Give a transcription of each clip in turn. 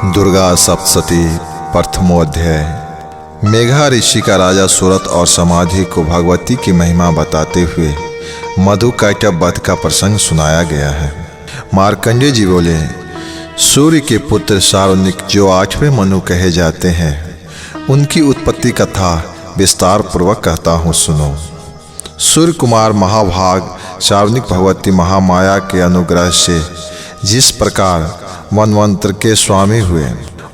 दुर्गा सप्तशती प्रथमोध्याय। मेघा ऋषि का राजा सूरत और समाधि को भगवती की महिमा बताते हुए मधुकैटभ वध का प्रसंग सुनाया गया है। मार्कंडेय जी बोले, सूर्य के पुत्र शारुनिक जो 8वें मनु कहे जाते हैं, उनकी उत्पत्ति कथा विस्तार पूर्वक कहता हूँ, सुनो। सूर्य कुमार महाभाग शारुनिक भगवती महामाया के अनुग्रह से जिस प्रकार मनवंतर के स्वामी हुए,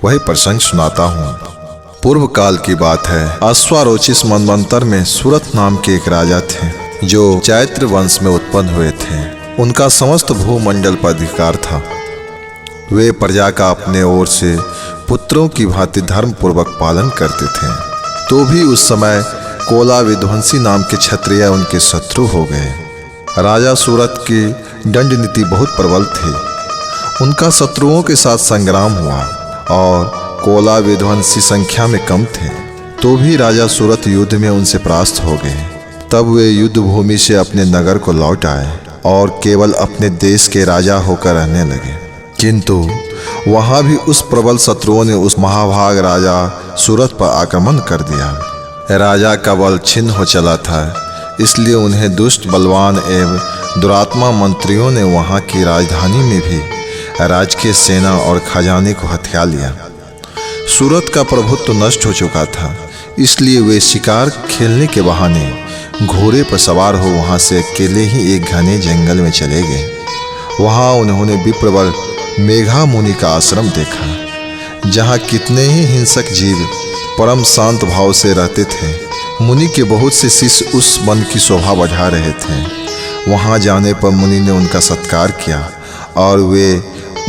वही प्रसंग सुनाता हूँ। पूर्व काल की बात है। अश्वारोचिस मनवंतर में सूरत नाम के एक राजा थे, जो चैत्र वंश में उत्पन्न हुए थे। उनका समस्त भूमंडल पर अधिकार था। वे प्रजा का अपने ओर से पुत्रों की भांति धर्म पूर्वक पालन करते थे। तो भी उस समय कोला विध्वंसी नाम के क्षत्रिय उनके शत्रु हो गए। राजा सूरत की दंड नीति बहुत प्रबल थी। उनका शत्रुओं के साथ संग्राम हुआ और कोला विध्वंसी संख्या में कम थे। तो भी राजा सूरत युद्ध में उनसे परास्त हो गए। तब वे युद्ध भूमि से अपने नगर को लौट आए और केवल अपने देश के राजा होकर रहने लगे। किंतु वहां भी उस प्रबल शत्रुओं ने उस महाभाग राजा सूरत पर आक्रमण कर दिया। राजा का बल छिन्न हो चला था, इसलिए उन्हें दुष्ट, बलवान एवं दुरात्मा मंत्रियों ने वहां की राजधानी में भी राजकीय सेना और खजाने को हथिया लिया। सूरत का प्रभुत्व नष्ट हो चुका था, इसलिए वे शिकार खेलने के बहाने घोड़े पर सवार हो वहां से अकेले ही एक घने जंगल में चले गए। वहां उन्होंने विप्रवर मेघा मुनि का आश्रम देखा, जहां कितने ही हिंसक जीव परम शांत भाव से रहते थे। मुनि के बहुत से शिष्य उस वन की शोभा बढ़ा रहे थे। वहां जाने पर मुनि ने उनका सत्कार किया और वे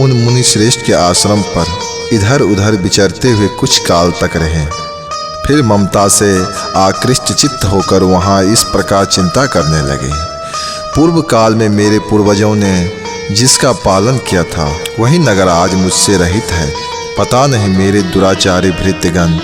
उन मुनि श्रेष्ठ के आश्रम पर इधर उधर विचरते हुए कुछ काल तक रहे। फिर ममता से आकृष्ट चित्त होकर वहां इस प्रकार चिंता करने लगे, पूर्व काल में मेरे पूर्वजों ने जिसका पालन किया था, वही नगर आज मुझसे रहित है। पता नहीं मेरे दुराचारी भृत्यगण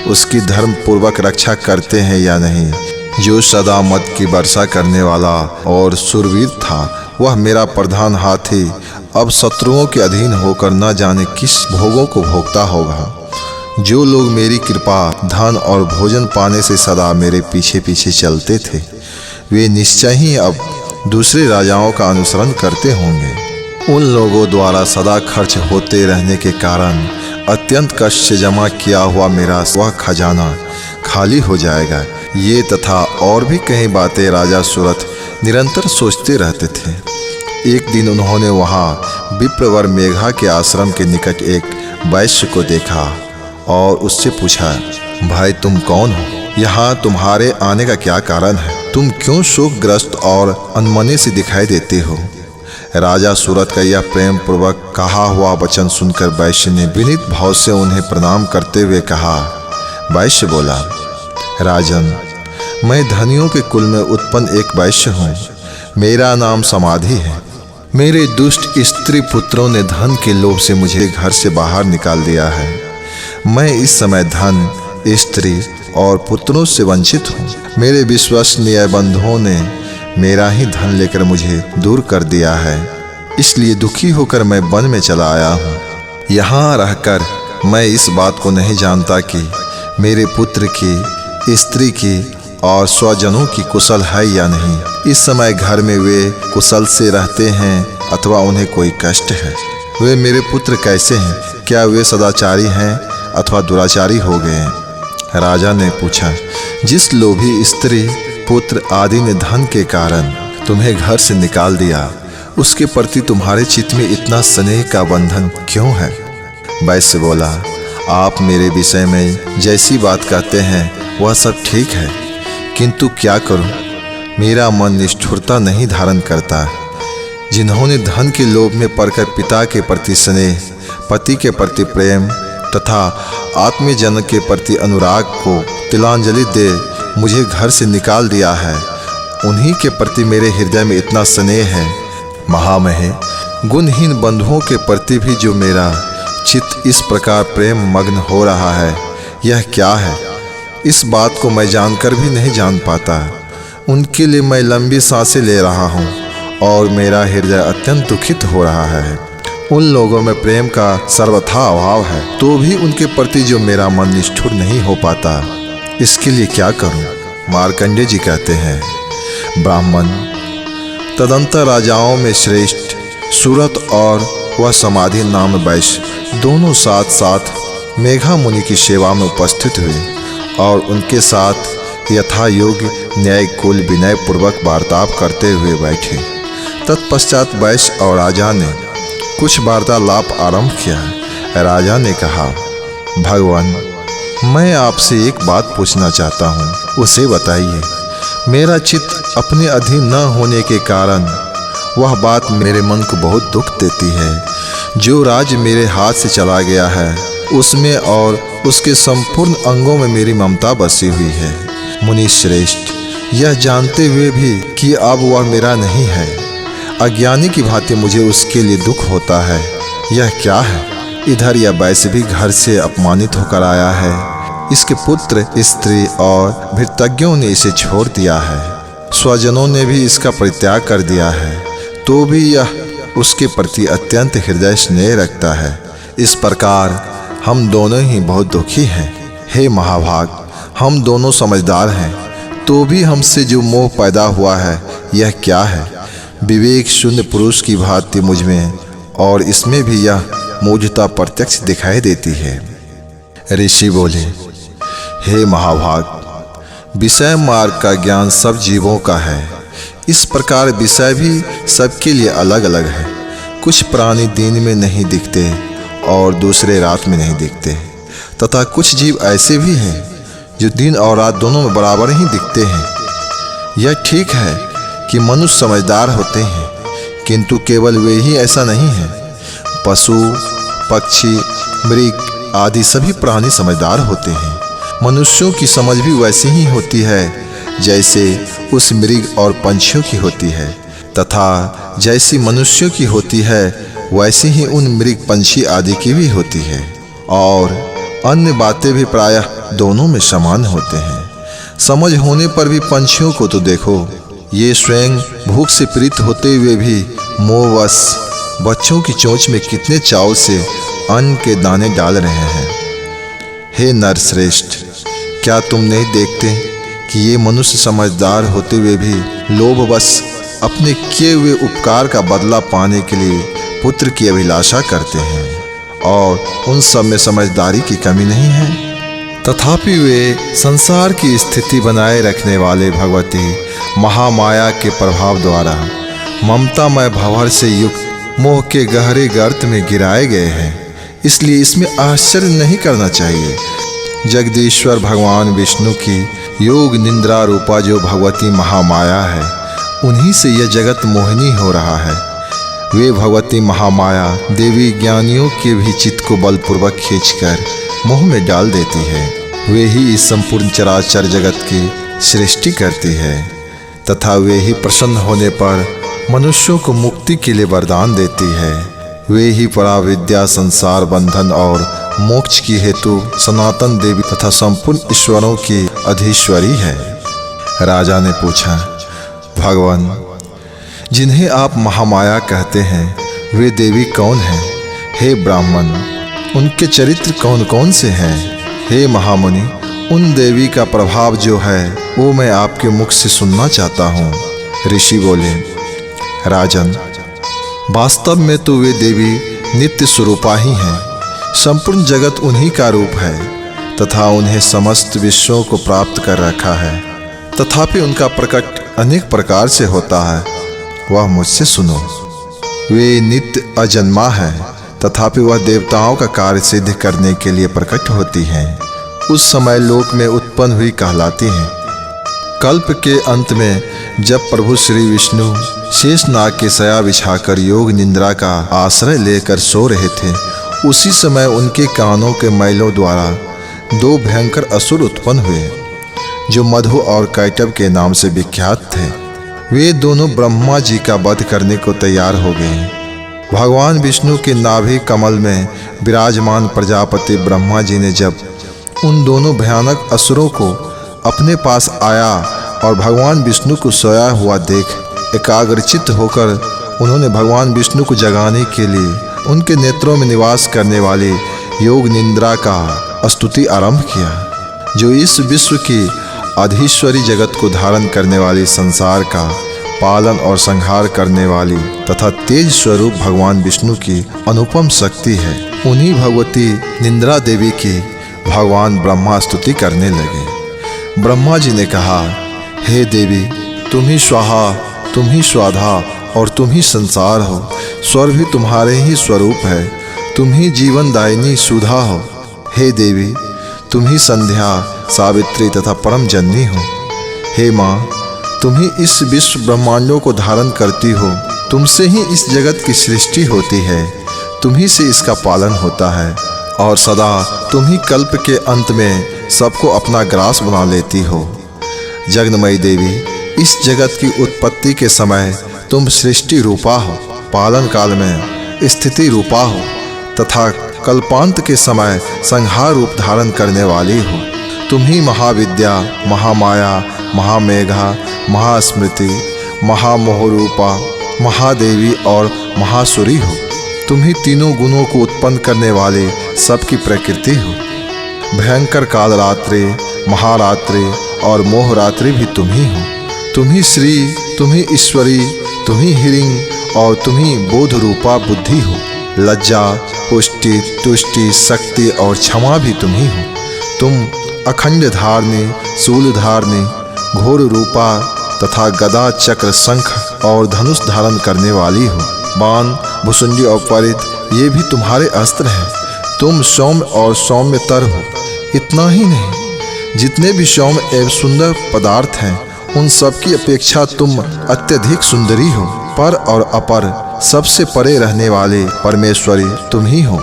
उसकी धर्म पूर्वक रक्षा करते हैं या नहीं। जो सदा मद की वर्षा करने वाला और शूरवीर था, वह मेरा प्रधान हाथी अब शत्रुओं के अधीन होकर न जाने किस भोगों को भोगता होगा। जो लोग मेरी कृपा, धन और भोजन पाने से सदा मेरे पीछे पीछे चलते थे, वे निश्चय ही अब दूसरे राजाओं का अनुसरण करते होंगे। उन लोगों द्वारा सदा खर्च होते रहने के कारण अत्यंत कष्ट से जमा किया हुआ मेरा वह खजाना खाली हो जाएगा। ये तथा और भी कई बातें राजा सूरत निरंतर सोचते रहते थे। एक दिन उन्होंने वहाँ विप्रवर मेघा के आश्रम के निकट एक वैश्य को देखा और उससे पूछा, भाई तुम कौन हो? यहाँ तुम्हारे आने का क्या कारण है? तुम क्यों शोकग्रस्त और अनमने से दिखाई देते हो? राजा सूरत का यह प्रेम पूर्वक कहा हुआ वचन सुनकर वैश्य ने विनीत भाव से उन्हें प्रणाम करते हुए कहा। वैश्य बोला, राजन, मैं धनियों के कुल में उत्पन्न एक वैश्य हूँ। मेरा नाम समाधि है। मेरे दुष्ट स्त्री पुत्रों ने धन के लोभ से मुझे घर से बाहर निकाल दिया है। मैं इस समय धन, स्त्री और पुत्रों से वंचित हूँ। मेरे विश्वसनीय बंधुओं ने मेरा ही धन लेकर मुझे दूर कर दिया है, इसलिए दुखी होकर मैं वन में चला आया हूँ। यहाँ रहकर मैं इस बात को नहीं जानता कि मेरे पुत्र की, स्त्री की और स्वजनों की कुशल है या नहीं। इस समय घर में वे कुशल से रहते हैं अथवा उन्हें कोई कष्ट है। वे मेरे पुत्र कैसे हैं? क्या वे सदाचारी हैं अथवा दुराचारी हो गए हैं? राजा ने पूछा, जिस लोभी स्त्री, पुत्र आदि ने धन के कारण तुम्हें घर से निकाल दिया, उसके प्रति तुम्हारे चित्त में इतना स्नेह का बंधन क्यों है? वैश्य बोला, आप मेरे विषय में जैसी बात कहते हैं वह सब ठीक है, किंतु क्या करूं? मेरा मन निष्ठुरता नहीं धारण करता। जिन्होंने धन के लोभ में पड़कर पिता के प्रति स्नेह, पति के प्रति प्रेम तथा आत्मीयजन के प्रति अनुराग को तिलांजलि दे मुझे घर से निकाल दिया है, उन्हीं के प्रति मेरे हृदय में इतना स्नेह है। महामहे, गुणहीन बंधुओं के प्रति भी जो मेरा चित्त इस प्रकार प्रेम मग्न हो रहा है, यह क्या है? इस बात को मैं जानकर भी नहीं जान पाता। उनके लिए मैं लंबी सांसें ले रहा हूँ और मेरा हृदय अत्यंत दुखित हो रहा है। उन लोगों में प्रेम का सर्वथा अभाव है, तो भी उनके प्रति जो मेरा मन निष्ठुर नहीं हो पाता, इसके लिए क्या करूं? मार्कंडेय जी कहते हैं, ब्राह्मण तदंतर राजाओं में श्रेष्ठ सूरत और वह समाधि नाम वैश्य दोनों साथ साथ मेघा मुनि की सेवा में उपस्थित हुए और उनके साथ यथा योग्य न्याय कुल विनय पूर्वक वार्तालाप करते हुए बैठे। तत्पश्चात वैश्य और राजा ने कुछ वार्तालाप आरंभ किया। राजा ने कहा, भगवान, मैं आपसे एक बात पूछना चाहता हूँ, उसे बताइए। मेरा चित्त अपने अधीन न होने के कारण वह बात मेरे मन को बहुत दुख देती है। जो राज्य मेरे हाथ से चला गया है उसमें और उसके संपूर्ण अंगों में मेरी ममता बसी हुई है। मुनि श्रेष्ठ, यह जानते हुए भी कि अब वह मेरा नहीं है, अज्ञानी की भांति मुझे उसके लिए दुख होता है। यह क्या है? इधर यह वैश्य भी घर से अपमानित होकर आया है, इसके पुत्र स्त्री और भृतज्ञों ने इसे छोड़ दिया है, स्वजनों ने भी इसका परित्याग कर दिया है, तो भी यह उसके प्रति अत्यंत हृदय स्नेह रखता है। इस प्रकार हम दोनों ही बहुत दुखी हैं। हे महाभाग, हम दोनों समझदार हैं, तो भी हमसे जो मोह पैदा हुआ है यह क्या है? विवेक शून्य पुरुष की भांति मुझ में और इसमें भी यह मूढ़ता प्रत्यक्ष दिखाई देती है। ऋषि बोले, हे महाभाग, विषय मार्ग का ज्ञान सब जीवों का है। इस प्रकार विषय भी सबके लिए अलग अलग है। कुछ प्राणी दिन में नहीं दिखते और दूसरे रात में नहीं दिखते, तथा कुछ जीव ऐसे भी हैं जो दिन और रात दोनों में बराबर ही दिखते हैं। यह ठीक है कि मनुष्य समझदार होते हैं, किंतु केवल वे ही ऐसा नहीं है। पशु, पक्षी, मृग आदि सभी प्राणी समझदार होते हैं। मनुष्यों की समझ भी वैसी ही होती है जैसे उस मृग और पंछियों की होती है, तथा जैसी मनुष्यों की होती है वैसी ही उन मृग पंछी आदि की भी होती है। और अन्य बातें भी प्रायः दोनों में समान होते हैं। समझ होने पर भी पंछियों को तो देखो, ये स्वयं भूख से पीड़ित होते हुए भी मोहवश बच्चों की चोंच में कितने चाव से अन्न के दाने डाल रहे हैं। हे नरश्रेष्ठ, क्या तुम नहीं देखते कि ये मनुष्य समझदार होते हुए भी लोभवश अपने किए हुए उपकार का बदला पाने के लिए पुत्र की अभिलाषा करते हैं, और उन सब में समझदारी की कमी नहीं है। तथापि वे संसार की स्थिति बनाए रखने वाले भगवती महामाया के प्रभाव द्वारा ममतामय भंवर से युक्त मोह के गहरे गर्त में गिराए गए हैं। इसलिए इसमें आश्चर्य नहीं करना चाहिए। जगदीश्वर भगवान विष्णु की योग निंद्रा रूपा जो भगवती महामाया है, उन्हीं से यह जगत मोहिनी हो रहा है। वे भगवती महामाया देवी ज्ञानियों के भी चित्त को बलपूर्वक खींचकर मोह में डाल देती है। वे ही इस संपूर्ण चराचर जगत की सृष्टि करती है, तथा वे ही प्रसन्न होने पर मनुष्यों को मुक्ति के लिए वरदान देती है। वे ही पराविद्या, संसार बंधन और मोक्ष की हेतु सनातन देवी तथा संपूर्ण ईश्वरों की अधीश्वरी है। राजा ने पूछा, भगवान, जिन्हें आप महामाया कहते हैं वे देवी कौन हैं? हे ब्राह्मण, उनके चरित्र कौन कौन से हैं? हे महामुनि, उन देवी का प्रभाव जो है वो मैं आपके मुख से सुनना चाहता हूँ। ऋषि बोले, राजन, वास्तव में तो वे देवी नित्य स्वरूपा ही हैं। संपूर्ण जगत उन्हीं का रूप है तथा उन्हें समस्त विश्वों को प्राप्त कर रखा है। तथापि उनका प्रकट अनेक प्रकार से होता है, वह मुझसे सुनो। वे नित्य अजन्मा है, तथापि वह देवताओं का कार्य सिद्ध करने के लिए प्रकट होती हैं। उस समय लोक में उत्पन्न हुई कहलाती हैं। कल्प के अंत में जब प्रभु श्री विष्णु शेषनाग के सया बिछाकर योग निंद्रा का आश्रय लेकर सो रहे थे, उसी समय उनके कानों के मैलों द्वारा दो भयंकर असुर उत्पन्न हुए, जो मधु और कैटभ के नाम से विख्यात थे। वे दोनों ब्रह्मा जी का वध करने को तैयार हो गए। भगवान विष्णु के नाभि कमल में विराजमान प्रजापति ब्रह्मा जी ने जब उन दोनों भयानक असुरों को अपने पास आया और भगवान विष्णु को सोया हुआ देख एकाग्रचित्त होकर उन्होंने भगवान विष्णु को जगाने के लिए उनके नेत्रों में निवास करने वाले योग निंद्रा का स्तुति आरंभ किया, जो इस विश्व की अधीश्वरी जगत को धारण करने वाली, संसार का पालन और संहार करने वाली तथा तेज स्वरूप भगवान विष्णु की अनुपम शक्ति है। उन्हीं भगवती निंद्रा देवी की भगवान ब्रह्मा स्तुति करने लगे। ब्रह्मा जी ने कहा, हे देवी, तुम ही स्वाहा, तुम ही स्वाधा और तुम ही संसार हो। स्वर भी तुम्हारे ही स्वरूप है, तुम ही जीवन दायिनी सुधा हो। हे देवी, तुम ही संध्या, सावित्री तथा परम जननी हो। हे माँ, तुम ही इस विश्व ब्रह्मांडों को धारण करती हो। तुमसे ही इस जगत की सृष्टि होती है, तुम ही से इसका पालन होता है और सदा तुम ही कल्प के अंत में सबको अपना ग्रास बना लेती हो। जगन्मयी देवी, इस जगत की उत्पत्ति के समय तुम सृष्टि रूपा हो, पालन काल में स्थिति रूपा हो तथा कल्पांत के समय संहार रूप धारण करने वाली हो। तुम ही महाविद्या, महामाया, महामेघा, महास्मृति, महामोहरूपा, महादेवी और महासुरी हो। तुम ही तीनों गुणों को उत्पन्न करने वाले सबकी प्रकृति हो। भयंकर कालरात्रि, महारात्रि और मोहरात्रि भी तुम ही हो। तुम ही श्री, तुम ही ईश्वरी, तुम ही हिरिंग और तुम ही बोध रूपा बुद्धि हो। लज्जा, पुष्टि, तुष्टि, शक्ति और क्षमा भी तुम ही हो। तुम अखंड धारणी, शूल धारणी, घोर रूपा तथा गदा, चक्र, शंख और धनुष धारण करने वाली हो। बाण, भुसुंडी और परित ये भी तुम्हारे अस्त्र हैं। तुम सौम्य और सौम्यतर हो। इतना ही नहीं, जितने भी सौम्य एवं सुंदर पदार्थ हैं उन सब की अपेक्षा तुम अत्यधिक सुंदरी हो। पर और अपर सबसे परे रहने वाले परमेश्वरी तुम ही हो।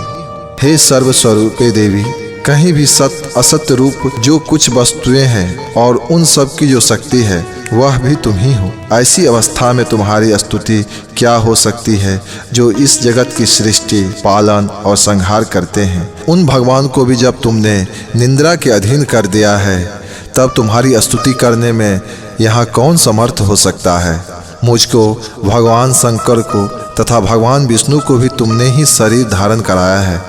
हे सर्वस्वरूपे देवी, कहीं भी सत्य असत्य रूप जो कुछ वस्तुएं हैं और उन सब की जो शक्ति है वह भी तुम ही हो। ऐसी अवस्था में तुम्हारी स्तुति क्या हो सकती है जो इस जगत की सृष्टि, पालन और संहार करते हैं। उन भगवान को भी जब तुमने निंद्रा के अधीन कर दिया है तब तुम्हारी स्तुति करने में यहाँ कौन समर्थ हो सकता है। मुझको, भगवान शंकर को तथा भगवान विष्णु को भी तुमने ही शरीर धारण कराया है,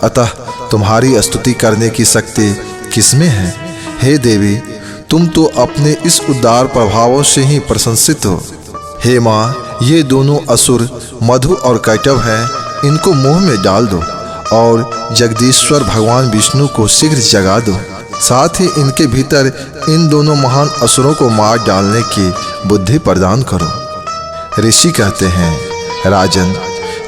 अतः तुम्हारी स्तुति करने की शक्ति किसमें है। हे देवी, तुम तो अपने इस उदार प्रभावों से ही प्रशंसित हो। हे माँ, ये दोनों असुर मधु और कैटभ हैं, इनको मुंह में डाल दो और जगदीश्वर भगवान विष्णु को शीघ्र जगा दो। साथ ही इनके भीतर इन दोनों महान असुरों को मार डालने की बुद्धि प्रदान करो। ऋषि कहते हैं, राजन,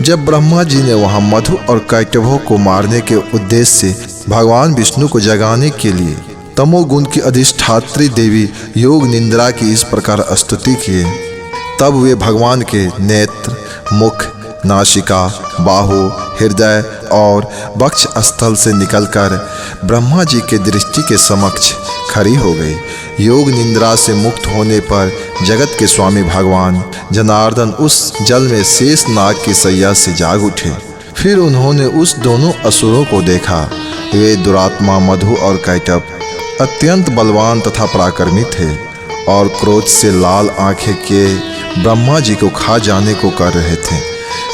जब ब्रह्मा जी ने वहाँ मधु और कैटभों को मारने के उद्देश्य से भगवान विष्णु को जगाने के लिए तमोगुण की अधिष्ठात्री देवी योग निंद्रा की इस प्रकार स्तुति किए, तब वे भगवान के नेत्र, मुख, नासिका, बाहु, हृदय और वक्ष स्थल से निकलकर ब्रह्मा जी के दृष्टि के समक्ष खड़ी हो गई। योग निंद्रा से मुक्त होने पर जगत के स्वामी भगवान जनार्दन उस जल में शेष नाग की सैया से जाग उठे। फिर उन्होंने उस दोनों असुरों को देखा। वे दुरात्मा मधु और कैटभ अत्यंत बलवान तथा पराक्रमी थे और क्रोध से लाल आंखें किए ब्रह्मा जी को खा जाने को कर रहे थे।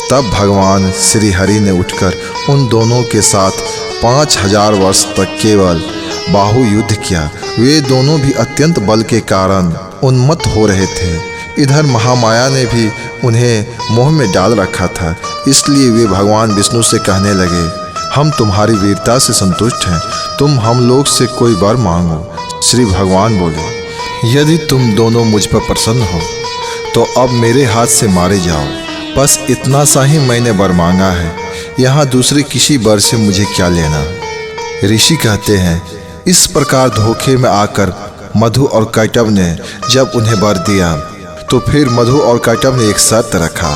तब भगवान श्री हरि ने उठकर उन दोनों के साथ 5000 वर्ष तक केवल बाहु युद्ध किया। वे दोनों भी अत्यंत बल के कारण उन्मत्त हो रहे थे। इधर महामाया ने भी उन्हें मोह में डाल रखा था, इसलिए वे भगवान विष्णु से कहने लगे, हम तुम्हारी वीरता से संतुष्ट हैं, तुम हम लोग से कोई वर मांगो। श्री भगवान बोले, यदि तुम दोनों मुझ पर प्रसन्न हो तो अब मेरे हाथ से मारे जाओ। बस इतना सा ही मैंने वर मांगा है, यहाँ दूसरे किसी वर से मुझे क्या लेना। ऋषि कहते हैं, इस प्रकार धोखे में आकर मधु और कैटभ ने जब उन्हें वर दिया तो फिर मधु और कैटभ ने एक शर्त रखा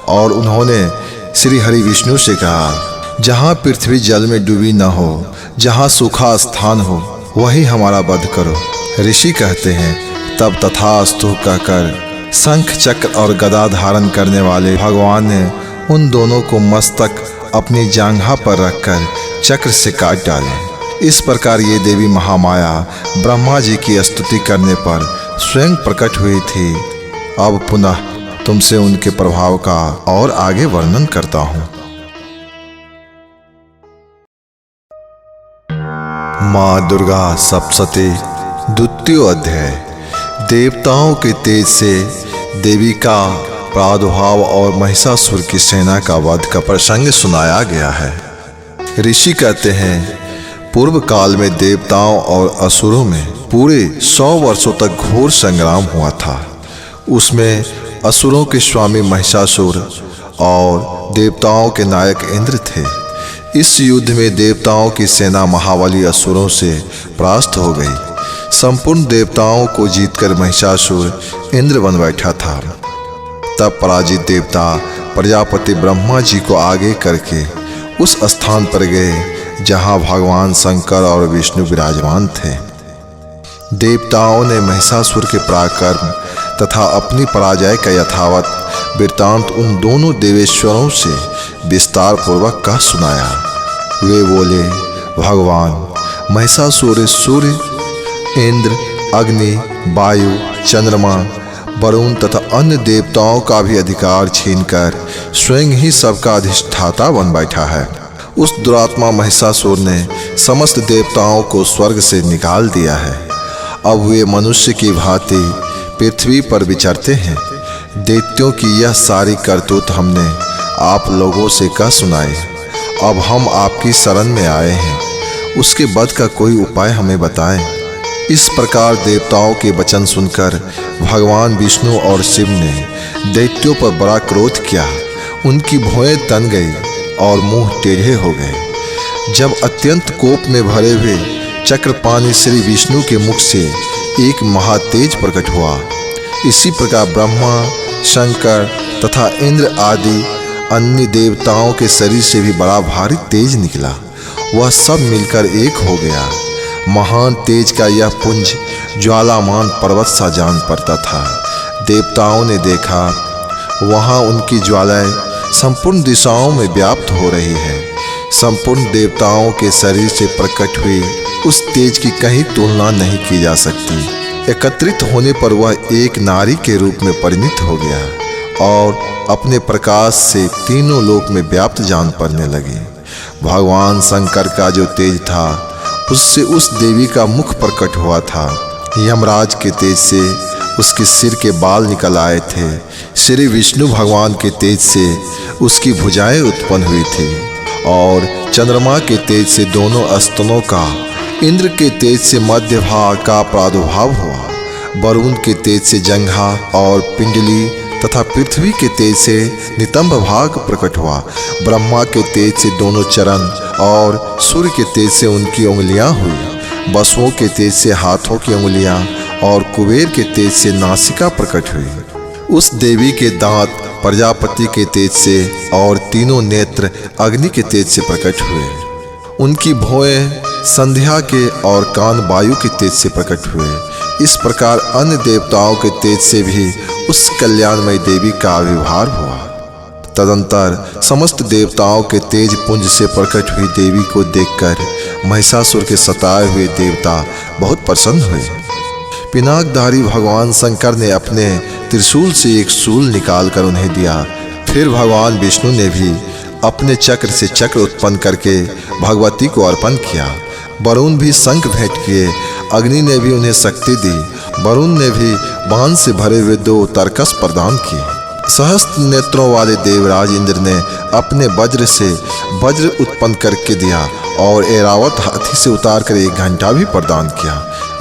और उन्होंने श्री हरि विष्णु से कहा, जहाँ पृथ्वी जल में डूबी न हो, जहाँ सूखा स्थान हो, वही हमारा वध करो। ऋषि कहते हैं, तब तथास्तु कहकर शंख, चक्र और गदा धारण करने वाले भगवान ने उन दोनों को मस्तक अपनी जांघा पर रखकर चक्र से काट डाले। इस प्रकार ये देवी महामाया ब्रह्मा जी की स्तुति करने पर स्वयं प्रकट हुई थी। अब पुनः तुमसे उनके प्रभाव का और आगे वर्णन करता हूँ। माँ दुर्गा सप्तशती द्वितीय अध्याय। देवताओं के तेज से देवी का प्रादुर्भाव और महिषासुर की सेना का वध का प्रसंग सुनाया गया है। ऋषि कहते हैं, पूर्व काल में देवताओं और असुरों में पूरे 100 वर्षों तक घोर संग्राम हुआ था। उसमें असुरों के स्वामी महिषासुर और देवताओं के नायक इंद्र थे। इस युद्ध में देवताओं की सेना महाबली असुरों से परास्त हो गई। संपूर्ण देवताओं को जीतकर महिषासुर इंद्र बन बैठा था। तब पराजित देवता प्रजापति ब्रह्मा जी को आगे करके उस स्थान पर गए जहां भगवान शंकर और विष्णु विराजमान थे। देवताओं ने महिषासुर के पराक्रम तथा अपनी पराजय का यथावत वृत्तांत उन दोनों देवेश्वरों से विस्तार पूर्वक कह सुनाया। वे बोले, भगवान, महिषासुर सूर्य, इंद्र, अग्नि, वायु, चंद्रमा, वरुण तथा अन्य देवताओं का भी अधिकार छीनकर स्वयं ही सबका अधिष्ठाता बन बैठा है। उस दुरात्मा महिषासुर ने समस्त देवताओं को स्वर्ग से निकाल दिया है। अब वे मनुष्य की भांति पृथ्वी पर विचरते हैं। दैत्यों की यह सारी करतूत हमने आप लोगों से कह सुनाई। अब हम आपकी शरण में आए हैं, उसके वध का कोई उपाय हमें बताएं। इस प्रकार देवताओं के वचन सुनकर भगवान विष्णु और शिव ने दैत्यों पर बड़ा क्रोध किया। उनकी भौहें तन गई और मुंह टेढ़े हो गए। जब अत्यंत कोप में भरे हुए चक्रपाणी श्री विष्णु के मुख से एक महातेज प्रकट हुआ। इसी प्रकार ब्रह्मा, शंकर तथा इंद्र आदि अन्य देवताओं के शरीर से भी बड़ा भारी तेज निकला। वह सब मिलकर एक हो गया। महान तेज का यह पुंज ज्वालामान पर्वत सा जान पड़ता था। देवताओं ने देखा, वहां उनकी ज्वालाएं संपूर्ण दिशाओं में व्याप्त हो रही है। संपूर्ण देवताओं के शरीर से प्रकट हुई उस तेज की कहीं तुलना नहीं की जा सकती। एकत्रित होने पर वह एक नारी के रूप में परिणित हो गया और अपने प्रकाश से तीनों लोक में व्याप्त जान पड़ने लगी। भगवान शंकर का जो तेज था, उससे उस देवी का मुख प्रकट हुआ था। यमराज के तेज से उसके सिर के बाल निकल आए थे। श्री विष्णु भगवान के तेज से उसकी भुजाएं उत्पन्न हुई थी और चंद्रमा के तेज से दोनों स्तनों का, इंद्र के तेज से मध्य भाग का प्रादुर्भाव हुआ। वरुण के तेज से जंघा और पिंडली तथा पृथ्वी के तेज से नितंब भाग प्रकट हुआ। ब्रह्मा के तेज से दोनों चरण और सूर्य के तेज से उनकी उंगलियां हुई। वसुओं के तेज से हाथों की उंगलियां और कुबेर के तेज से नासिका प्रकट हुई। उस देवी के दांत प्रजापति के तेज से और तीनों नेत्र अग्नि के तेज से प्रकट हुए। उनकी भौहें संध्या के और कान वायु के तेज से प्रकट हुए। इस प्रकार अन्य देवताओं के तेज से भी उस कल्याणमयी देवी का आविर्भाव हुआ। तदंतर समस्त देवताओं के तेज पुंज से प्रकट हुई देवी को देखकर महिषासुर के सताए हुए देवता बहुत प्रसन्न हुए। पिनाकधारी भगवान शंकर ने अपने त्रिशूल से एक शूल निकालकर उन्हें दिया। फिर भगवान विष्णु ने भी अपने चक्र से चक्र उत्पन्न करके भगवती को अर्पण किया। वरुण भी शंख भेंट किए। अग्नि ने भी उन्हें शक्ति दी। वरुण ने भी बाण से भरे हुए 2 तरकस प्रदान किए। सहस्त्र नेत्रों वाले देवराज इंद्र ने अपने वज्र से वज्र उत्पन्न करके दिया और ऐरावत हाथी से उतारकर 1 घंटा भी प्रदान किया।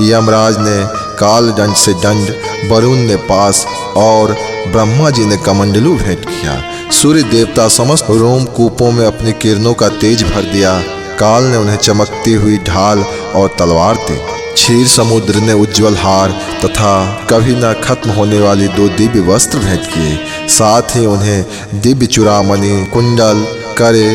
यमराज ने काल दंड से दंड, वरुण ने पास और ब्रह्मा जी ने कमंडलू भेंट किया। सूर्य देवता समस्त रोमकूपों में अपनी किरणों का तेज भर दिया। काल ने उन्हें चमकती हुई ढाल और तलवार दी। क्षीर समुद्र ने उज्ज्वल हार तथा कभी न खत्म होने वाली 2 दिव्य वस्त्र भेंट किए। साथ ही उन्हें दिव्य चूड़ामणि, कुंडल, करे,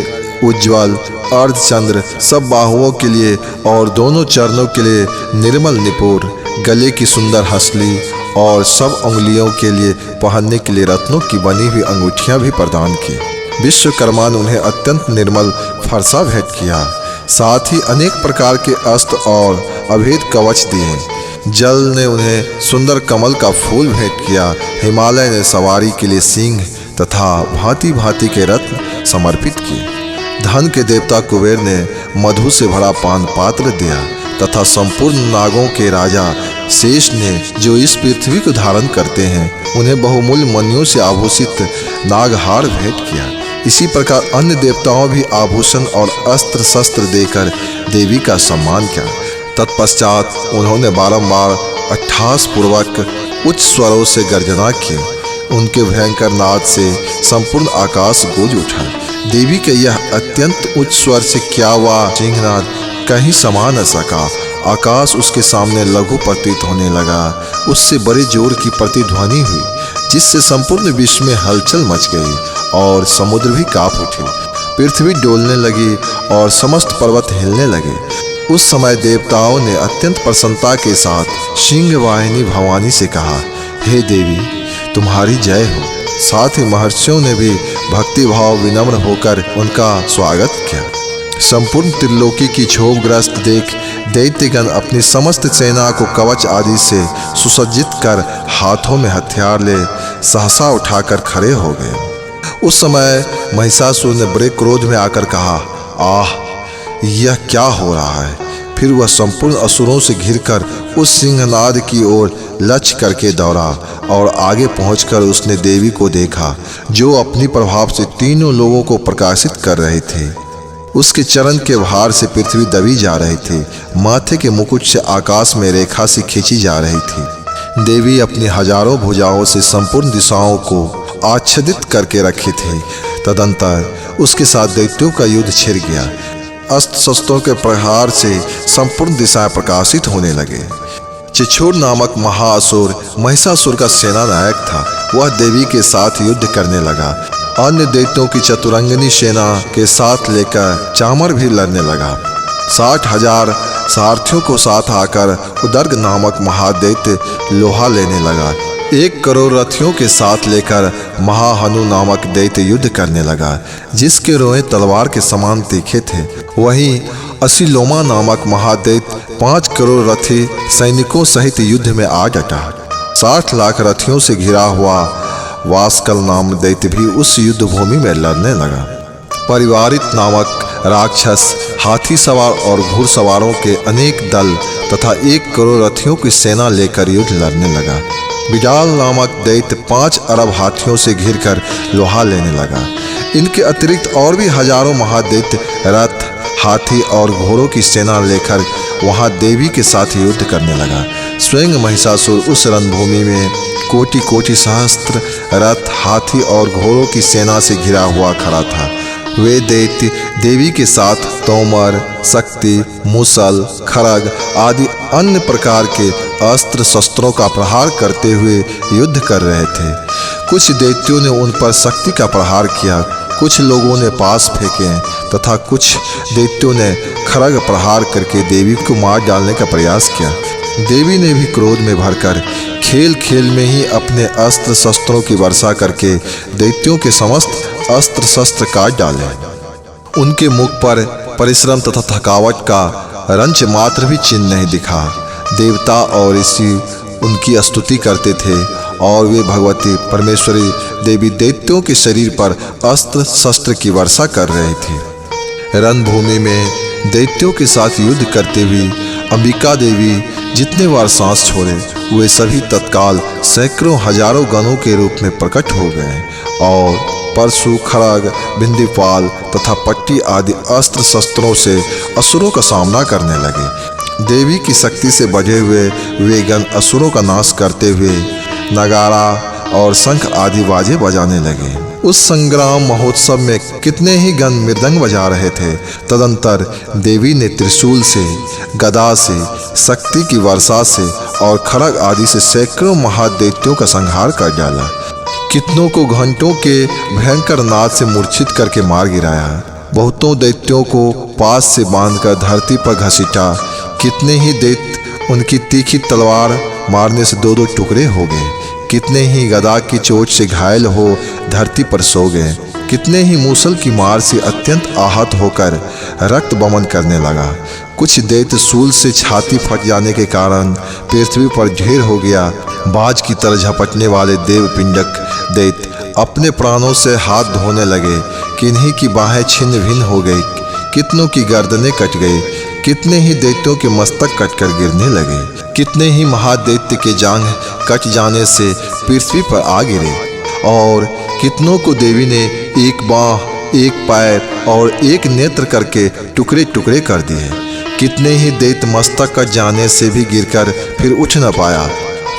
उज्ज्वल अर्धचंद्र, सब बाहुओं के लिए और दोनों चरणों के लिए निर्मल निपुर, गले की सुंदर हंसली और सब उंगलियों के लिए पहनने के लिए रत्नों की बनी हुई अंगूठियां भी प्रदान की। विश्वकर्मा ने उन्हें अत्यंत निर्मल फरसा भेंट किया। साथ ही अनेक प्रकार के अस्त्र और अभेद कवच दिए। जल ने उन्हें सुंदर कमल का फूल भेंट किया। हिमालय ने सवारी के लिए सिंह तथा भांति भांति के रत्न समर्पित किए। धन के देवता कुबेर ने मधु से भरा पान पात्र दिया। तथा संपूर्ण नागों के राजा शेष ने जो इस पृथ्वी को धारण करते हैं उन्हें बहुमूल्य मणियों से आभूषित नागहार भेंट किया। इसी प्रकार अन्य देवताओं भी आभूषण और अस्त्र शस्त्र देकर देवी का सम्मान किया। तत्पश्चात उन्होंने बारंबार अट्टहास पूर्वक उच्च स्वरों से गर्जना की। उनके भयंकर नाद से संपूर्ण आकाश गूंज उठा। देवी के यह अत्यंत उच्च स्वर से क्या हुआ सिंहनाद कहीं समा न सका। आकाश उसके सामने लघु प्रतीत होने लगा। उससे बड़े जोर की प्रतिध्वनि हुई जिससे संपूर्ण विश्व में हलचल मच गई और समुद्र भी कांप उठे। पृथ्वी डोलने लगी और समस्त पर्वत हिलने लगे। उस समय देवताओं ने अत्यंत प्रसन्नता के साथ सिंह वाहिनी भवानी से कहा, हे देवी तुम्हारी जय हो। साथ ही महर्षियों ने भी भक्ति भाव विनम्र होकर उनका स्वागत किया। संपूर्ण त्रिलोकी की क्षोभग्रस्त देख दैत्यगण अपनी समस्त सेना को कवच आदि से सुसज्जित कर हाथों में हथियार ले सहसा उठाकर खड़े हो गए। उस समय महिषासुर ने बड़े क्रोध में आकर कहा, आह यह क्या हो रहा है। फिर वह संपूर्ण असुरों से घिरकर उस सिंहनाद की ओर लक्ष्य करके दौड़ा और आगे पहुंचकर उसने देवी को देखा जो अपनी प्रभाव से तीनों लोगों को प्रकाशित कर रहे थे। उसके चरण के भार से पृथ्वी दबी जा रही थी। माथे के मुकुट से आकाश में रेखा सी खींची जा रही थी। देवी अपनी हजारों भुजाओं से संपूर्ण दिशाओं को आच्छादित करके रखी थी। तदंतर उसके साथ दैत्यों का युद्ध छिड़ गया। अस्त्र शस्त्रों के प्रहार से संपूर्ण दिशाएं प्रकाशित होने लगे। चिछोर नामक महाअसुर महिषासुर का सेनानायक था। वह देवी के साथ युद्ध करने लगा। अन्य दैत्यों की चतुरंगिनी सेना के साथ लेकर चामर भी लड़ने लगा। 60,000 सारथियों को साथ आकर उदर्ग नामक महादैत्य लोहा लेने लगा। 1 करोड़ रथियों के साथ लेकर महाहनु नामक दैत्य युद्ध करने लगा जिसके रोए तलवार के समान तीखे थे। वहीं असिलोमा नामक महादैत्य 5 करोड़ रथी सैनिकों सहित युद्ध में आ डटा। 60 लाख रथियों से घिरा हुआ वास्कल नाम दैत्य भी उस युद्ध भूमि में लड़ने लगा। परिवारित नामक राक्षस हाथी सवार और घुड़सवारों के अनेक दल तथा 1 करोड़ रथियों की सेना लेकर युद्ध लड़ने लगा। बिडाल नामक दैत्य 5 अरब हाथियों से घिरकर लोहा लेने लगा। इनके अतिरिक्त और भी हजारों महादैत्य रथ हाथी और घोड़ों की सेना लेकर वहां देवी के साथ युद्ध करने लगा। स्वयं महिषासुर उस रणभूमि में कोटि कोटि सहस्त्र रथ हाथी और घोड़ों की सेना से घिरा हुआ खड़ा था। वे दैत्य देवी के साथ तोमर, शक्ति, मुसल, खड़ग आदि अन्य प्रकार के अस्त्र शस्त्रों का प्रहार करते हुए युद्ध कर रहे थे। कुछ दैत्यों ने उन पर शक्ति का प्रहार किया, कुछ लोगों ने पास फेंके तथा कुछ दैत्यों ने खड़ग प्रहार करके देवी को मार डालने का प्रयास किया। देवी ने भी क्रोध में भरकर खेल खेल में ही अपने अस्त्र शस्त्रों की वर्षा करके दैत्यों के समस्त अस्त्र शस्त्र काट डाले। उनके मुख पर परिश्रम तथा थकावट का रंच मात्र भी चिन्ह नहीं दिखा। देवता और ऋषि उनकी स्तुति करते थे और वे भगवती परमेश्वरी देवी दैत्यों के शरीर पर अस्त्र शस्त्र की वर्षा कर रही थी। रणभूमि में दैत्यों के साथ युद्ध करते हुए अंबिका देवी जितने बार सांस छोड़े वे सभी तत्काल सैकड़ों हजारों गणों के रूप में प्रकट हो गए और परशु, खड़ग, बिंदीपाल तथा पट्टी आदि अस्त्र शस्त्रों से असुरों का सामना करने लगे। देवी की शक्ति से बढ़े हुए वे गण असुरों का नाश करते हुए नगारा और शंख आदि बाजे बजाने लगे। उस संग्राम महोत्सव में कितने ही गण मृदंग बजा रहे थे। तदंतर देवी ने त्रिशूल से, गदा से, शक्ति की वर्षा से और खड़ग आदि से सैकड़ों महादैत्यों का संहार कर डाला। कितनों को घंटों के भयंकर नाद से मूर्छित करके मार गिराया। बहुतों दैत्यों को पास से बांधकर धरती पर घसीटा। कितने ही दैत्य उनकी तीखी तलवार मारने से 2-2 टुकड़े हो गए। कितने ही गदा की चोट से घायल हो धरती पर सो गए। कितने ही मूसल की मार से अत्यंत आहत होकर रक्त बमन करने लगा। कुछ दैत्य सूल से छाती फट जाने के कारण पृथ्वी पर ढेर हो गया। बाज की तरह झपटने वाले देवपिंडक दैत्य अपने प्राणों से हाथ धोने लगे। किन्हीं की बाहें छिन्न भिन्न हो गई, कितनों की गर्दनें कट गई, कितने ही दैत्यों के मस्तक कटकर गिरने लगे। कितने ही महादैत्य के जांघ कट जाने से पृथ्वी पर आ गिरे और कितनों को देवी ने एक बाँह, एक पैर और एक नेत्र करके टुकड़े टुकड़े कर दिए। कितने ही दैत्य मस्तक कट जाने से भी गिरकर फिर उठ न पाया।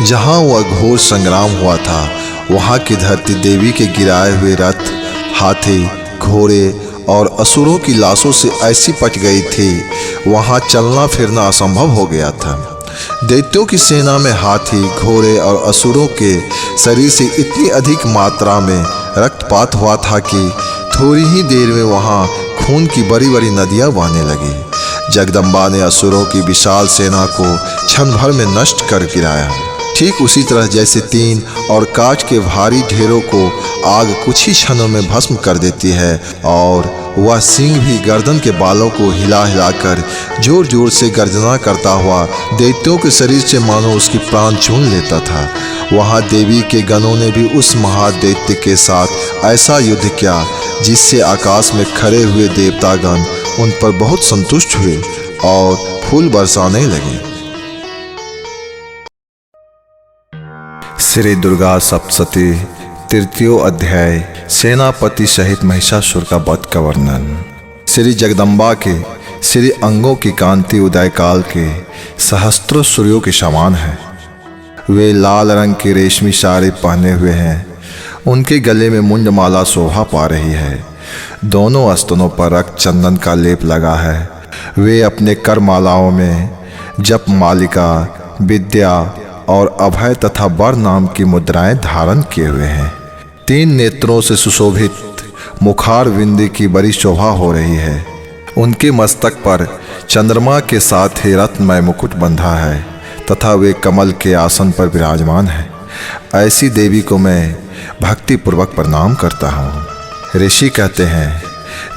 जहाँ वह घोर संग्राम हुआ था वहाँ की धरती देवी के गिराए हुए रथ, हाथी, घोड़े और असुरों की लाशों से ऐसी पच गई थी, वहाँ चलना फिरना असंभव हो गया था। दैत्यों की सेना में हाथी, घोड़े और असुरों के शरीर से इतनी अधिक मात्रा में रक्तपात हुआ था कि थोड़ी ही देर में वहाँ खून की बड़ी बड़ी नदियाँ बहने लगी। जगदम्बा ने असुरों की विशाल सेना को क्षण भर में नष्ट कर गिराया। ठीक उसी तरह जैसे तीन और काठ के भारी ढेरों को आग कुछ ही क्षणों में भस्म कर देती है और वह सिंह भी गर्दन के बालों को हिला हिलाकर जोर जोर से गर्जना करता हुआ दैत्यों के शरीर से मानो उसकी प्राण चून लेता था, वहाँ देवी के गणों ने भी उस महादैत्य के साथ ऐसा युद्ध किया जिससे आकाश में खड़े हुए देवतागण उन पर बहुत संतुष्ट हुए और फूल बरसाने लगे। श्री दुर्गा सप्तशती तृतीय अध्याय सेनापति सहित महिषासुर का वध का वर्णन। श्री जगदम्बा के श्री अंगों की कांति उदय काल के सहस्त्रों सूर्यों के समान है। वे लाल रंग की रेशमी साड़ी पहने हुए हैं। उनके गले में मुंडमाला शोभा पा रही है। दोनों स्तनों पर रक्त चंदन का लेप लगा है। वे अपने करमालाओं में जप मालिका, विद्या और अभय तथा वर नाम की मुद्राएं धारण किए हुए हैं। तीन नेत्रों से सुशोभित मुखार विंदी की बड़ी शोभा हो रही है। उनके मस्तक पर चंद्रमा के साथ ही रत्नमय मुकुट बंधा है तथा वे कमल के आसन पर विराजमान है। ऐसी देवी को मैं भक्तिपूर्वक प्रणाम करता हूँ। ऋषि कहते हैं,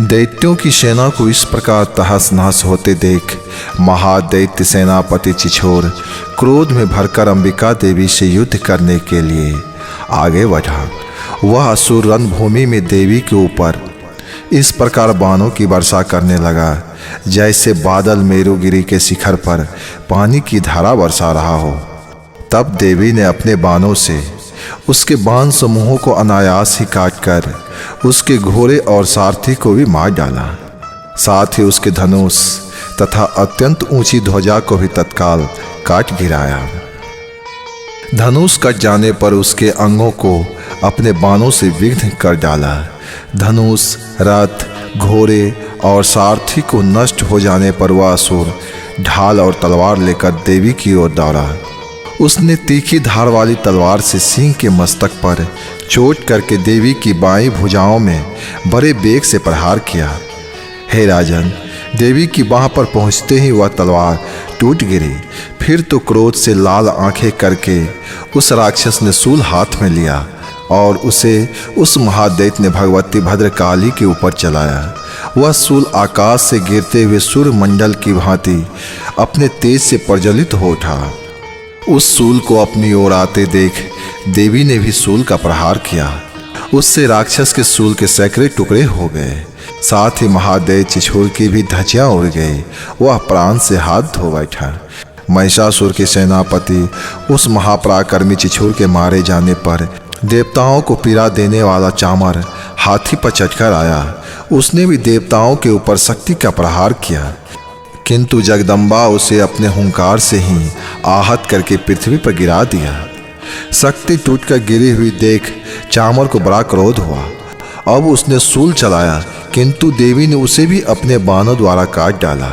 दैत्यों की सेना को इस प्रकार तहस नहस होते देख महादैत्य सेनापति चिछोर क्रोध में भरकर अंबिका देवी से युद्ध करने के लिए आगे बढ़ा। वह असुर रणभूमि में देवी के ऊपर इस प्रकार बाणों की वर्षा करने लगा जैसे बादल मेरुगिरी के शिखर पर पानी की धारा बरसा रहा हो। तब देवी ने अपने बाणों से उसके बाण समूहों को अनायास ही काटकर उसके घोड़े और सारथी को भी मार डाला। साथ ही उसके धनुष तथा अत्यंत ऊंची ध्वजा को भी तत्काल काट गिराया। धनुष कट जाने पर उसके अंगों को अपने बाणों से विघ्न कर डाला। धनुष, रथ, घोड़े और सारथी को नष्ट हो जाने पर वह असुर ढाल और तलवार लेकर देवी की ओर दौड़ा। उसने तीखी धार वाली तलवार से सिंह के मस्तक पर चोट करके देवी की बाईं भुजाओं में बड़े वेग से प्रहार किया। हे राजन, देवी की बाह पर पहुंचते ही वह तलवार टूट गिरी। फिर तो क्रोध से लाल आंखें करके उस राक्षस ने शूल हाथ में लिया और उसे उस महादैत्य ने भगवती भद्रकाली के ऊपर चलाया। वह शूल आकाश से गिरते हुए सूर्य मंडल की भांति अपने तेज से प्रज्वलित हो उठा। उस शूल को अपनी ओर आते देख देवी ने भी शूल का प्रहार किया। उससे राक्षस के शूल के सैकड़े टुकड़े हो गए। साथ ही महादैत्य चिछोर की भी धज्जियां उड़ गई। वह प्राण से हाथ धो बैठा। महिषासुर के सेनापति उस महापराक्रमी चिछोर के मारे जाने पर देवताओं को पीड़ा देने वाला चामर हाथी पर चढ़कर आया। उसने भी देवताओं के ऊपर शक्ति का प्रहार किया, किंतु जगदम्बा उसे अपने हुंकार से ही आहत करके पृथ्वी पर गिरा दिया। शक्ति टूटकर गिरी हुई देख चामर को बड़ा क्रोध हुआ। अब उसने शूल चलाया, किंतु देवी ने उसे भी अपने बाणों द्वारा काट डाला।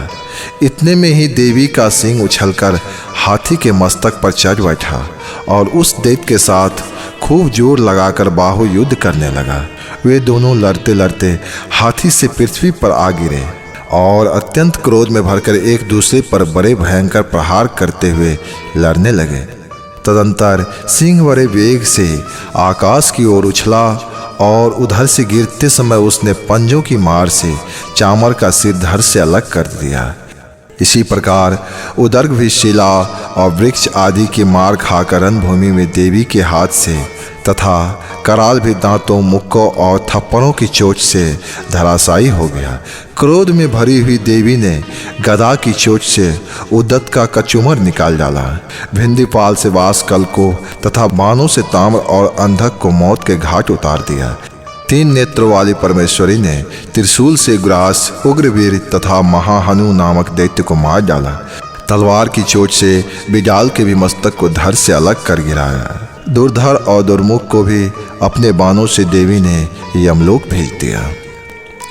इतने में ही देवी का सिंह उछलकर हाथी के मस्तक पर चढ़ बैठा और उस दैत्य के साथ खूब जोर लगाकर बाहु युद्ध करने लगा। वे दोनों लड़ते लड़ते हाथी से पृथ्वी पर आ गिरे और अत्यंत क्रोध में भरकर एक दूसरे पर बड़े भयंकर प्रहार करते हुए लड़ने लगे। तदंतर सिंह बड़े वेग से आकाश की ओर उछला और उधर से गिरते समय उसने पंजों की मार से चामर का सिर धड़ से अलग कर दिया। इसी प्रकार उदर्ग भी शिला और वृक्ष आदि की मार खाकर रणभूमि में देवी के हाथ से तथा कराल भी दांतों, मुक्कों और थप्पड़ों की चोट से धराशायी हो गया। क्रोध में भरी हुई देवी ने गदा की चोट से उद्दत का कचूमर निकाल डाला। भिंदीपाल से वासकल को तथा बाणों से ताम्र और अंधक को मौत के घाट उतार दिया। 3 नेत्रों वाली परमेश्वरी ने त्रिशूल से ग्रास, उग्रवीर तथा महाहनु नामक दैत्य को मार डाला। तलवार की चोट से बिडाल के भी मस्तक को धड़ से अलग कर गिराया। दुर्धर और दुर्मुख को भी अपने बाणों से देवी ने यमलोक भेज दिया।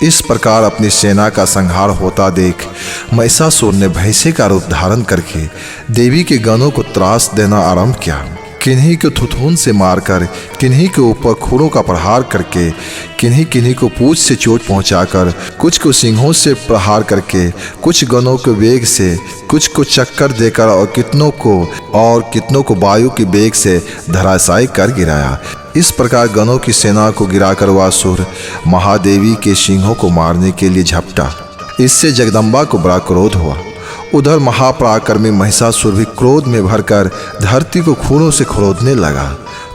इस प्रकार अपनी सेना का संहार होता देख महिषासुर ने भैंसे का रूप धारण करके देवी के गणों को त्रास देना आरंभ किया। किन्हीं को थुथुन से मारकर, किन्हीं के ऊपर खुरों का प्रहार करके, किन्हीं किन्हीं को पूंछ से चोट पहुंचाकर, कुछ को सिंहों से प्रहार करके, कुछ गणों के वेग से, कुछ को चक्कर देकर और कितनों को वायु की वेग से धराशायी कर गिराया। इस प्रकार गणों की सेना को गिराकर वह असुर महादेवी के सिंहों को मारने के लिए झपटा। इससे जगदम्बा को बड़ा क्रोध हुआ। उधर महापराक्रमी महिषासुर भी क्रोध में भरकर धरती को खूरों से खोदने लगा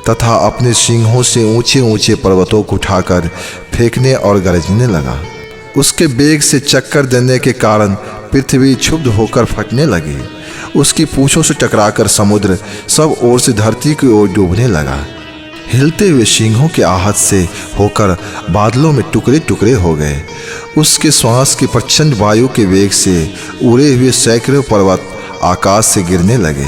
तथा अपने सिंहों से ऊंचे ऊंचे पर्वतों को उठाकर फेंकने और गरजने लगा। उसके वेग से चक्कर देने के कारण पृथ्वी क्षुब्ध होकर फटने लगी। उसकी पूंछों से टकराकर समुद्र सब ओर से धरती की ओर डूबने लगा। हिलते हुए सिंहों के आहट से होकर बादलों में टुकड़े टुकड़े हो गए। उसके श्वास की प्रचंड वायु के वेग से उड़े हुए सैकड़ों पर्वत आकाश से गिरने लगे।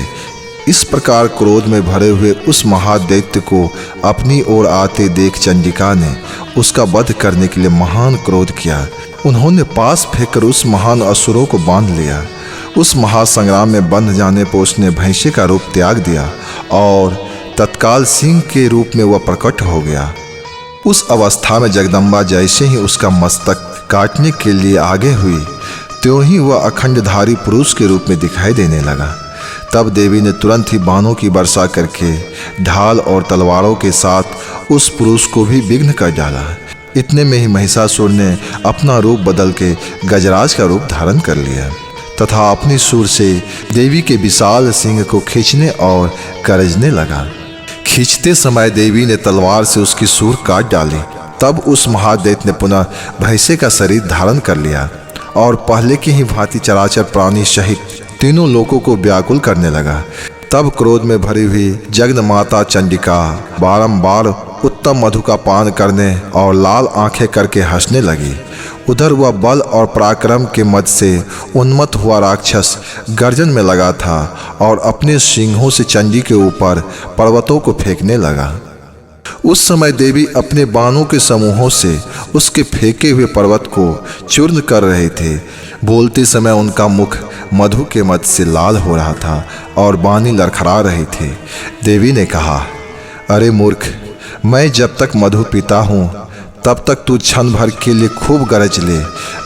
इस प्रकार क्रोध में भरे हुए उस महादैत्य को अपनी ओर आते देख चंडिका ने उसका वध करने के लिए महान क्रोध किया। उन्होंने पास फेंककर उस महान असुरों को बांध लिया। उस महासंग्राम में बंध जाने पर उसने भैंसे का रूप त्याग दिया और तत्काल सिंह के रूप में वह प्रकट हो गया। उस अवस्था में जगदम्बा जैसे ही उसका मस्तक काटने के लिए आगे हुई, त्यों ही वह अखंडधारी पुरुष के रूप में दिखाई देने लगा। तब देवी ने तुरंत ही बाणों की वर्षा करके ढाल और तलवारों के साथ उस पुरुष को भी विघ्न कर डाला। इतने में ही महिषासुर ने अपना रूप बदल के गजराज का रूप धारण कर लिया तथा अपनी सूर से देवी के विशाल सिंह को खींचने और गरजने लगा। खींचते समय देवी ने तलवार से उसकी सूर काट डाली। तब उस महादैत्य ने पुनः भैंसे का शरीर धारण कर लिया और पहले की ही भांति चराचर प्राणी सहित तीनों लोगों को व्याकुल करने लगा। तब क्रोध में भरी हुई जगन माता चंडिका बारंबार उत्तम मधु का पान करने और लाल आंखें करके हंसने लगी। उधर वह बल और पराक्रम के मद से उन्मत्त हुआ राक्षस गर्जन में लगा था और अपने सिंहों से चंडी के ऊपर पर्वतों को फेंकने लगा। उस समय देवी अपने बाणों के समूहों से उसके फेंके हुए पर्वत को चूर्ण कर रहे थे। बोलते समय उनका मुख मधु के मद से लाल हो रहा था और बाणी लड़खड़ा रही थी। देवी ने कहा, अरे मूर्ख, मैं जब तक मधु पीता हूँ तब तक तू क्षण भर के लिए खूब गरज ले।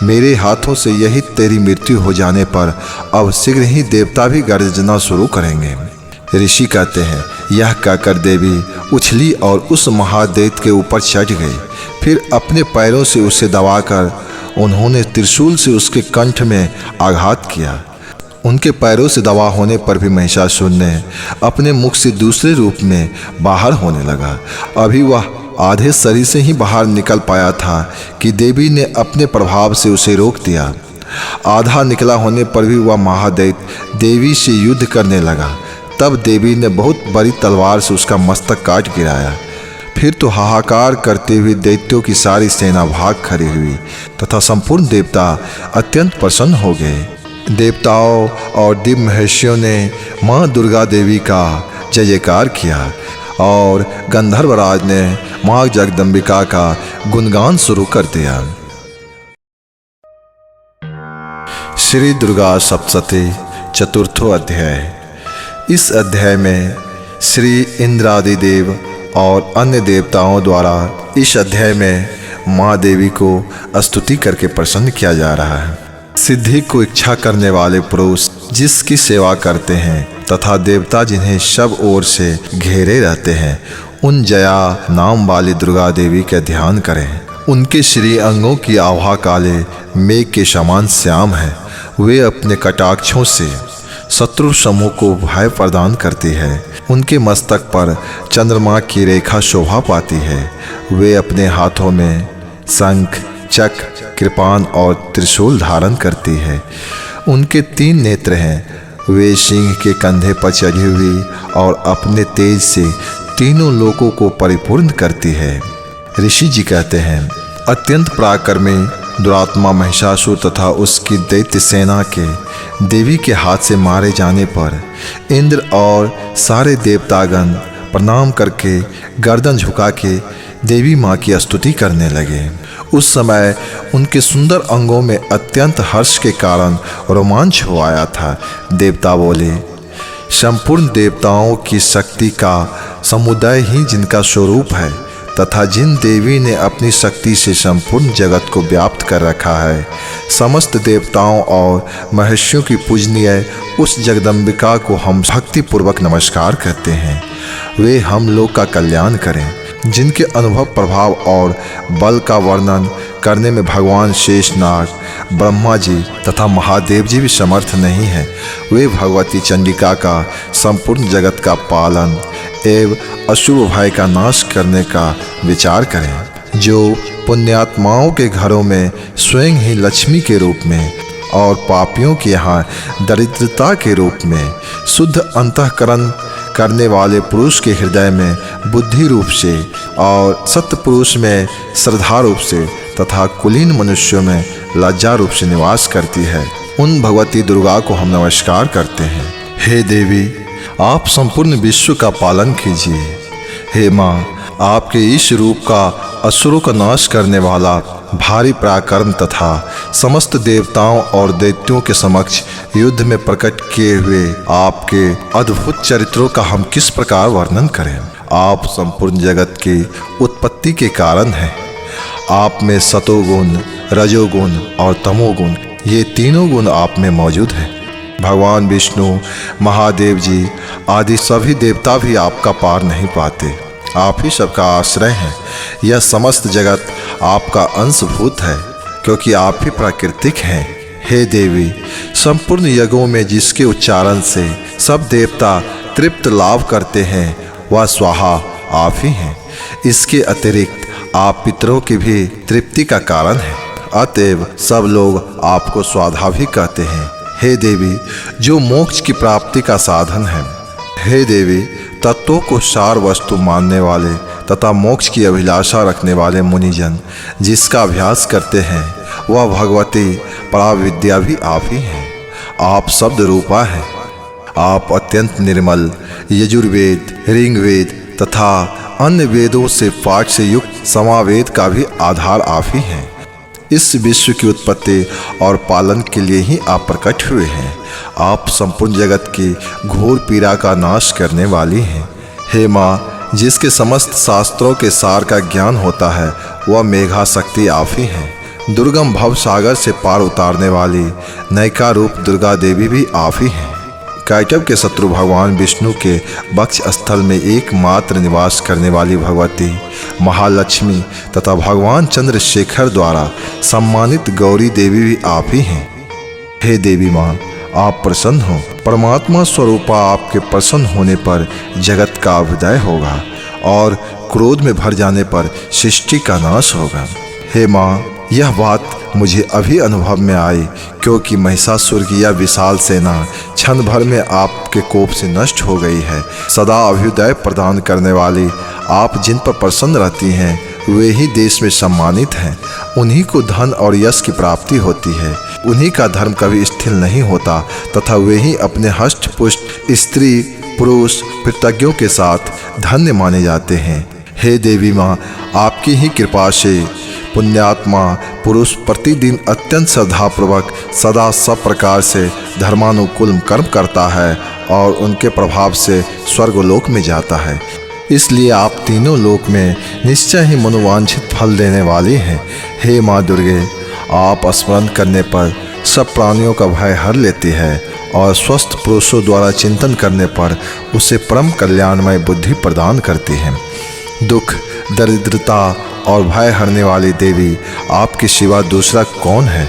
मेरे हाथों से यही तेरी मृत्यु हो जाने पर अब शीघ्र ही देवता भी गरजना शुरू करेंगे। ऋषि कहते हैं, यह कहकर देवी उछली और उस महादैत्य के ऊपर चढ़ गई। फिर अपने पैरों से उसे दबाकर उन्होंने त्रिशूल से उसके कंठ में आघात किया। उनके पैरों से दबा होने पर भी महिषासुर ने अपने मुख से दूसरे रूप में बाहर होने लगा। अभी वह आधे शरीर से ही बाहर निकल पाया था कि देवी ने अपने प्रभाव से उसे रोक दिया। आधा निकला होने पर भी वह महादैत्य देवी से युद्ध करने लगा। तब देवी ने बहुत बड़ी तलवार से उसका मस्तक काट गिराया। फिर तो हाहाकार करते हुए दैत्यों की सारी सेना भाग खड़ी हुई तथा संपूर्ण देवता अत्यंत प्रसन्न हो गए। देवताओं और दिव्य महर्षियों ने माँ दुर्गा देवी का जय जयकार किया और गंधर्वराज ने माँ जगदम्बिका का गुणगान शुरू कर दिया। श्री दुर्गा सप्तशती चतुर्थो अध्याय। इस अध्याय में श्री इंद्रादि देव और अन्य देवताओं द्वारा इस अध्याय में माँ देवी को स्तुति करके प्रसन्न किया जा रहा है। सिद्धि को इच्छा करने वाले पुरुष जिसकी सेवा करते हैं तथा देवता जिन्हें सब ओर से घेरे रहते हैं, उन जया नाम वाली दुर्गा देवी का ध्यान करें। उनके श्री अंगों की आभा काले मेघ के समान श्याम है। वे अपने कटाक्षों से शत्रु समूह को भय प्रदान करती है। उनके मस्तक पर चंद्रमा की रेखा शोभा पाती है। वे अपने हाथों में शंख, चक्र, कृपाण और त्रिशूल धारण करती है। उनके 3 नेत्र हैं। वे सिंह के कंधे पर चढ़ी हुई और अपने तेज से तीनों लोकों को परिपूर्ण करती है। ऋषि जी कहते हैं, अत्यंत पराक्रमी दुरात्मा महिषासुर तथा उसकी दैत्य सेना के देवी के हाथ से मारे जाने पर इंद्र और सारे देवतागण प्रणाम करके गर्दन झुका के देवी माँ की स्तुति करने लगे। उस समय उनके सुंदर अंगों में अत्यंत हर्ष के कारण रोमांच हो आया था। देवता बोले, संपूर्ण देवताओं की शक्ति का समुदाय ही जिनका स्वरूप है तथा जिन देवी ने अपनी शक्ति से संपूर्ण जगत को व्याप्त कर रखा है, समस्त देवताओं और महर्षियों की पूजनीय उस जगदम्बिका को हम भक्तिपूर्वक नमस्कार करते हैं। वे हम लोग का कल्याण करें। जिनके अनुभव, प्रभाव और बल का वर्णन करने में भगवान शेषनाग, ब्रह्मा जी तथा महादेव जी भी समर्थ नहीं है, वे भगवती चंडिका का संपूर्ण जगत का पालन एवं अशुभ भय का नाश करने का विचार करें। जो पुण्यात्माओं के घरों में स्वयं ही लक्ष्मी के रूप में और पापियों के यहाँ दरिद्रता के रूप में शुद्ध अंतःकरण करने वाले पुरुष के हृदय में बुद्धि रूप से और सत्य पुरुष में श्रद्धा रूप से तथा कुलीन मनुष्यों में लज्जा रूप से निवास करती है, उन भगवती दुर्गा को हम नमस्कार करते हैं। हे देवी, आप संपूर्ण विश्व का पालन कीजिए। हे माँ, आपके इस रूप का असुरों का नाश करने वाला भारी पराक्रम तथा समस्त देवताओं और दैत्यों के समक्ष युद्ध में प्रकट किए हुए आपके अद्भुत चरित्रों का हम किस प्रकार वर्णन करें। आप संपूर्ण जगत की उत्पत्ति के कारण हैं। आप में सतोगुण, रजोगुण और तमोगुण, ये तीनों गुण आप में मौजूद हैं। भगवान विष्णु, महादेव जी आदि सभी देवता भी आपका पार नहीं पाते। आप ही सबका आश्रय हैं। यह समस्त जगत आपका अंशभूत है, क्योंकि आप ही प्राकृतिक हैं। हे देवी, संपूर्ण यज्ञों में जिसके उच्चारण से सब देवता तृप्त लाभ करते हैं, वह स्वाहा आप ही हैं। इसके अतिरिक्त आप पितरों की भी तृप्ति का कारण हैं। अतएव सब लोग आपको स्वाधा भी कहते हैं। हे देवी, जो मोक्ष की प्राप्ति का साधन है। हे देवी, तत्वों को सार वस्तु मानने वाले तथा मोक्ष की अभिलाषा रखने वाले मुनिजन जिसका अभ्यास करते हैं, वह भगवती पराविद्या भी आप ही हैं। आप शब्द रूपा हैं। आप अत्यंत निर्मल यजुर्वेद, ऋग्वेद तथा अन्य वेदों से पाठ से युक्त समावेद का भी आधार आप ही हैं। इस विश्व की उत्पत्ति और पालन के लिए ही आप प्रकट हुए हैं। आप संपूर्ण जगत की घोर पीड़ा का नाश करने वाली हैं। हे माँ, जिसके समस्त शास्त्रों के सार का ज्ञान होता है, वह मेघा शक्ति आप ही हैं। दुर्गम भव सागर से पार उतारने वाली नयिका रूप दुर्गा देवी भी आप ही हैं। कैटभ के शत्रु भगवान विष्णु के वक्ष स्थल में एकमात्र निवास करने वाली भगवती महालक्ष्मी तथा भगवान चंद्रशेखर द्वारा सम्मानित गौरी देवी भी आप ही हैं। हे देवी माँ, आप प्रसन्न हो। परमात्मा स्वरूपा आपके प्रसन्न होने पर जगत का अभ्युदय होगा और क्रोध में भर जाने पर सृष्टि का नाश होगा। हे माँ, यह बात मुझे अभी अनुभव में आई, क्योंकि महिषासुर की यह विशाल सेना क्षण भर में आपके कोप से नष्ट हो गई है। सदा अभ्युदय प्रदान करने वाली आप जिन पर प्रसन्न रहती हैं, वे ही देश में सम्मानित हैं। उन्हीं को धन और यश की प्राप्ति होती है। उन्हीं का धर्म कभी स्थिर नहीं होता तथा वे ही अपने हष्ट पुष्ट स्त्री पुरुष कृतज्ञों के साथ धन्य माने जाते हैं। हे देवी माँ, आपकी ही कृपा से पुण्यात्मा पुरुष प्रतिदिन अत्यंत श्रद्धापूर्वक सदा सब प्रकार से धर्मानुकूल कर्म करता है और उनके प्रभाव से स्वर्गलोक में जाता है। इसलिए आप तीनों लोक में निश्चय ही मनोवांछित फल देने वाली हैं। हे माँ दुर्गे, आप स्मरण करने पर सब प्राणियों का भय हर लेती है और स्वस्थ पुरुषों द्वारा चिंतन करने पर उसे परम कल्याणमय बुद्धि प्रदान करती है। दुख, दरिद्रता और भय हरने वाली देवी आपके सिवा दूसरा कौन है?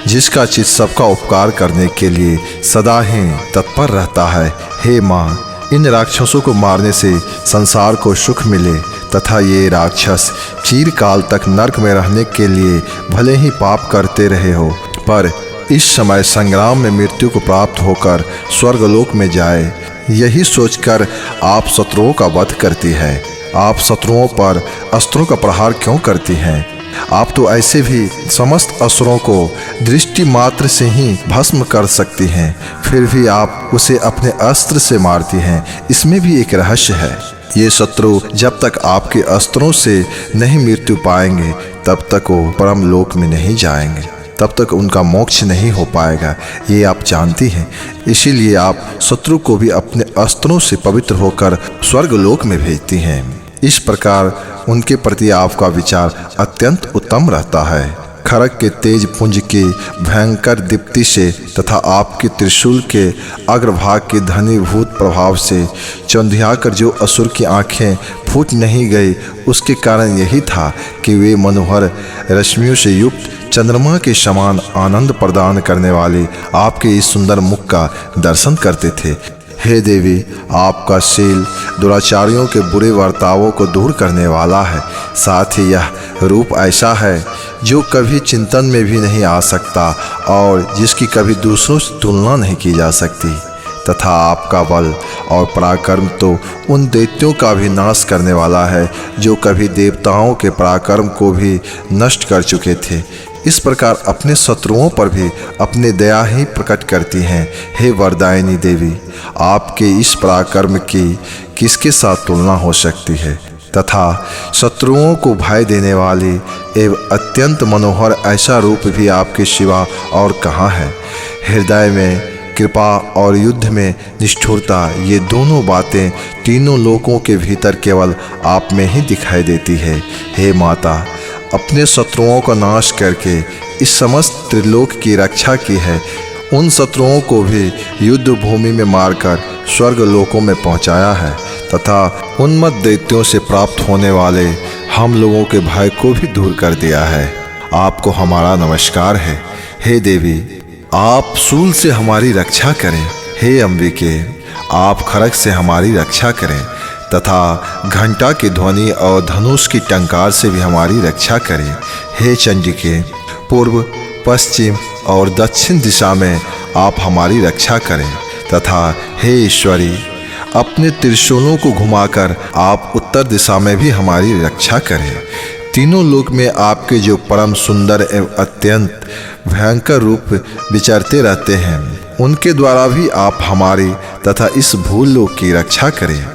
जिसका चित्त सबका उपकार करने के लिए सदा ही तत्पर रहता है। हे माँ, इन राक्षसों को मारने से संसार को सुख मिले तथा ये राक्षस चिरकाल तक नरक में रहने के लिए भले ही पाप करते रहे हो, पर इस समय संग्राम में मृत्यु को प्राप्त होकर स्वर्गलोक में जाए, यही सोचकर आप शत्रुओं का वध करती है। आप शत्रुओं पर अस्त्रों का प्रहार क्यों करती हैं? आप तो ऐसे भी समस्त असुरों को दृष्टि मात्र से ही भस्म कर सकती हैं, फिर भी आप उसे अपने अस्त्र से मारती हैं। इसमें भी एक रहस्य है। ये शत्रु जब तक आपके अस्त्रों से नहीं मृत्यु पाएंगे तब तक वो परम लोक में नहीं जाएंगे, तब तक उनका मोक्ष नहीं हो पाएगा। ये आप जानती हैं। इसीलिए आप शत्रु को भी अपने अस्त्रों से पवित्र होकर स्वर्गलोक में भेजती हैं। इस प्रकार उनके प्रति आपका विचार अत्यंत उत्तम रहता है। खड़ग के तेज पुंज की भयंकर दीप्ति से तथा आपके त्रिशूल के अग्रभाग के धनीभूत प्रभाव से चौंधियाकर जो असुर की आंखें फूट नहीं गई, उसके कारण यही था कि वे मनोहर रश्मियों से युक्त चंद्रमा के समान आनंद प्रदान करने वाले आपके इस सुंदर मुख का दर्शन करते थे। हे देवी, आपका शील दुराचारियों के बुरे वर्तावों को दूर करने वाला है। साथ ही यह रूप ऐसा है जो कभी चिंतन में भी नहीं आ सकता और जिसकी कभी दूसरों से तुलना नहीं की जा सकती, तथा आपका बल और पराक्रम तो उन दैत्यों का भी नाश करने वाला है जो कभी देवताओं के पराक्रम को भी नष्ट कर चुके थे। इस प्रकार अपने शत्रुओं पर भी अपने दया ही प्रकट करती हैं। हे वरदायिनी देवी, आपके इस पराक्रम की किसके साथ तुलना हो सकती है? तथा शत्रुओं को भय देने वाली एवं अत्यंत मनोहर ऐसा रूप भी आपके सिवा और कहाँ है? हृदय में कृपा और युद्ध में निष्ठुरता, ये दोनों बातें तीनों लोकों के भीतर केवल आप में ही दिखाई देती है। हे माता, अपने शत्रुओं का नाश करके इस समस्त त्रिलोक की रक्षा की है। उन शत्रुओं को भी युद्ध भूमि में मारकर स्वर्ग लोकों में पहुंचाया है तथा उन्मत्त दैत्यों से प्राप्त होने वाले हम लोगों के भय को भी दूर कर दिया है। आपको हमारा नमस्कार है। हे देवी, आप शूल से हमारी रक्षा करें। हे अंबिके, आप खड़ग से हमारी रक्षा करें तथा घंटा की ध्वनि और धनुष की टंकार से भी हमारी रक्षा करें। हे चंडिके, पूर्व, पश्चिम और दक्षिण दिशा में आप हमारी रक्षा करें तथा हे ईश्वरी, अपने त्रिशूलों को घुमाकर आप उत्तर दिशा में भी हमारी रक्षा करें। तीनों लोक में आपके जो परम सुंदर एवं अत्यंत भयंकर रूप विचरते रहते हैं, उनके द्वारा भी आप हमारी तथा इस भूलोक की रक्षा करें।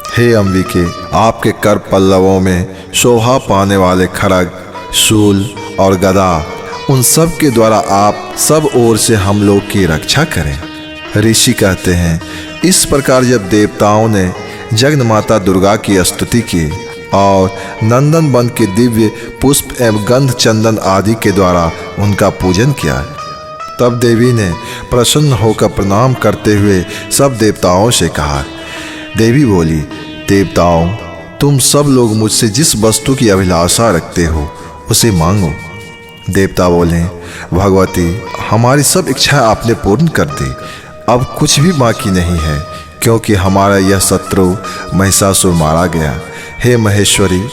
हे अंबिके, आपके कर पल्लवों में शोभा पाने वाले खड़ग, शूल और गदा, उन सब के द्वारा आप सब ओर से हम लोग की रक्षा करें। ऋषि कहते हैं, इस प्रकार जब देवताओं ने जगन्माता दुर्गा की स्तुति की और नंदन वन के दिव्य पुष्प एवं गंध चंदन आदि के द्वारा उनका पूजन किया, तब देवी ने प्रसन्न होकर प्रणाम करते हुए सब देवताओं से कहा। देवी बोली, देवताओं, तुम सब लोग मुझसे जिस वस्तु की अभिलाषा रखते हो उसे मांगो। देवता बोले, भगवती, हमारी सब इच्छाएं आपने पूर्ण कर दी, अब कुछ भी बाकी नहीं है, क्योंकि हमारा यह शत्रु महिषासुर मारा गया। हे महेश्वरी,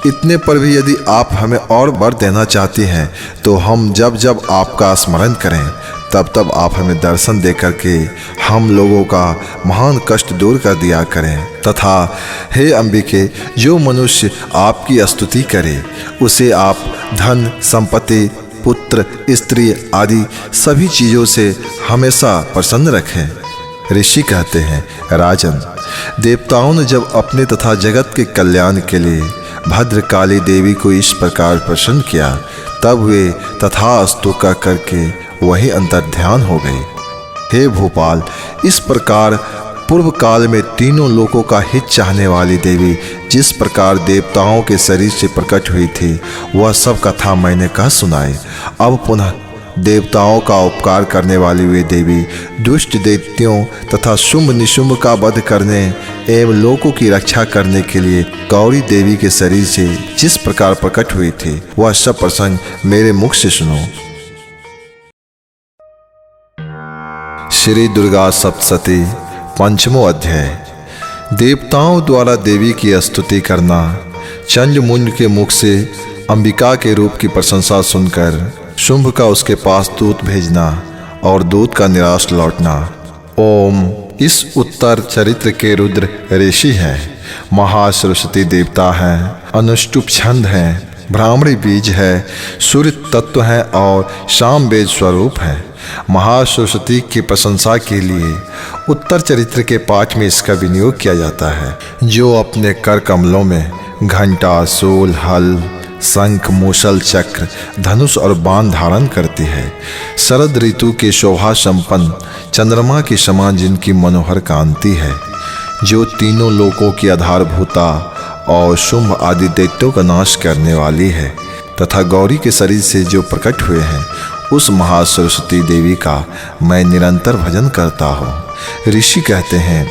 इतने पर भी यदि आप हमें और वर देना चाहती हैं तो हम जब जब आपका स्मरण करें तब तब आप हमें दर्शन दे करके हम लोगों का महान कष्ट दूर कर दिया करें। तथा हे अंबिके, जो मनुष्य आपकी स्तुति करे उसे आप धन, संपत्ति, पुत्र, स्त्री आदि सभी चीज़ों से हमेशा प्रसन्न रखें। ऋषि कहते हैं, राजन, देवताओं ने जब अपने तथा जगत के कल्याण के लिए भद्रकाली देवी को इस प्रकार प्रसन्न किया, तब वे तथास्तु का करके वही अंतर्ध्यान हो गए। हे भोपाल, इस प्रकार पूर्व काल में तीनों लोकों का हित चाहने वाली देवी जिस प्रकार देवताओं के शरीर से प्रकट हुई थी, वह सब कथा मैंने कह सुनाई। अब पुनः देवताओं का उपकार करने वाली वे देवी दुष्ट दैत्यों तथा शुंभ निशुंभ का वध करने एवं लोकों की रक्षा करने के लिए गौरी देवी के शरीर से जिस प्रकार प्रकट हुई थी, वह सब प्रसंग मेरे मुख से सुनो। श्री दुर्गा सप्तशती पंचमो अध्याय। देवताओं द्वारा देवी की स्तुति करना। चंद्रमुंड के मुख से अंबिका के रूप की प्रशंसा सुनकर शुंभ का उसके पास दूत भेजना और दूत का निराश लौटना। ओम इस उत्तर चरित्र के रुद्र ऋषि हैं, महासरस्वती देवता हैं, अनुष्टुप छंद हैं, ब्राह्मणी बीज है, सूर्य तत्व है और शाम वेद स्वरूप है। महासरस्वती की प्रशंसा के लिए उत्तर चरित्र के पाठ में इसका विनियोग किया जाता है, जो अपने कर कमलों में घंटा, सूल, हल, शंख, मूसल, चक्र, धनुष और बाण धारण करती है। शरद ऋतु के शोभा संपन्न चंद्रमा के समान जिनकी मनोहर कांति है, जो तीनों लोकों की आधारभूता और शुंभ आदि दैत्यों का नाश करने वाली है, तथा गौरी के शरीर से जो प्रकट हुए हैं, उस महासरस्वती देवी का मैं निरंतर भजन करता हूँ। ऋषि कहते हैं,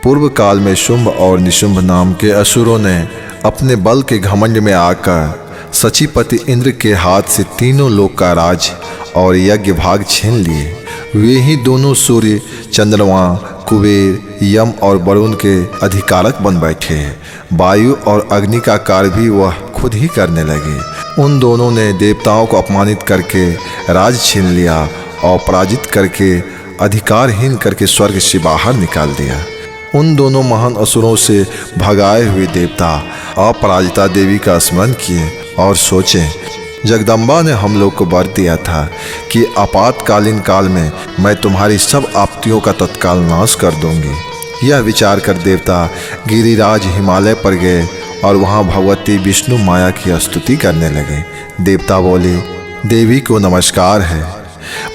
पूर्व काल में शुंभ और निशुंभ नाम के असुरों ने अपने बल के घमंड में आकर सचीपति इंद्र के हाथ से तीनों लोक का राज और यज्ञ भाग छीन लिए। वे ही दोनों सूर्य, चंद्रमा, कुबेर, यम और वरुण के अधिकारक बन बैठे। वायु और अग्नि का कार्य भी वह खुद ही करने लगे। उन दोनों ने देवताओं को अपमानित करके राज छीन लिया और पराजित करके अधिकारहीन करके स्वर्ग से बाहर निकाल दिया। उन दोनों महान असुरों से भगाए हुए देवता अपराजिता देवी का स्मरण किए और सोचे, जगदम्बा ने हम लोग को वर दिया था कि आपातकालीन काल में मैं तुम्हारी सब आपत्तियों का तत्काल नाश कर दूंगी। यह विचार कर देवता गिरिराज हिमालय पर गए और वहाँ भगवती विष्णु माया की स्तुति करने लगे। देवता बोले, देवी को नमस्कार है,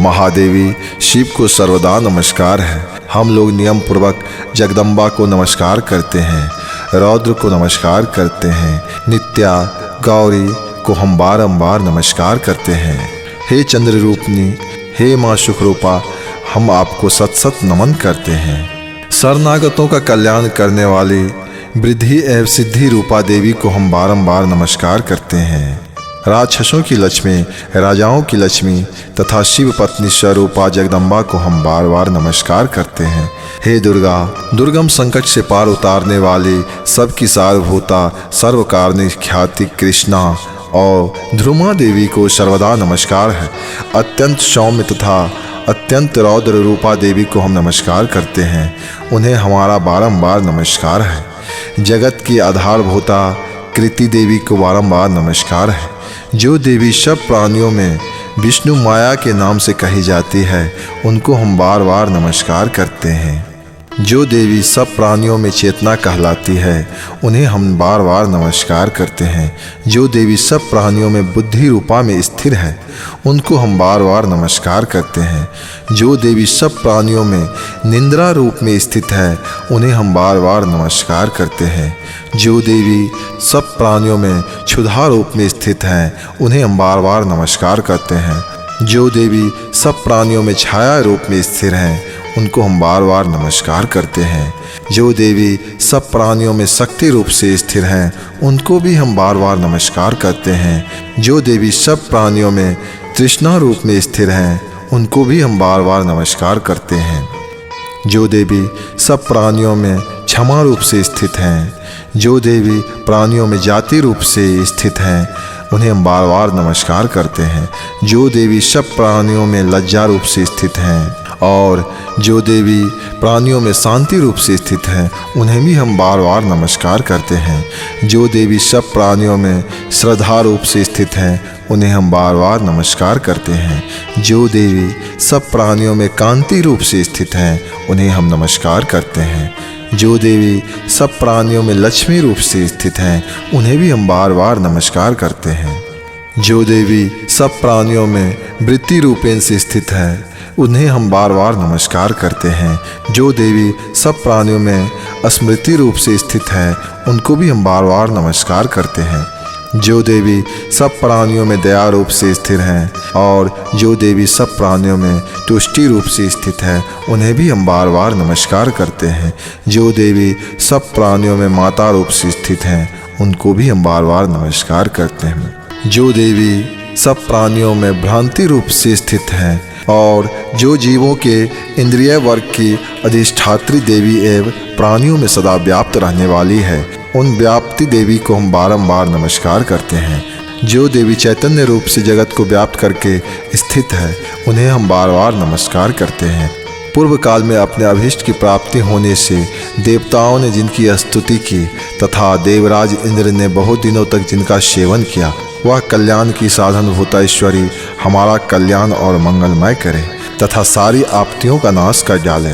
महादेवी शिव को सर्वदा नमस्कार है। हम लोग नियम पूर्वक जगदम्बा को नमस्कार करते हैं, रौद्र को नमस्कार करते हैं, नित्या, गौरी को हम बारंबार नमस्कार करते हैं। हे चंद्र रूपनी, हे माँ सुखरूपा, हम आपको सत सत नमन करते हैं। शरणागतों का कल्याण करने वाली वृद्धि एवं सिद्धि रूपा देवी को हम बारंबार नमस्कार करते हैं। राक्षसों की लक्ष्मी, राजाओं की लक्ष्मी तथा शिव पत्नी स्वरूपा जगदम्बा को हम बार बार नमस्कार करते हैं। हे दुर्गा, दुर्गम संकट से पार उतारने वाली सबकी सारभूता सर्वकारणी ख्याति कृष्णा और ध्रुमा देवी को सर्वदा नमस्कार है। अत्यंत सौम्य तथा अत्यंत रौद्र रूपा देवी को हम नमस्कार करते हैं, उन्हें हमारा बारंबार नमस्कार है। जगत की आधारभूता कृति देवी को बारंबार नमस्कार है। जो देवी सब प्राणियों में विष्णु माया के नाम से कही जाती है, उनको हम बार बार नमस्कार करते हैं। जो देवी सब प्राणियों में चेतना कहलाती है, उन्हें हम बार बार नमस्कार करते हैं। जो देवी सब प्राणियों में बुद्धि रूपा में स्थिर है, उनको हम बार बार नमस्कार करते हैं। जो देवी सब प्राणियों में निंद्रा रूप में स्थित है, उन्हें हम बार बार नमस्कार करते हैं। जो देवी सब प्राणियों में क्षुधा रूप में स्थित हैं, उन्हें हम बार बार नमस्कार करते हैं। जो देवी सब प्राणियों में छाया रूप में स्थिर हैं, उनको हम बार बार नमस्कार करते हैं। जो देवी सब प्राणियों में शक्ति रूप से स्थिर हैं, उनको भी हम बार बार नमस्कार करते हैं। जो देवी सब प्राणियों में तृष्णा रूप में स्थिर हैं, उनको भी हम बार बार नमस्कार करते हैं। जो देवी सब प्राणियों में क्षमा रूप से स्थित हैं, जो देवी प्राणियों में जाति रूप से स्थित हैं, उन्हें हम बार बार नमस्कार करते हैं। जो देवी सब प्राणियों में लज्जा रूप से स्थित हैं और जो देवी प्राणियों में शांति रूप से स्थित हैं, उन्हें भी हम बार बार नमस्कार करते हैं। जो देवी सब प्राणियों में श्रद्धा रूप से स्थित हैं, उन्हें हम बार बार नमस्कार करते हैं। जो देवी सब प्राणियों में कांति रूप से स्थित हैं, उन्हें हम नमस्कार करते हैं। जो देवी सब प्राणियों में लक्ष्मी रूप से स्थित हैं, उन्हें भी हम बार बार नमस्कार करते हैं। जो देवी सब प्राणियों में वृत्ति रूपेण से स्थित है, उन्हें हम बार बार नमस्कार करते हैं। जो देवी सब प्राणियों में स्मृति रूप से स्थित है, उनको भी हम बार बार नमस्कार करते हैं। जो देवी सब प्राणियों में दया रूप से स्थिर हैं और जो देवी सब प्राणियों में तुष्टि रूप से स्थित है, उन्हें भी हम बार बार नमस्कार करते हैं। जो देवी सब प्राणियों में माता रूप से स्थित हैं, उनको भी हम बार बार नमस्कार करते हैं। जो देवी सब प्राणियों में भ्रांति रूप से स्थित हैं, और जो जीवों के इंद्रिय वर्ग की अधिष्ठात्री देवी एवं प्राणियों में सदा व्याप्त रहने वाली है, उन व्याप्ति देवी को हम बारंबार नमस्कार करते हैं। जो देवी चैतन्य रूप से जगत को व्याप्त करके स्थित है, उन्हें हम बार बार नमस्कार करते हैं। पूर्व काल में अपने अभीष्ट की प्राप्ति होने से देवताओं ने जिनकी स्तुति की तथा देवराज इंद्र ने बहुत दिनों तक जिनका सेवन किया, वह कल्याण की साधन भूता ईश्वरी हमारा कल्याण और मंगलमय करे तथा सारी आपत्तियों का नाश कर डाले।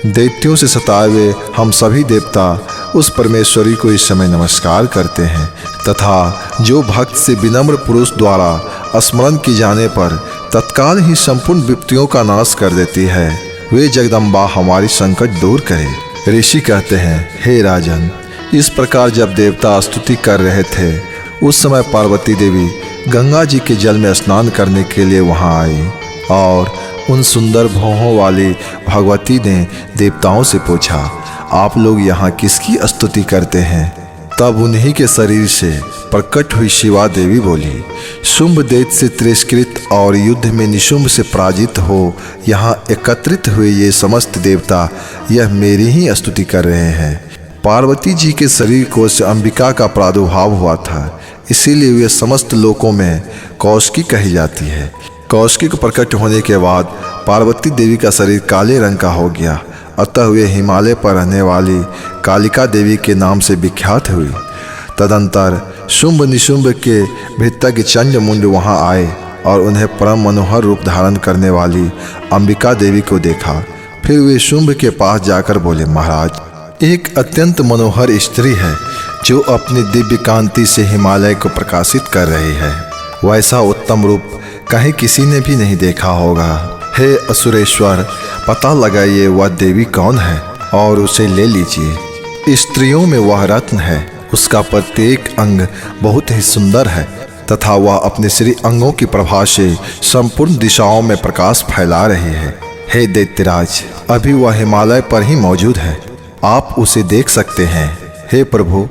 दैत्यों से सताए हुए हम सभी देवता उस परमेश्वरी को इस समय नमस्कार करते हैं तथा जो भक्त से विनम्र पुरुष द्वारा स्मरण की जाने पर तत्काल ही संपूर्ण विपत्तियों का नाश कर देती है, वे जगदम्बा हमारी संकट दूर करे। ऋषि कहते हैं, हे राजन, इस प्रकार जब देवता स्तुति कर रहे थे, उस समय पार्वती देवी गंगा जी के जल में स्नान करने के लिए वहां आई और उन सुंदर भौहों वाली भगवती ने देवताओं से पूछा, आप लोग यहाँ किसकी स्तुति करते हैं? तब उन्हीं के शरीर से प्रकट हुई शिवा देवी बोली, शुंभ दैत्य से तिरस्कृत और युद्ध में निशुंभ से पराजित हो यहाँ एकत्रित हुए ये समस्त देवता यह मेरी ही स्तुति कर रहे हैं। पार्वती जी के शरीर को से अंबिका का प्रादुर्भाव हुआ था, इसीलिए वे समस्त लोकों में कौशिकी कही जाती है। कौशिकी को प्रकट होने के बाद पार्वती देवी का शरीर काले रंग का हो गया, अतः वे हिमालय पर रहने वाली कालिका देवी के नाम से विख्यात हुई। तदंतर शुंभ निशुंभ के भृत्य चंडमुंड वहां आए और उन्हें परम मनोहर रूप धारण करने वाली अंबिका देवी को देखा। फिर वे शुंभ के पास जाकर बोले, महाराज, एक अत्यंत मनोहर स्त्री है जो अपनी दिव्य कांति से हिमालय को प्रकाशित कर रही है। वैसा उत्तम रूप कहीं किसी ने भी नहीं देखा होगा। हे असुरेश्वर, पता लगाइए वह देवी कौन है और उसे ले लीजिए। स्त्रियों में वह रत्न है, उसका प्रत्येक अंग बहुत ही सुंदर है तथा वह अपने श्री अंगों की प्रभा से संपूर्ण दिशाओं में प्रकाश फैला रही है। हे दैत्यराज, अभी वह हिमालय पर ही मौजूद है, आप उसे देख सकते हैं। हे प्रभु,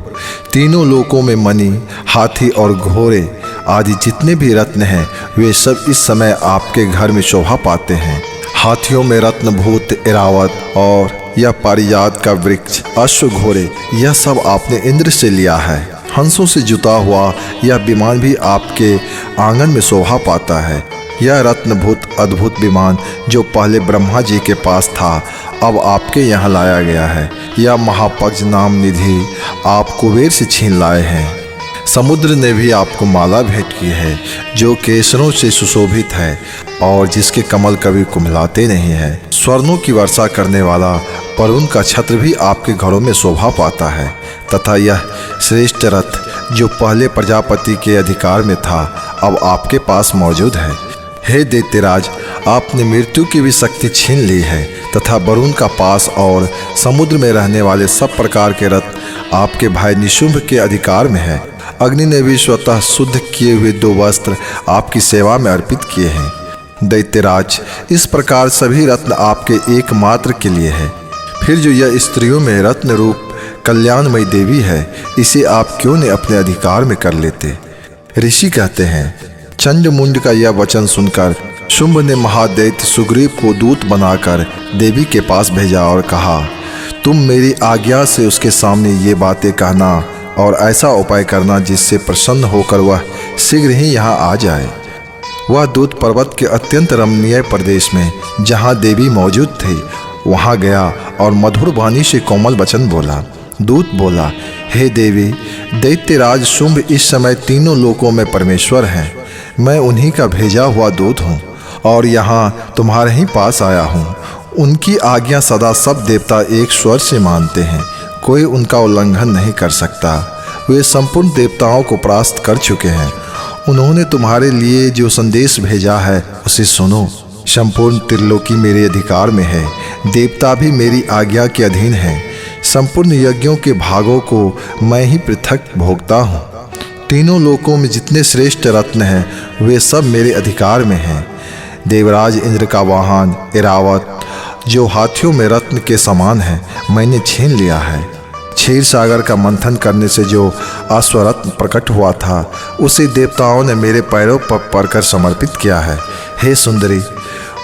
तीनों लोकों में मणि, हाथी और घोड़े आदि जितने भी रत्न हैं, वे सब इस समय आपके घर में शोभा पाते हैं। हाथियों में रत्नभूत ऐरावत और यह पारिजात का वृक्ष, अश्व, घोड़े, यह सब आपने इंद्र से लिया है। हंसों से जुता हुआ यह विमान भी आपके आंगन में शोभा पाता है। यह रत्नभूत अद्भुत विमान जो पहले ब्रह्मा जी के पास था, अब आपके यहाँ लाया गया है। यह महापक्ष नाम निधि आप कुबेर से छीन लाए हैं। समुद्र ने भी आपको माला भेंट की है जो केसरों से सुशोभित है और जिसके कमल कभी कुम्हलाते नहीं हैं। स्वर्णों की वर्षा करने वाला वरुण का छत्र भी आपके घरों में शोभा पाता है तथा यह श्रेष्ठ रथ जो पहले प्रजापति के अधिकार में था, अब आपके पास मौजूद है। हे दैत्यराज, आपने मृत्यु की भी शक्ति छीन ली है तथा वरुण का पास और समुद्र में रहने वाले सब प्रकार के रथ आपके भाई निशुंभ के अधिकार में है। अग्नि ने भी स्वतः शुद्ध किए हुए 2 वस्त्र आपकी सेवा में अर्पित किए हैं। दैत्यराज, इस प्रकार सभी रत्न आपके एकमात्र के लिए है। फिर जो यह स्त्रियों में रत्न रूप कल्याणमयी देवी है, इसे आप क्यों न अपने अधिकार में कर लेते? ऋषि कहते हैं, चंडमुंड का यह वचन सुनकर शुंभ ने महादैत्य सुग्रीव को दूत बनाकर देवी के पास भेजा और कहा, तुम मेरी आज्ञा से उसके सामने ये बातें कहना और ऐसा उपाय करना जिससे प्रसन्न होकर वह शीघ्र ही यहाँ आ जाए। वह दूत पर्वत के अत्यंत रमणीय प्रदेश में जहाँ देवी मौजूद थी वहाँ गया और मधुर वाणी से कोमल वचन बोला। दूत बोला, हे देवी, दैत्यराज शुंभ इस समय तीनों लोकों में परमेश्वर हैं। मैं उन्हीं का भेजा हुआ दूत हूँ और यहाँ तुम्हारे ही पास आया हूँ। उनकी आज्ञा सदा सब देवता एक स्वर से मानते हैं, कोई उनका उल्लंघन नहीं कर सकता। वे संपूर्ण देवताओं को परास्त कर चुके हैं। उन्होंने तुम्हारे लिए जो संदेश भेजा है उसे सुनो। संपूर्ण त्रिलोकी मेरे अधिकार में है, देवता भी मेरी आज्ञा के अधीन हैं। संपूर्ण यज्ञों के भागों को मैं ही पृथक भोगता हूँ। तीनों लोकों में जितने श्रेष्ठ रत्न हैं वे सब मेरे अधिकार में हैं। देवराज इंद्र का वाहन ऐरावत जो हाथियों में रत्न के समान है, मैंने छीन लिया है। क्षीर सागर का मंथन करने से जो अश्वरत्न प्रकट हुआ था, उसे देवताओं ने मेरे पैरों पर पड़कर समर्पित किया है। हे सुंदरी,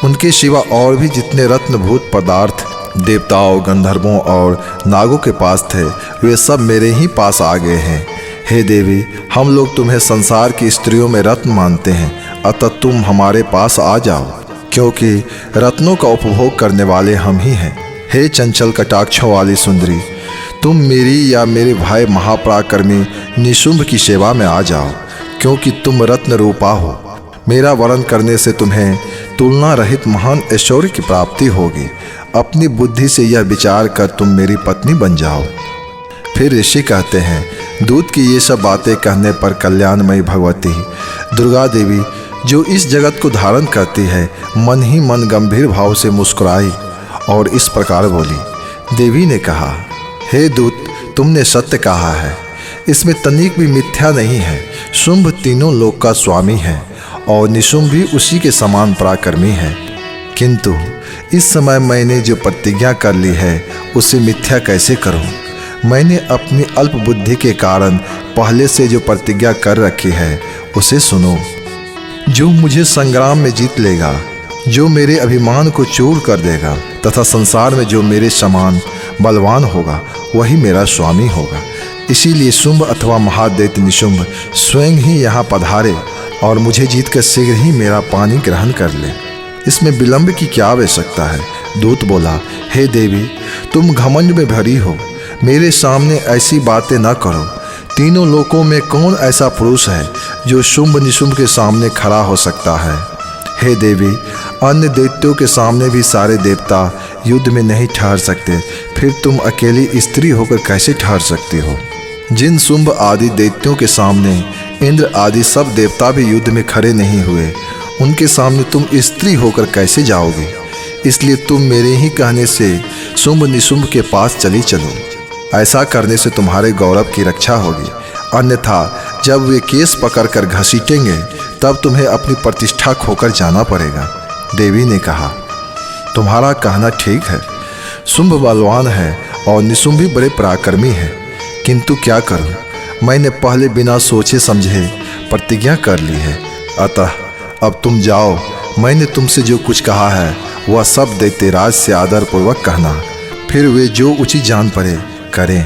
उनके सिवा और भी जितने रत्नभूत पदार्थ देवताओं, गंधर्वों और नागों के पास थे, वे सब मेरे ही पास आ गए हैं। हे देवी, हम लोग तुम्हें संसार की स्त्रियों में रत्न मानते हैं, अतः तुम हमारे पास आ जाओ, क्योंकि रत्नों का उपभोग करने वाले हम ही हैं। हे चंचल कटाक्षों वाली सुंदरी, तुम मेरी या मेरे भाई महापराक्रमी निशुंभ की सेवा में आ जाओ, क्योंकि तुम रत्न रूपा हो। मेरा वरण करने से तुम्हें तुलना रहित महान ऐश्वर्य की प्राप्ति होगी। अपनी बुद्धि से यह विचार कर तुम मेरी पत्नी बन जाओ। फिर ऋषि कहते हैं, दूत की ये सब बातें कहने पर कल्याणमयी भगवती दुर्गा देवी, जो इस जगत को धारण करती है, मन ही मन गंभीर भाव से मुस्कुराई और इस प्रकार बोली। देवी ने कहा, हे दूत, तुमने सत्य कहा है, इसमें तनिक भी मिथ्या नहीं है। शुंभ तीनों लोक का स्वामी है और निशुंभ भी उसी के समान पराक्रमी है, किंतु इस समय मैंने जो प्रतिज्ञा कर ली है उसे मिथ्या कैसे करूं? मैंने अपनी अल्प बुद्धि के कारण पहले से जो प्रतिज्ञा कर रखी है उसे सुनो। जो मुझे संग्राम में जीत लेगा, जो मेरे अभिमान को चूर कर देगा तथा संसार में जो मेरे समान बलवान होगा, वही मेरा स्वामी होगा। इसीलिए शुंभ अथवा महादैत्य निशुंभ स्वयं ही यहाँ पधारे और मुझे जीतकर शीघ्र ही मेरा पानी ग्रहण कर ले। इसमें विलंब की क्या आवश्यकता है? दूत बोला, हे देवी, तुम घमंड में भरी हो, मेरे सामने ऐसी बातें न करो। तीनों लोकों में कौन ऐसा पुरुष है जो शुंभ निशुंभ के सामने खड़ा हो सकता है? हे देवी, अन्य दैत्यों के सामने भी सारे देवता युद्ध में नहीं ठहर सकते, फिर तुम अकेली स्त्री होकर कैसे ठहर सकती हो? जिन शुंभ आदि दैत्यों के सामने इंद्र आदि सब देवता भी युद्ध में खड़े नहीं हुए, उनके सामने तुम स्त्री होकर कैसे जाओगे? इसलिए तुम मेरे ही कहने से शुंभ निशुंभ के पास चली चलो। ऐसा करने से तुम्हारे गौरव की रक्षा होगी, अन्यथा जब वे केस पकड़कर घसीटेंगे तब तुम्हें अपनी प्रतिष्ठा खोकर जाना पड़ेगा। देवी ने कहा, तुम्हारा कहना ठीक है, शुंभ बलवान है और निशुंभ भी बड़े पराक्रमी है, किंतु क्या करूं? मैंने पहले बिना सोचे समझे प्रतिज्ञा कर ली है, अतः अब तुम जाओ। मैंने तुमसे जो कुछ कहा है वह सब दैत्यराज से आदर पूर्वक कहना, फिर वे जो उचित जान पड़े करें।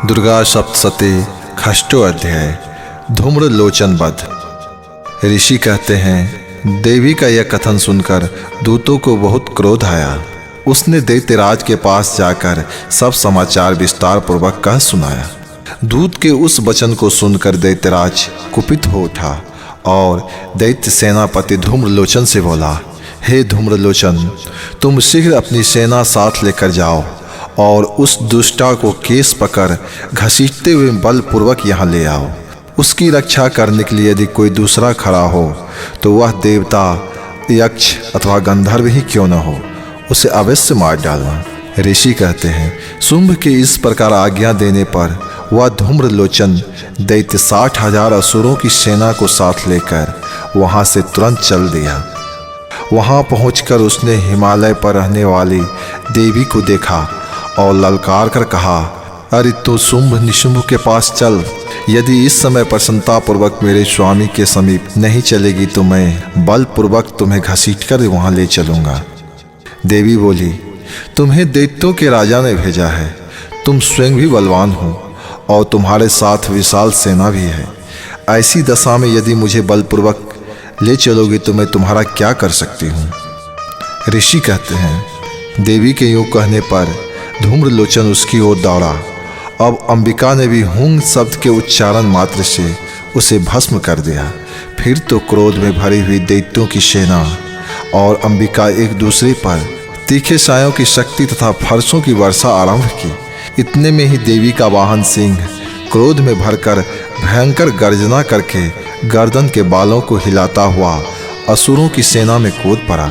दुर्गा सप्तशती खष्टो अध्याय। धूम्रलोचन वध। ऋषि कहते हैं, देवी का यह कथन सुनकर दूतों को बहुत क्रोध आया। उसने दैत्यराज के पास जाकर सब समाचार विस्तार पूर्वक कह सुनाया। दूत के उस वचन को सुनकर दैत्यराज कुपित हो उठा और दैत्य सेनापति धूम्रलोचन से बोला, हे धूम्रलोचन, तुम शीघ्र अपनी सेना साथ लेकर जाओ और उस दुष्टा को केस पकड़ घसीटते हुए बलपूर्वक यहाँ ले आओ। उसकी रक्षा करने के लिए यदि कोई दूसरा खड़ा हो तो वह देवता, यक्ष अथवा गंधर्व ही क्यों न हो, उसे अवश्य मार डालना। ऋषि कहते हैं, शुंभ के इस प्रकार आज्ञा देने पर वह धूम्रलोचन दैत्य 60,000 असुरों की सेना को साथ लेकर वहाँ से तुरंत चल दिया। वहाँ पहुंचकर उसने हिमालय पर रहने वाली देवी को देखा और ललकार कर कहा, अरे तो शुंभ निशुंभ के पास चल। यदि इस समय प्रसन्नतापूर्वक मेरे स्वामी के समीप नहीं चलेगी तो मैं बलपूर्वक तुम्हें घसीटकर वहाँ ले चलूँगा। देवी बोली, तुम्हें दैत्यों के राजा ने भेजा है, तुम स्वयं भी बलवान हो और तुम्हारे साथ विशाल सेना भी है। ऐसी दशा में यदि मुझे बलपूर्वक ले चलोगे तो मैं तुम्हारा क्या कर सकती हूँ? ऋषि कहते हैं, देवी के यूँ कहने पर धूम्रलोचन उसकी ओर दौड़ा। अब अंबिका ने भी हुंग शब्द के उच्चारण मात्र से उसे भस्म कर दिया। फिर तो क्रोध में भरी हुई दैत्यों की सेना और अंबिका एक दूसरे पर तीखे सायों की शक्ति तथा फरसों की वर्षा आरंभ की। इतने में ही देवी का वाहन सिंह क्रोध में भरकर भयंकर गर्जना करके गर्दन के बालों को हिलाता हुआ असुरों की सेना में कूद पड़ा।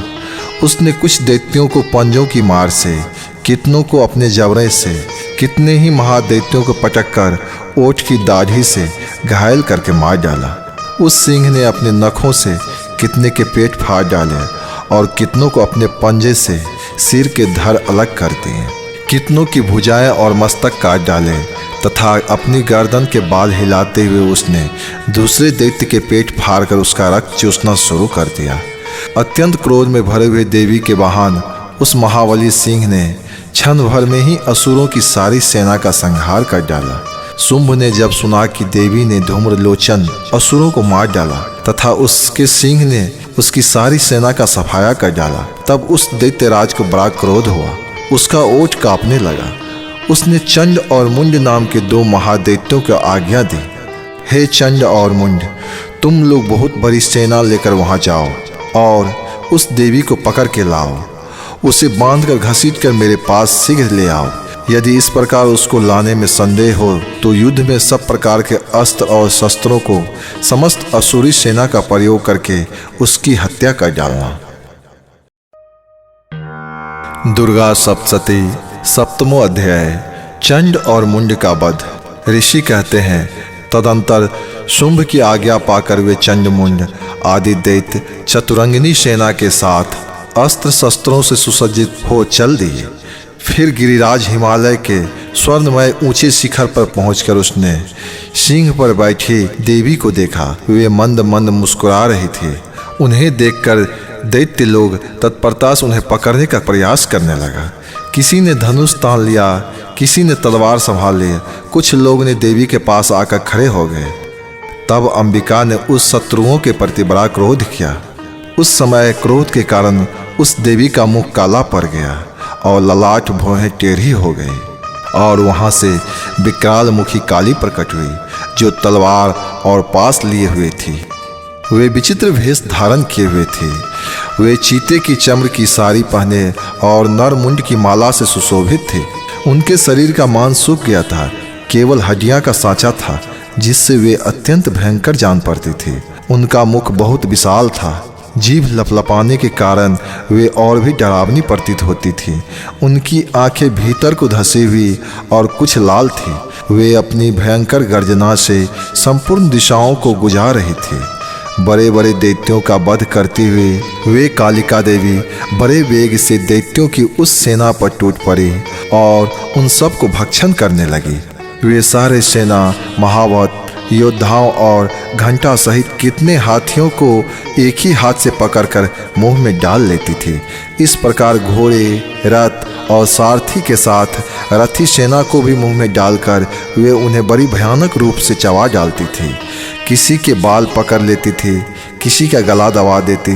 उसने कुछ दैत्यों को पंजों की मार से, कितनों को अपने जबड़े से, कितने ही महादैत्यों को पटक कर ओठ की दाढ़ी से घायल करके मार डाला। उस सिंह ने अपने नखों से कितने के पेट फाड़ डाले और कितनों को अपने पंजे से सिर के धड़ अलग कर दिए। कितनों की भुजाएं और मस्तक काट डाले तथा अपनी गर्दन के बाल हिलाते हुए उसने दूसरे दैत्य के पेट फाड़कर उसका रक्त चूसना शुरू कर दिया। अत्यंत क्रोध में भरे हुए देवी के वाहन उस महाबली सिंह ने क्षण भर में ही असुरों की सारी सेना का संहार कर डाला। शुंभ ने जब सुना कि देवी ने धूम्रलोचन असुरों को मार डाला तथा उसके सिंह ने उसकी सारी सेना का सफाया कर डाला, तब उस दैत्यराज को बड़ा क्रोध हुआ। उसका ओठ कांपने लगा। उसने चंड और मुंड नाम के 2 महादैत्यों को आज्ञा दी, हे चंड और मुंड, तुम लोग बहुत बड़ी सेना लेकर वहां जाओ और उस देवी को पकड़ के लाओ। उसे बांधकर घसीटकर मेरे पास शीघ्र ले आओ। यदि इस प्रकार उसको लाने में संदेह हो तो युद्ध में सब प्रकार के अस्त्र और शस्त्रों को समस्त असुरी सेना का प्रयोग करके उसकी हत्या कर डालना। दुर्गा सप्तशती, 7वां अध्याय, चंड और मुंड का वध। ऋषि कहते हैं, तदंतर शुंभ की आज्ञा पाकर वे चंड मुंड आदि दैत्य चतुरंगिनी सेना के साथ अस्त्र शस्त्रों से सुसज्जित हो चल दिए। फिर गिरिराज हिमालय के स्वर्णमय ऊंचे शिखर पर पहुंचकर उसने सिंह पर बैठी देवी को देखा। वे मंद मंद मुस्कुरा रही थी। उन्हें देखकर दैत्य लोग तत्परता से उन्हें पकड़ने का प्रयास करने लगा। किसी ने धनुष तान लिया, किसी ने तलवार संभाल ली। कुछ लोग ने देवी के पास आकर खड़े हो गए। तब अंबिका ने उस शत्रुओं के प्रति बड़ा क्रोध किया। उस समय क्रोध के कारण उस देवी का मुख काला पड़ गया और ललाट भौहें टेढ़ी हो गई और वहां से विकराल मुखी काली प्रकट हुई, जो तलवार और पास लिए हुए थी। वे विचित्र भेष धारण किए हुए थे। वे चीते की चमड़ की साड़ी पहने और नर मुंड की माला से सुशोभित थे। उनके शरीर का मांस सूख गया था, केवल हड्डियां का सांचा था, जिससे वे अत्यंत भयंकर जान पड़ती थी। उनका मुख बहुत विशाल था। जीभ लपलपाने के कारण वे और भी डरावनी प्रतीत होती थी। उनकी आंखें भीतर को धसी हुई और कुछ लाल थी। वे अपनी भयंकर गर्जना से संपूर्ण दिशाओं को गुजा रही थी। बड़े बड़े दैत्यों का वध करते हुए वे कालिका देवी बड़े वेग से दैत्यों की उस सेना पर टूट पड़ी और उन सब को भक्षण करने लगी। वे सारे सेना महावत योद्धाओं और घंटा सहित कितने हाथियों को एक ही हाथ से पकड़कर मुंह में डाल लेती थी। इस प्रकार घोड़े, रथ और सारथी के साथ रथी सेना को भी मुंह में डालकर वे उन्हें बड़ी भयानक रूप से चबा डालती थी। किसी के बाल पकड़ लेती थी, किसी का गला दबा देती,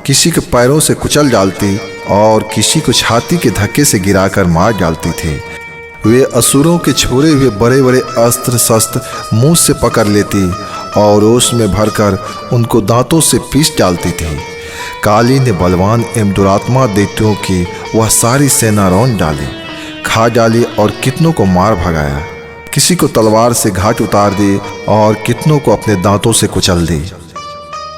किसी के पैरों से कुचल डालती और किसी को छाती के धक्के से गिराकर मार डालती थी। वे असुरों के छोड़े हुए बड़े बड़े अस्त्र शस्त्र मुंह से पकड़ लेती और रोष में भरकर उनको दांतों से पीस डालती थी। काली ने बलवान एवं दुरात्मा दैत्यों की वह सारी सेना रौंद डाली, खा डाली और कितनों को मार भगाया। किसी को तलवार से घाट उतार दी और कितनों को अपने दांतों से कुचल दी।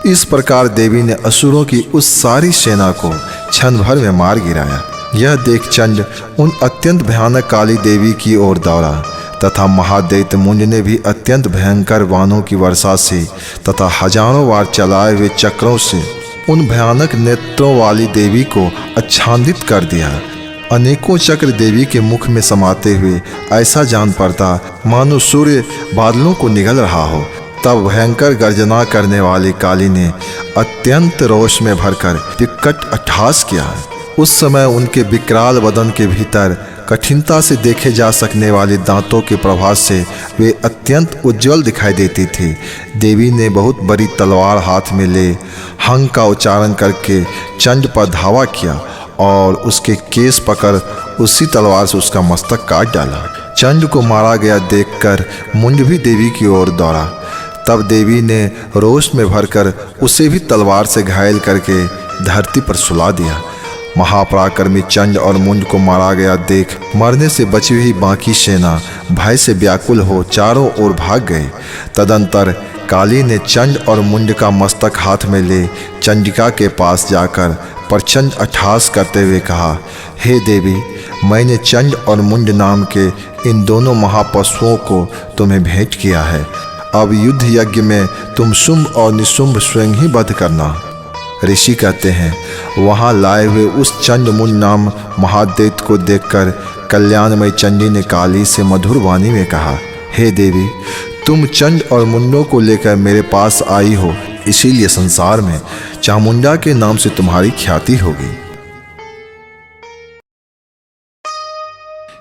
इस प्रकार देवी ने असुरों की उस सारी सेना को क्षण भर में मार गिराया। यह देख चंड उन अत्यंत भयानक काली देवी की ओर दौड़ा तथा महादैत्य मुंड ने भी अत्यंत भयंकर बाणों की वर्षा से तथा हजारों बार चलाए हुए चक्रों से उन भयानक नेत्रों वाली देवी को आच्छादित कर दिया। अनेकों चक्र देवी के मुख में समाते हुए ऐसा जान पड़ता मानो सूर्य बादलों को निगल रहा हो। तब भयंकर गर्जना करने वाली काली ने अत्यंत रोष में भरकर विकट अट्टहास किया। उस समय उनके विकराल बदन के भीतर कठिनता से देखे जा सकने वाले दांतों के प्रभाव से वे अत्यंत उज्जवल दिखाई देती थी। देवी ने बहुत बड़ी तलवार हाथ में ले हंग का उच्चारण करके चंड पर धावा किया और उसके केस पकड़ उसी तलवार से उसका मस्तक काट डाला। चंड को मारा गया देखकर मुंड भी देवी की ओर दौड़ा। तब देवी ने रोष में भरकर उसे भी तलवार से घायल करके धरती पर सुला दिया। महापराक्रमी चंड और मुंड को मारा गया देख मरने से बची हुई बाकी सेना भय से व्याकुल हो चारों ओर भाग गए। तदंतर काली ने चंड और मुंड का मस्तक हाथ में ले चंडिका के पास जाकर प्रचंड अट्टहास करते हुए कहा, हे देवी, मैंने चंड और मुंड नाम के इन दोनों महापशुओं को तुम्हें भेंट किया है। अब युद्ध यज्ञ में तुम शुंभ और निशुंभ स्वयं ही वध करना। ऋषि कहते हैं, वहां लाए हुए उस चंड मुंड नाम महादैत्य को देखकर कल्याणमयी चंडी ने काली से मधुर वाणी में कहा, हे देवी, तुम चंड और मुंडों को लेकर मेरे पास आई हो, इसीलिए संसार में चामुंडा के नाम से तुम्हारी ख्याति होगी।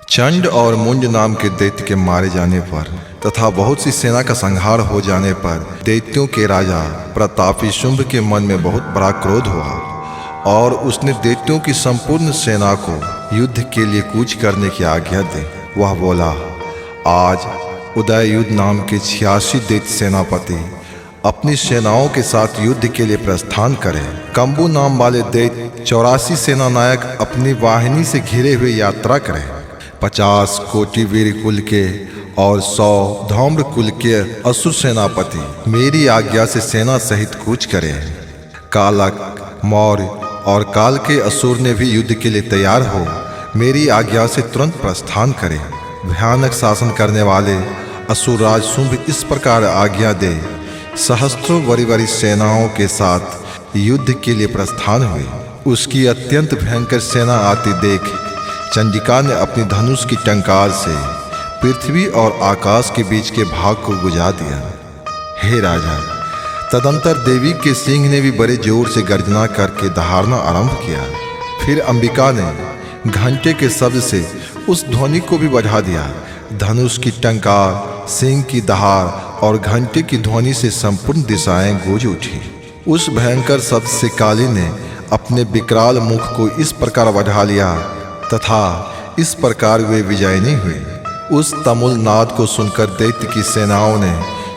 चंड और मुंड नाम के दैत्य के मारे जाने पर तथा बहुत सी सेना का संहार हो जाने पर दैत्यों के राजा प्रतापी शुंभ के मन में बहुत बड़ा क्रोध हुआ और उसने दैत्यों की संपूर्ण सेना को युद्ध के लिए कूच करने की आज्ञा दी। वह बोला, आज उदय युद्ध नाम के 86 दैत्य सेनापति अपनी सेनाओं के साथ युद्ध के लिए प्रस्थान करें। कंबू नाम वाले दैत्य 84 सेना नायक अपनी वाहिनी से घिरे हुए यात्रा करें। 50 कोटि वीर कुल के और 100 धौम्र कुल के असुर सेनापति मेरी आज्ञा से सेना सहित कूच करें। कालक, मौर्य और काल के असुर ने भी युद्ध के लिए तैयार हो मेरी आज्ञा से तुरंत प्रस्थान करें। भयानक शासन करने वाले असुरराज शुंभ इस प्रकार आज्ञा दे सहस्त्रों बड़ी बड़ी सेनाओं के साथ युद्ध के लिए प्रस्थान हुए। उसकी अत्यंत भयंकर सेना आती देख चंडिका ने अपनी धनुष की टंकार से पृथ्वी और आकाश के बीच के भाग को बुझा दिया। हे राजा, तदंतर देवी के सिंह ने भी बड़े जोर से गर्जना करके दहाड़ना आरंभ किया। फिर अंबिका ने घंटे के शब्द से उस ध्वनि को भी बढ़ा दिया। धनुष की टंकार, सिंह की दहाड़ और घंटे की ध्वनि से संपूर्ण दिशाएं गूंज उठी। उस भयंकर शब्द से काली ने अपने विकराल मुख को इस प्रकार बढ़ा लिया तथा इस प्रकार वे विजयी हुए। उस तमुल नाद को सुनकर दैत्य की सेनाओं ने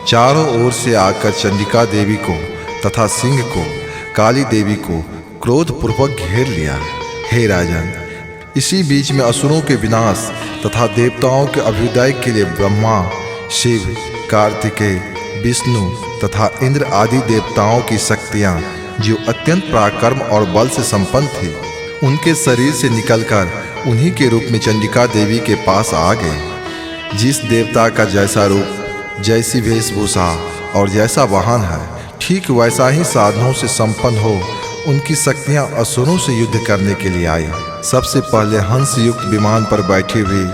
चारों ओर से आकर चंडिका देवी को तथा सिंह को, काली देवी को क्रोधपूर्वक घेर लिया। हे राजन, इसी बीच में असुरों के विनाश तथा देवताओं के अभ्युदय के लिए ब्रह्मा, शिव, कार्तिकेय, विष्णु तथा इंद्र आदि देवताओं की शक्तियाँ जो अत्यंत पराक्रम और बल से संपन्न थी, उनके शरीर से निकलकर उन्हीं के रूप में चंडिका देवी के पास आ गए। जिस देवता का जैसा रूप, जैसी वेशभूषा और जैसा वाहन है, ठीक वैसा ही साधनों से संपन्न हो उनकी शक्तियां असुरों से युद्ध करने के लिए आई। सबसे पहले हंस युक्त विमान पर बैठी हुई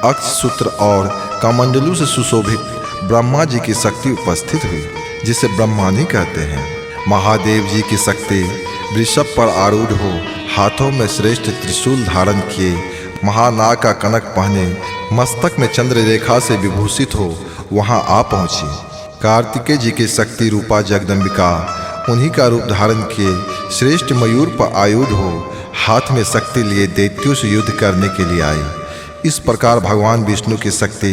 अक्षसूत्र और कमंडलू से सुशोभित ब्रह्मा जी की शक्ति उपस्थित हुई, जिसे ब्रह्मानी कहते हैं। महादेव जी की शक्ति वृषभ पर आरूढ़ हो, हाथों में श्रेष्ठ त्रिशूल धारण किए, महानाग का कनक पहने, मस्तक में चंद्र रेखा से विभूषित हो वहां आ पहुंची। कार्तिकेय जी की शक्ति रूपा जगदम्बिका उन्हीं का रूप धारण किए श्रेष्ठ मयूर पर आरूढ़ हो हाथ में शक्ति लिए दैत्यों से युद्ध करने के लिए आई। इस प्रकार भगवान विष्णु की शक्ति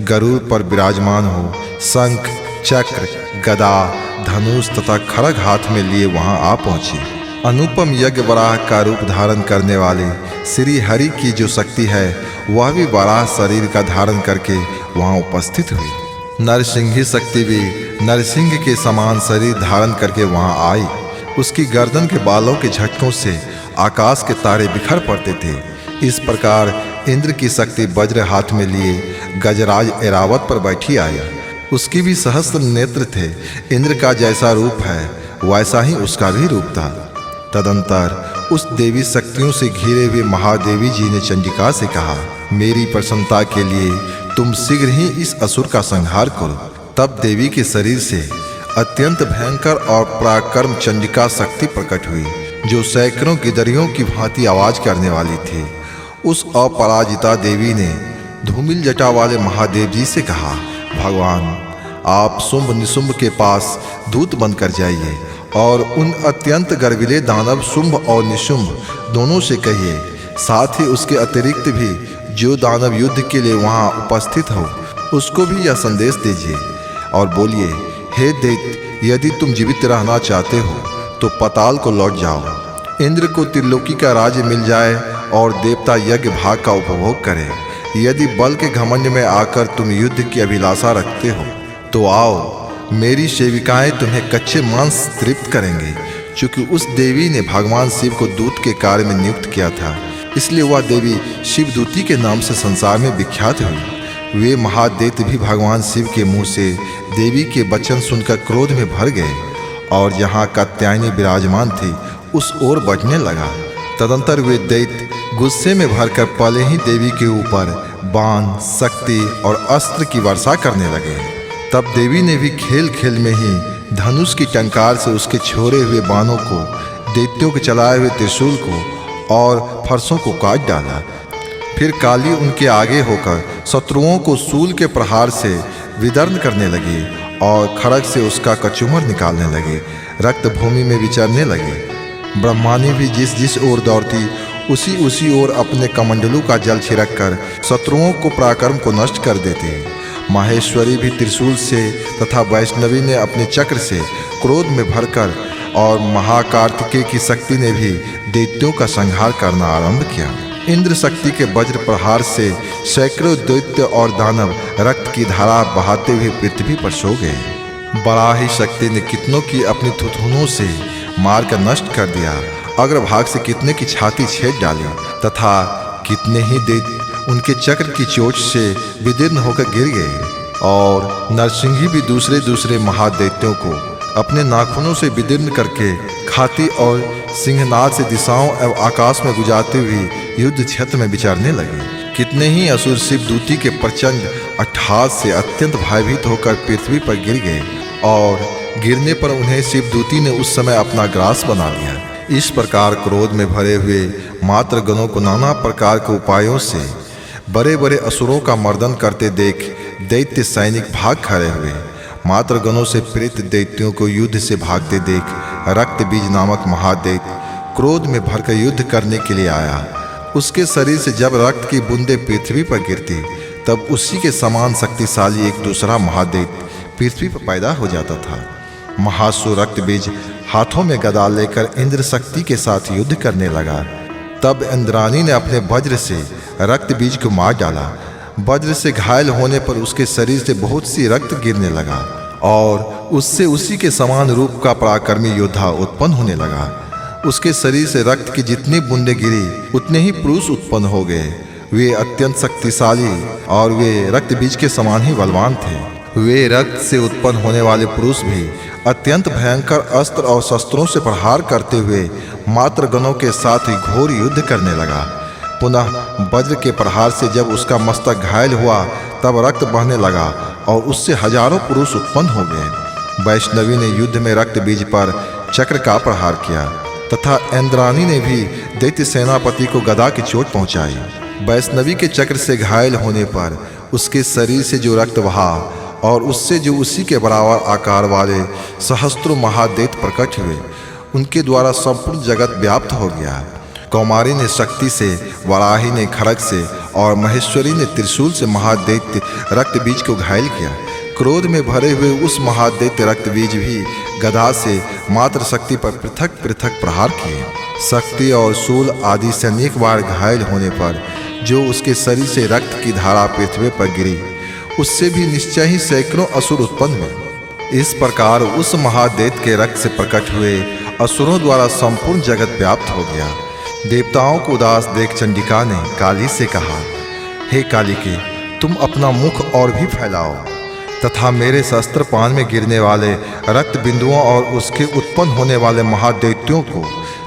गरुड़ पर विराजमान हो शंख, चक्र, गदा, धनुष तथा खड्ग हाथ में लिए वहां आ पहुंची। अनुपम यज्ञ वराह का रूप धारण करने वाले श्री हरि की जो शक्ति है वह भी वराह शरीर का धारण करके वहां उपस्थित हुई। नरसिंही शक्ति भी नरसिंह के समान शरीर धारण करके वहां आई। उसकी गर्दन के बालों के झटकों से आकाश के तारे बिखर पड़ते थे। इस प्रकार इंद्र की शक्ति वज्र हाथ में लिए गजराज ऐरावत पर बैठी आई। उसकी भी सहस्त्र नेत्र थे। इंद्र का जैसा रूप है वैसा ही उसका भी रूप था। तदंतर उस देवी शक्तियों से घिरे हुए महादेवी जी ने चंडिका से कहा, मेरी प्रसन्नता के लिए तुम शीघ्र ही इस असुर का संहार करो। तब देवी के शरीर से अत्यंत भयंकर और पराक्रम चंडिका शक्ति प्रकट हुई, जो सैकड़ों गिदरियों की भांति आवाज करने वाली थी। उस अपराजिता देवी ने धूमिल जटा वाले महादेव जी से कहा, भगवान, आप शुंभ निशुंभ के पास दूत बनकर जाइए और उन अत्यंत गर्विले दानव शुंभ और निशुंभ दोनों से कहिए, साथ ही उसके अतिरिक्त भी जो दानव युद्ध के लिए वहां उपस्थित हो उसको भी यह संदेश दीजिए और बोलिए, हे दैत्य, यदि तुम जीवित रहना चाहते हो तो पाताल को लौट जाओ। इंद्र को त्रिलोकी का राज्य मिल जाए और देवता यज्ञ भाग का उपभोग करें। यदि बल के घमंड में आकर तुम युद्ध की अभिलाषा रखते हो तो आओ, मेरी सेविकाएं तुम्हें कच्चे मांस तृप्त करेंगे। चूँकि उस देवी ने भगवान शिव को दूत के कार्य में नियुक्त किया था, इसलिए वह देवी शिवदूती के नाम से संसार में विख्यात हुई। वे महादैत्य भी भगवान शिव के मुंह से देवी के वचन सुनकर क्रोध में भर गए और जहाँ कात्यायनी विराजमान थी उस ओर बढ़ने लगा। तदंतर वे दैत्य गुस्से में भरकर पहले ही देवी के ऊपर बाण, शक्ति और अस्त्र की वर्षा करने लगे। तब देवी ने भी खेल खेल में ही धनुष की टंकार से उसके छोड़े हुए बाणों को, दैत्यों के चलाए हुए त्रिशूल को और फरसों को काट डाला। फिर काली उनके आगे होकर शत्रुओं को शूल के प्रहार से विदर्न करने लगी और खड़ग से उसका कचूमर निकालने लगे। रक्त भूमि में विचरने लगे। ब्रह्मानी भी जिस जिस ओर दौड़ती उसी ओर अपने कमंडलों का जल छिड़क कर शत्रुओं को पराक्रम को नष्ट कर देती। माहेश्वरी भी त्रिशूल से तथा वैष्णवी ने अपने चक्र से क्रोध में भरकर और महाकार्तिकेय की शक्ति ने भी दैत्यों का संहार करना आरंभ किया। इंद्र शक्ति के वज्र प्रहार से सैकड़ों दैत्य और दानव रक्त की धारा बहाते हुए पृथ्वी पर सो गए। बराही शक्ति ने कितनों की अपनी थुथुनों से मार कर नष्ट कर दिया। अग्रभाग से कितने की छाती छेद डाली तथा कितने ही दैत्य उनके चक्र की चोट से विदीर्ण होकर गिर गए। और नरसिंही भी दूसरे महादैत्यों को अपने नाखूनों से विदीर्ण करके खाती और सिंहनाद से दिशाओं एवं आकाश में गुजारते हुए युद्ध क्षेत्र में विचरने लगे। कितने ही असुर शिवदूती के प्रचंड अट्टहास से अत्यंत भयभीत होकर पृथ्वी पर गिर गए और गिरने पर उन्हें शिवदूती ने उस समय अपना ग्रास बना लिया। इस प्रकार क्रोध में भरे हुए मात्र गणों को नाना प्रकार के उपायों से बड़े बड़े असुरों का मर्दन करते देख दैत्य सैनिक भाग खड़े हुए। मात्र गणों से प्रेत दैत्यों को युद्ध से भागते देख रक्त बीज नामक महादैत्य क्रोध में भरकर युद्ध करने के लिए आया। उसके शरीर से जब रक्त की बूंदें पृथ्वी पर गिरती तब उसी के समान शक्तिशाली एक दूसरा महादैत्य पृथ्वी पर पैदा हो जाता था। महासुर रक्त बीज हाथों में गदा लेकर इंद्र शक्ति के साथ युद्ध करने लगा। तब इंद्राणी ने अपने वज्र से रक्त बीज को मार डाला। वज्र से घायल होने पर उसके शरीर से बहुत सी रक्त गिरने लगा और उससे उसी के समान रूप का पराक्रमी योद्धा उत्पन्न होने लगा। उसके शरीर से रक्त की जितनी बूंदें गिरी उतने ही पुरुष उत्पन्न हो गए। वे अत्यंत शक्तिशाली और वे रक्त बीज के समान ही बलवान थे। वे रक्त से उत्पन्न होने वाले पुरुष भी अत्यंत भयंकर अस्त्र और शस्त्रों से प्रहार करते हुए मात्र गणों के साथ ही घोर युद्ध करने लगा। पुनः वज्र के प्रहार से जब उसका मस्तक घायल हुआ तब रक्त बहने लगा और उससे हजारों पुरुष उत्पन्न हो गए। वैष्णवी ने युद्ध में रक्त बीज पर चक्र का प्रहार किया तथा इंद्राणी ने भी दैत्य सेनापति को गदा की चोट पहुंचाई। वैष्णवी के चक्र से घायल होने पर उसके शरीर से जो रक्त बहा और उससे जो उसी के बराबर आकार वाले सहस्त्रों महादैत्य प्रकट हुए, उनके द्वारा संपूर्ण जगत व्याप्त हो गया। कौमारी ने शक्ति से, वराही ने खड़ग से और महेश्वरी ने त्रिशूल से महादैत्य रक्त बीज को घायल किया। क्रोध में भरे हुए उस महादैत्य रक्त बीज भी गदा से मात्र शक्ति पर पृथक पृथक प्रहार किए। शक्ति और शूल आदि से अनेक बार घायल होने पर जो उसके शरीर से रक्त की धारा पृथ्वी पर गिरी, उससे भी निश्चय ही सैकड़ों असुर उत्पन्न हुए। इस प्रकार उस महादैत्य के रक्त से प्रकट हुए असुरों द्वारा संपूर्ण जगत व्याप्त हो गया। देवताओं को उदास देख चंडिका ने काली से कहा, हे कालिके, तुम अपना मुख और भी फैलाओ तथा मेरे शस्त्र पान में गिरने वाले रक्त बिंदुओं और उसके उत्पन्न होने वाले महादैत्यों को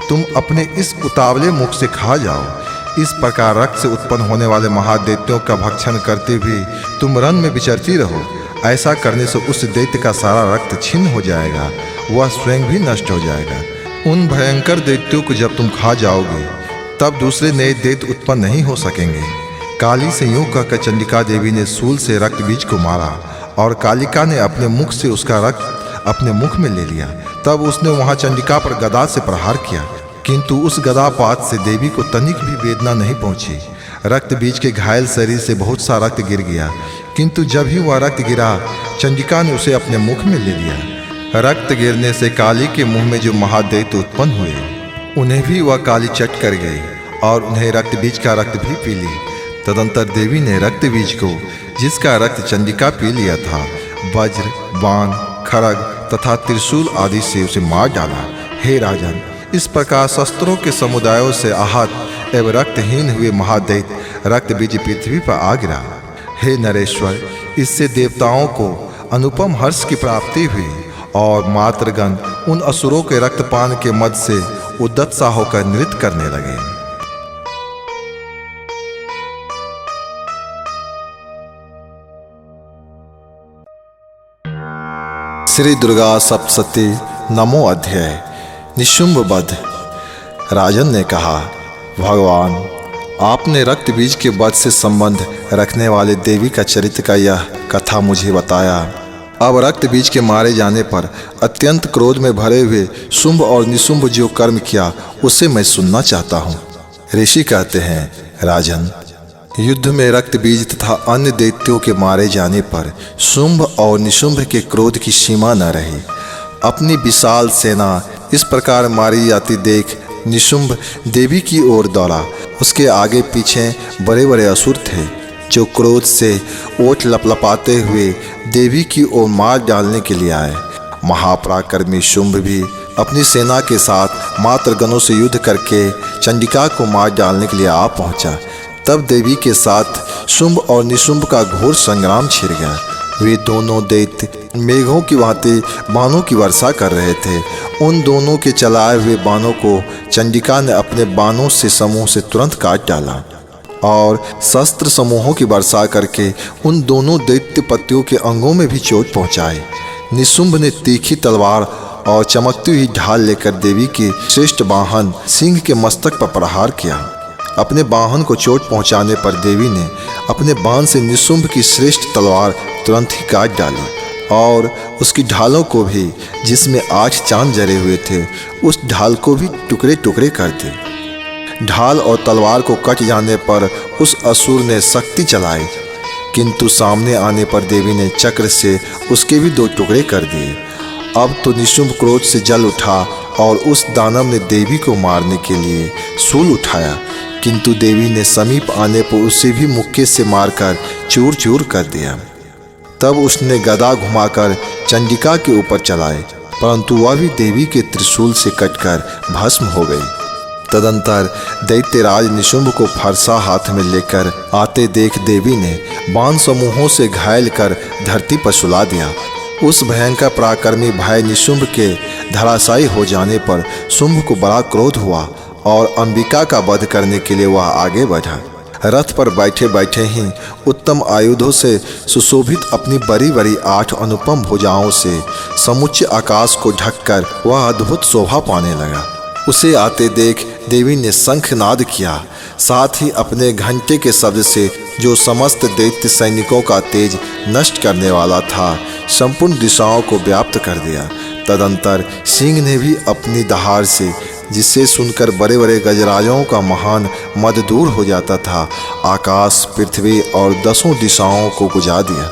तुम अपने इस उतावले मुख से खा जाओ। इस प्रकार रक्त से उत्पन्न होने वाले महादैत्यों का भक्षण करते हुए तुम रण में विचरती रहो। ऐसा करने से उस दैत्य का सारा रक्त छिन्न हो जाएगा, वह स्वयं भी नष्ट हो जाएगा। उन भयंकर दैत्यों को जब तुम खा जाओगे तब दूसरे नए दैत्य उत्पन्न नहीं हो सकेंगे। काली से यूं कहकर चंडिका देवी ने शूल से रक्त बीज को मारा और कालिका ने अपने मुख से उसका रक्त अपने मुख में ले लिया। तब उसने वहां चंडिका पर गदा से प्रहार किया, किंतु उस गदापात से देवी को तनिक भी वेदना नहीं पहुंची। रक्त बीज के घायल शरीर से बहुत सा रक्त गिर गया, किंतु जब ही वह रक्त गिरा चंडिका ने उसे अपने मुख में ले लिया। रक्त गिरने से काली के मुंह में जो महादैत्य उत्पन्न हुए, उन्हें भी वह काली चट कर गई और उन्हें रक्त बीज का रक्त भी पी ली। तदंतर देवी ने रक्त बीज को, जिसका रक्त चंडिका पी लिया था, वज्र, बाण, खड़ग तथा त्रिशूल आदि से उसे मार डाला। हे राजन, इस प्रकार शस्त्रों के समुदायों से आहत एवं रक्तहीन हुए महादैत्य रक्त बीज पृथ्वी पर आ गिरा। हे नरेश्वर, इससे देवताओं को अनुपम हर्ष की प्राप्ति हुई और मातृगण उन असुरों के रक्तपान के मद से उद्दत सा होकर नृत्य करने लगे। श्री दुर्गा सप्तशती नमो अध्याय। निशुंभ वध। राजन ने कहा, भगवान, आपने रक्त बीज के वध से संबंध रखने वाले देवी का चरित्र का यह कथा मुझे बताया। अब रक्त बीज के मारे जाने पर अत्यंत क्रोध में भरे हुए शुंभ और निशुंभ जो कर्म किया उसे मैं सुनना चाहता हूँ। ऋषि कहते हैं, राजन, युद्ध में रक्त बीज तथा अन्य दैत्यों के मारे जाने पर शुंभ और निशुंभ के क्रोध की सीमा न रही। अपनी विशाल सेना इस प्रकार मारी जाती देख निशुंभ देवी की ओर दौड़ा। उसके आगे पीछे बड़े बड़े असुर थे जो क्रोध से ओठ लपलपाते हुए देवी की ओर मार डालने के लिए आए। महापराक्रमी शुंभ भी अपनी सेना के साथ मात्र गणों से युद्ध करके चंडिका को मार डालने के लिए आ पहुंचा। तब देवी के साथ शुंभ और निशुंभ का घोर संग्राम छिड़ गया। वे दोनों दैत्य मेघों की भांति बाणों की वर्षा कर रहे थे। उन दोनों के चलाए हुए बाणों को चंडिका ने अपने बाणों से समूह से तुरंत काट डाला और शस्त्र समूहों की वर्षा करके उन दोनों दैत्य पतियों के अंगों में भी चोट पहुंचाई। निशुंभ ने तीखी तलवार और चमकती हुई ढाल लेकर देवी के श्रेष्ठ वाहन सिंह के मस्तक पर प्रहार किया। अपने वाहन को चोट पहुंचाने पर देवी ने अपने बाण से निशुंभ की श्रेष्ठ तलवार तुरंत ही काट डाली और उसकी ढालों को भी, जिसमें 8 चांद जरे हुए थे, उस ढाल को भी टुकड़े टुकड़े कर दिए। ढाल और तलवार को कट जाने पर उस असुर ने शक्ति चलाई, किंतु सामने आने पर देवी ने चक्र से उसके भी 2 टुकड़े कर दिए। अब तो निशुंभ क्रोध से जल उठा और उस दानव ने देवी को मारने के लिए शूल उठाया, किंतु देवी ने समीप आने पर उसे भी मुक्के से मारकर चूर चूर कर दिया। तब उसने गदा घुमाकर चंडिका के ऊपर चलाए, परंतु वह भी देवी के त्रिशूल से कटकर भस्म हो गई। तदंतर दैत्यराज निशुंभ को फरसा हाथ में लेकर आते देख देवी ने बाण समूहों से घायल कर धरती पर सुला दिया। उस भयंकर पराक्रमी भाई निशुंभ के धराशायी हो जाने पर शुंभ को बड़ा क्रोध हुआ और अंबिका का वध करने के लिए वह आगे बढ़ा। रथ पर बैठे बैठे ही उत्तम आयुधों से सुशोभित अपनी बड़ी बड़ी 8 अनुपम भुजाओं से समुच्च आकाश को ढककर वह अद्भुत शोभा पाने लगा। उसे आते देख देवी ने शंखनाद किया, साथ ही अपने घंटे के शब्द से, जो समस्त दैत्य सैनिकों का तेज नष्ट करने वाला था, संपूर्ण दिशाओं को व्याप्त कर दिया। तदंतर सिंह ने भी अपनी दहाड़ से, जिसे सुनकर बड़े बड़े गजराजों का महान मद दूर हो जाता था, आकाश, पृथ्वी और 10 दिशाओं को गुजा दिया।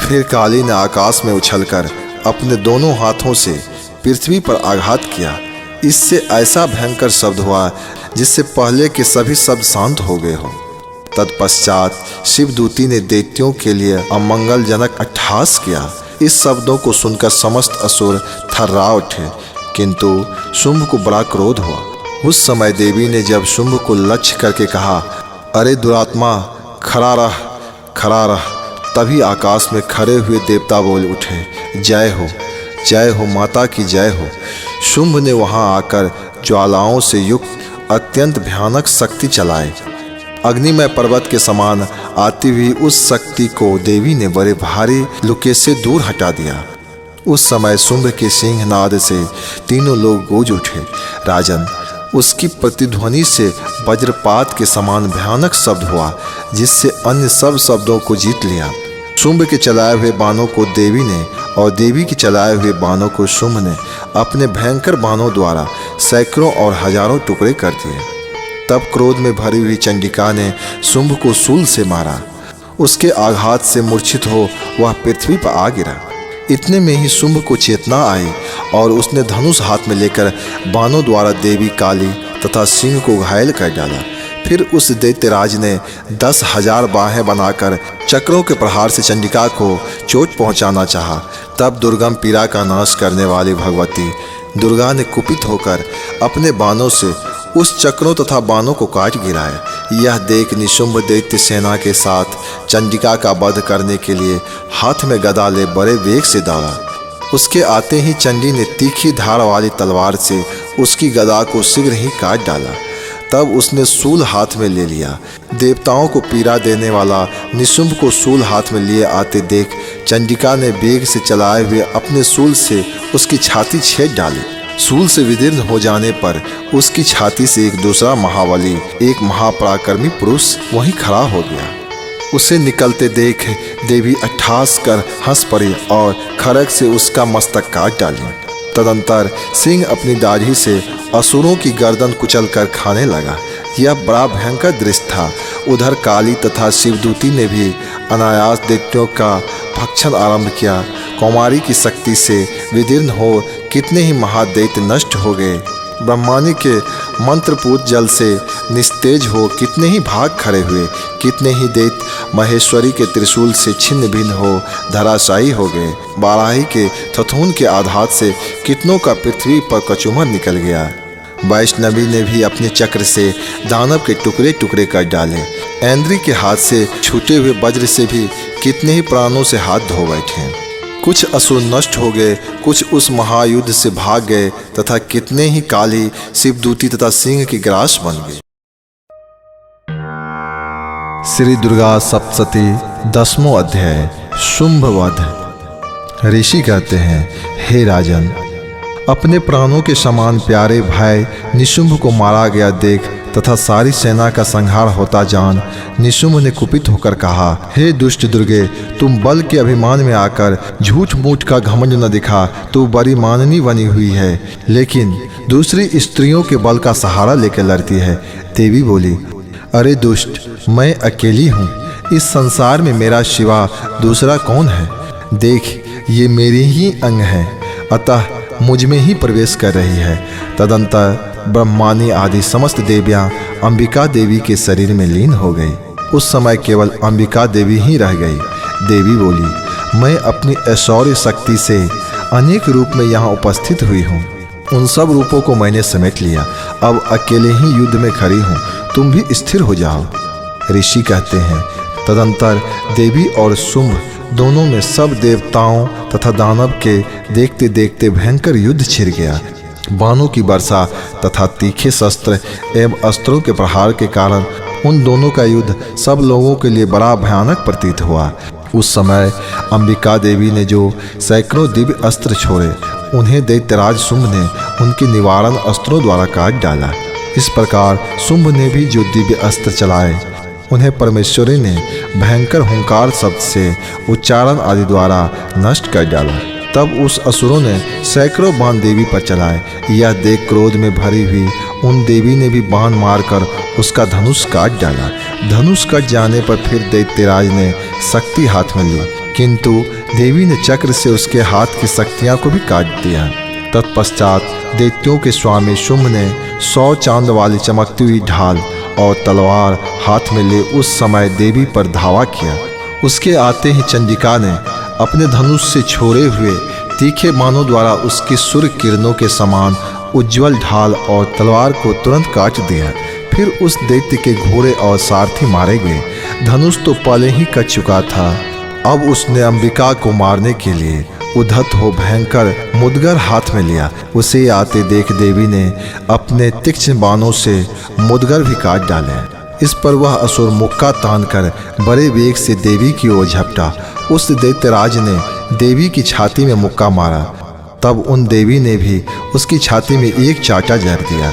फिर काली ने आकाश में उछलकर अपने दोनों हाथों से पृथ्वी पर आघात किया। इससे ऐसा भयंकर शब्द हुआ जिससे पहले के सभी शब्द शांत हो गए हो। तत्पश्चात शिवदूती ने दैत्यों के लिए अमंगलजनक अट्टहास किया। इस शब्दों को सुनकर समस्त असुर थर्रा उठे, किंतु शुंभ को बड़ा क्रोध हुआ। उस समय देवी ने जब शुंभ को लक्ष्य करके कहा, अरे दुरात्मा, खड़ा रह, खड़ा रह, तभी आकाश में खड़े हुए देवता बोल उठे, जय हो, जय हो, माता की जय हो। शुंभ ने वहां आकर ज्वालाओं से युक्त अत्यंत भयानक शक्ति चलाई। अग्निमय पर्वत के समान आती हुई उस शक्ति को देवी ने बड़े भारी लुके से दूर हटा दिया। उस समय शुंभ के सिंहनाद से तीनों लोग गूंज उठे। राजन, उसकी प्रतिध्वनि से वज्रपात के समान भयानक शब्द हुआ, जिससे अन्य सब शब्दों को जीत लिया। शुंभ के चलाए हुए बाणों को देवी ने और देवी के चलाए हुए बाणों को शुंभ ने अपने भयंकर बाणों द्वारा सैकड़ों और हजारों टुकड़े कर दिए। तब क्रोध में भरी हुई चंडिका ने शुंभ को शूल से मारा। उसके आघात से मूर्छित हो वह पृथ्वी पर आ गिरा। इतने में ही शुंभ को चेतना आई और उसने धनुष हाथ में लेकर बाणों द्वारा देवी, काली तथा सिंह को घायल कर डाला। फिर उस दैत्यराज ने 10,000 बाहें बनाकर चक्रों के प्रहार से चंडिका को चोट पहुंचाना चाहा। तब दुर्गम पीड़ा का नाश करने वाली भगवती दुर्गा ने कुपित होकर अपने बाणों से उस चक्रों तथा बाणों को काट गिराया। यह देख निशुंभ दैत्य सेना के साथ चंडिका का वध करने के लिए हाथ में गदा ले बड़े वेग से दौड़ा। उसके आते ही चंडी ने तीखी धार वाली तलवार से उसकी गदा को शीघ्र ही काट डाला। तब उसने सूल हाथ में ले लिया। देवताओं को पीड़ा देने वाला निशुंभ को सूल हाथ में लिए आते देख चंडिका ने वेग से चलाए हुए अपने सूल से उसकी छाती छेद डाली। सूल से विदीर्ण हो जाने पर उसकी छाती से एक दूसरा महाबली, एक महापराक्रमी पुरुष वहीं खड़ा हो गया। उसे निकलते देख देवी अट्ठास कर हंस पड़ी और खड़ग से उसका मस्तक काट डाली। तदंतर सिंह अपनी दाढ़ी से असुरों की गर्दन कुचल कर खाने लगा। यह बड़ा भयंकर दृश्य था। उधर काली तथा शिवदूती ने भी अनायास दैत्यों का भक्षण आरंभ किया। कौमारी की शक्ति से विदीर्ण हो कितने ही महादैत्य नष्ट हो गए। ब्रह्मानी के मंत्रपूत जल से निस्तेज हो कितने ही भाग खड़े हुए। कितने ही दैत्य महेश्वरी के त्रिशूल से छिन्न भिन्न हो धराशायी हो गए। बाराही के थथून के आघात से कितनों का पृथ्वी पर कचूमर निकल गया। वैष्णवी ने भी अपने चक्र से दानव के टुकड़े टुकड़े कर डाले। ऐन्द्री के हाथ से छूटे हुए वज्र से भी कितने ही प्राणों से हाथ धो बैठे। कुछ असुर नष्ट हो गए, कुछ उस महायुद्ध से भाग गए तथा कितने ही काली शिवदूती तथा सिंह की ग्रास बन गए। श्री दुर्गा सप्तशती 10वां अध्याय शुंभ वध। ऋषि कहते हैं, हे राजन, अपने प्राणों के समान प्यारे भाई निशुंभ को मारा गया देख तथा सारी सेना का संहार होता जान निशुंभ ने कुपित होकर कहा, हे दुष्ट दुर्गे, तुम बल के अभिमान में आकर झूठ मूठ का घमंड न दिखा। तू बड़ी माननी बनी हुई है, लेकिन दूसरी स्त्रियों के बल का सहारा लेकर लड़ती है। देवी बोली, अरे दुष्ट, मैं अकेली हूँ। इस संसार में मेरा सिवा दूसरा कौन है? देख, ये मेरी ही अंग है, अतः मुझ में ही प्रवेश कर रही है। तदंतर ब्रह्मानी आदि समस्त देवियां अंबिका देवी के शरीर में लीन हो गई। उस समय केवल अंबिका देवी ही रह गई। देवी बोली, मैं अपनी ऐश्वर्य शक्ति से अनेक रूप में यहाँ उपस्थित हुई हूँ। उन सब रूपों को मैंने समेट लिया। अब अकेले ही युद्ध में खड़ी हूँ, तुम भी स्थिर हो जाओ। ऋषि कहते हैं, तदंतर देवी और शुंभ दोनों में सब देवताओं तथा दानव के देखते देखते भयंकर युद्ध छिड़ गया। बाणों की वर्षा तथा तीखे शस्त्र एवं अस्त्रों के प्रहार के कारण उन दोनों का युद्ध सब लोगों के लिए बड़ा भयानक प्रतीत हुआ। उस समय अंबिका देवी ने जो सैकड़ों दिव्य अस्त्र छोड़े, उन्हें दैत्यराज शुंभ ने उनके निवारण अस्त्रों द्वारा काट डाला। इस प्रकार शुंभ ने भी जो दिव्य अस्त्र चलाए, उन्हें परमेश्वरी ने भयंकर हुंकार शब्द से उच्चारण आदि द्वारा नष्ट कर डाला। तब उस असुरों ने सैकड़ों बाण देवी पर चलाए। यह देख क्रोध में भरी हुई उन देवी ने भी बाण मारकर उसका धनुष काट डाला। धनुष कट जाने पर फिर दैत्यराज ने शक्ति हाथ में ली, किंतु देवी ने चक्र से उसके हाथ की शक्तियां को भी काट दिया। तत्पश्चात दैत्यों के स्वामी शुंभ ने 100 चांद वाली चमकती हुई ढाल और तलवार हाथ में ले उस समय देवी पर धावा किया। उसके आते ही चंडिका ने अपने धनुष से छोड़े हुए तीखे बाणों द्वारा उसकी सूर्य किरणों के समान उज्जवल ढाल और तलवार को तुरंत काट दिया। फिर उस दैत्य के घोड़े और सारथी मारे गए। धनुष तो पहले ही कट चुका था। अब उसने अंबिका को मारने के लिए उद्धत हो भयंकर मुदगर हाथ में लिया। उसे आते देख देवी ने अपने तीक्ष्ण बाणों से मुदगर भी काट डाले। इस पर वह असुर मुक्का तानकर बड़े वेग से देवी की ओर झपटा। उस दैत्यराज ने देवी की छाती में मुक्का मारा। तब उन देवी ने भी उसकी छाती में एक चाटा जड़ दिया।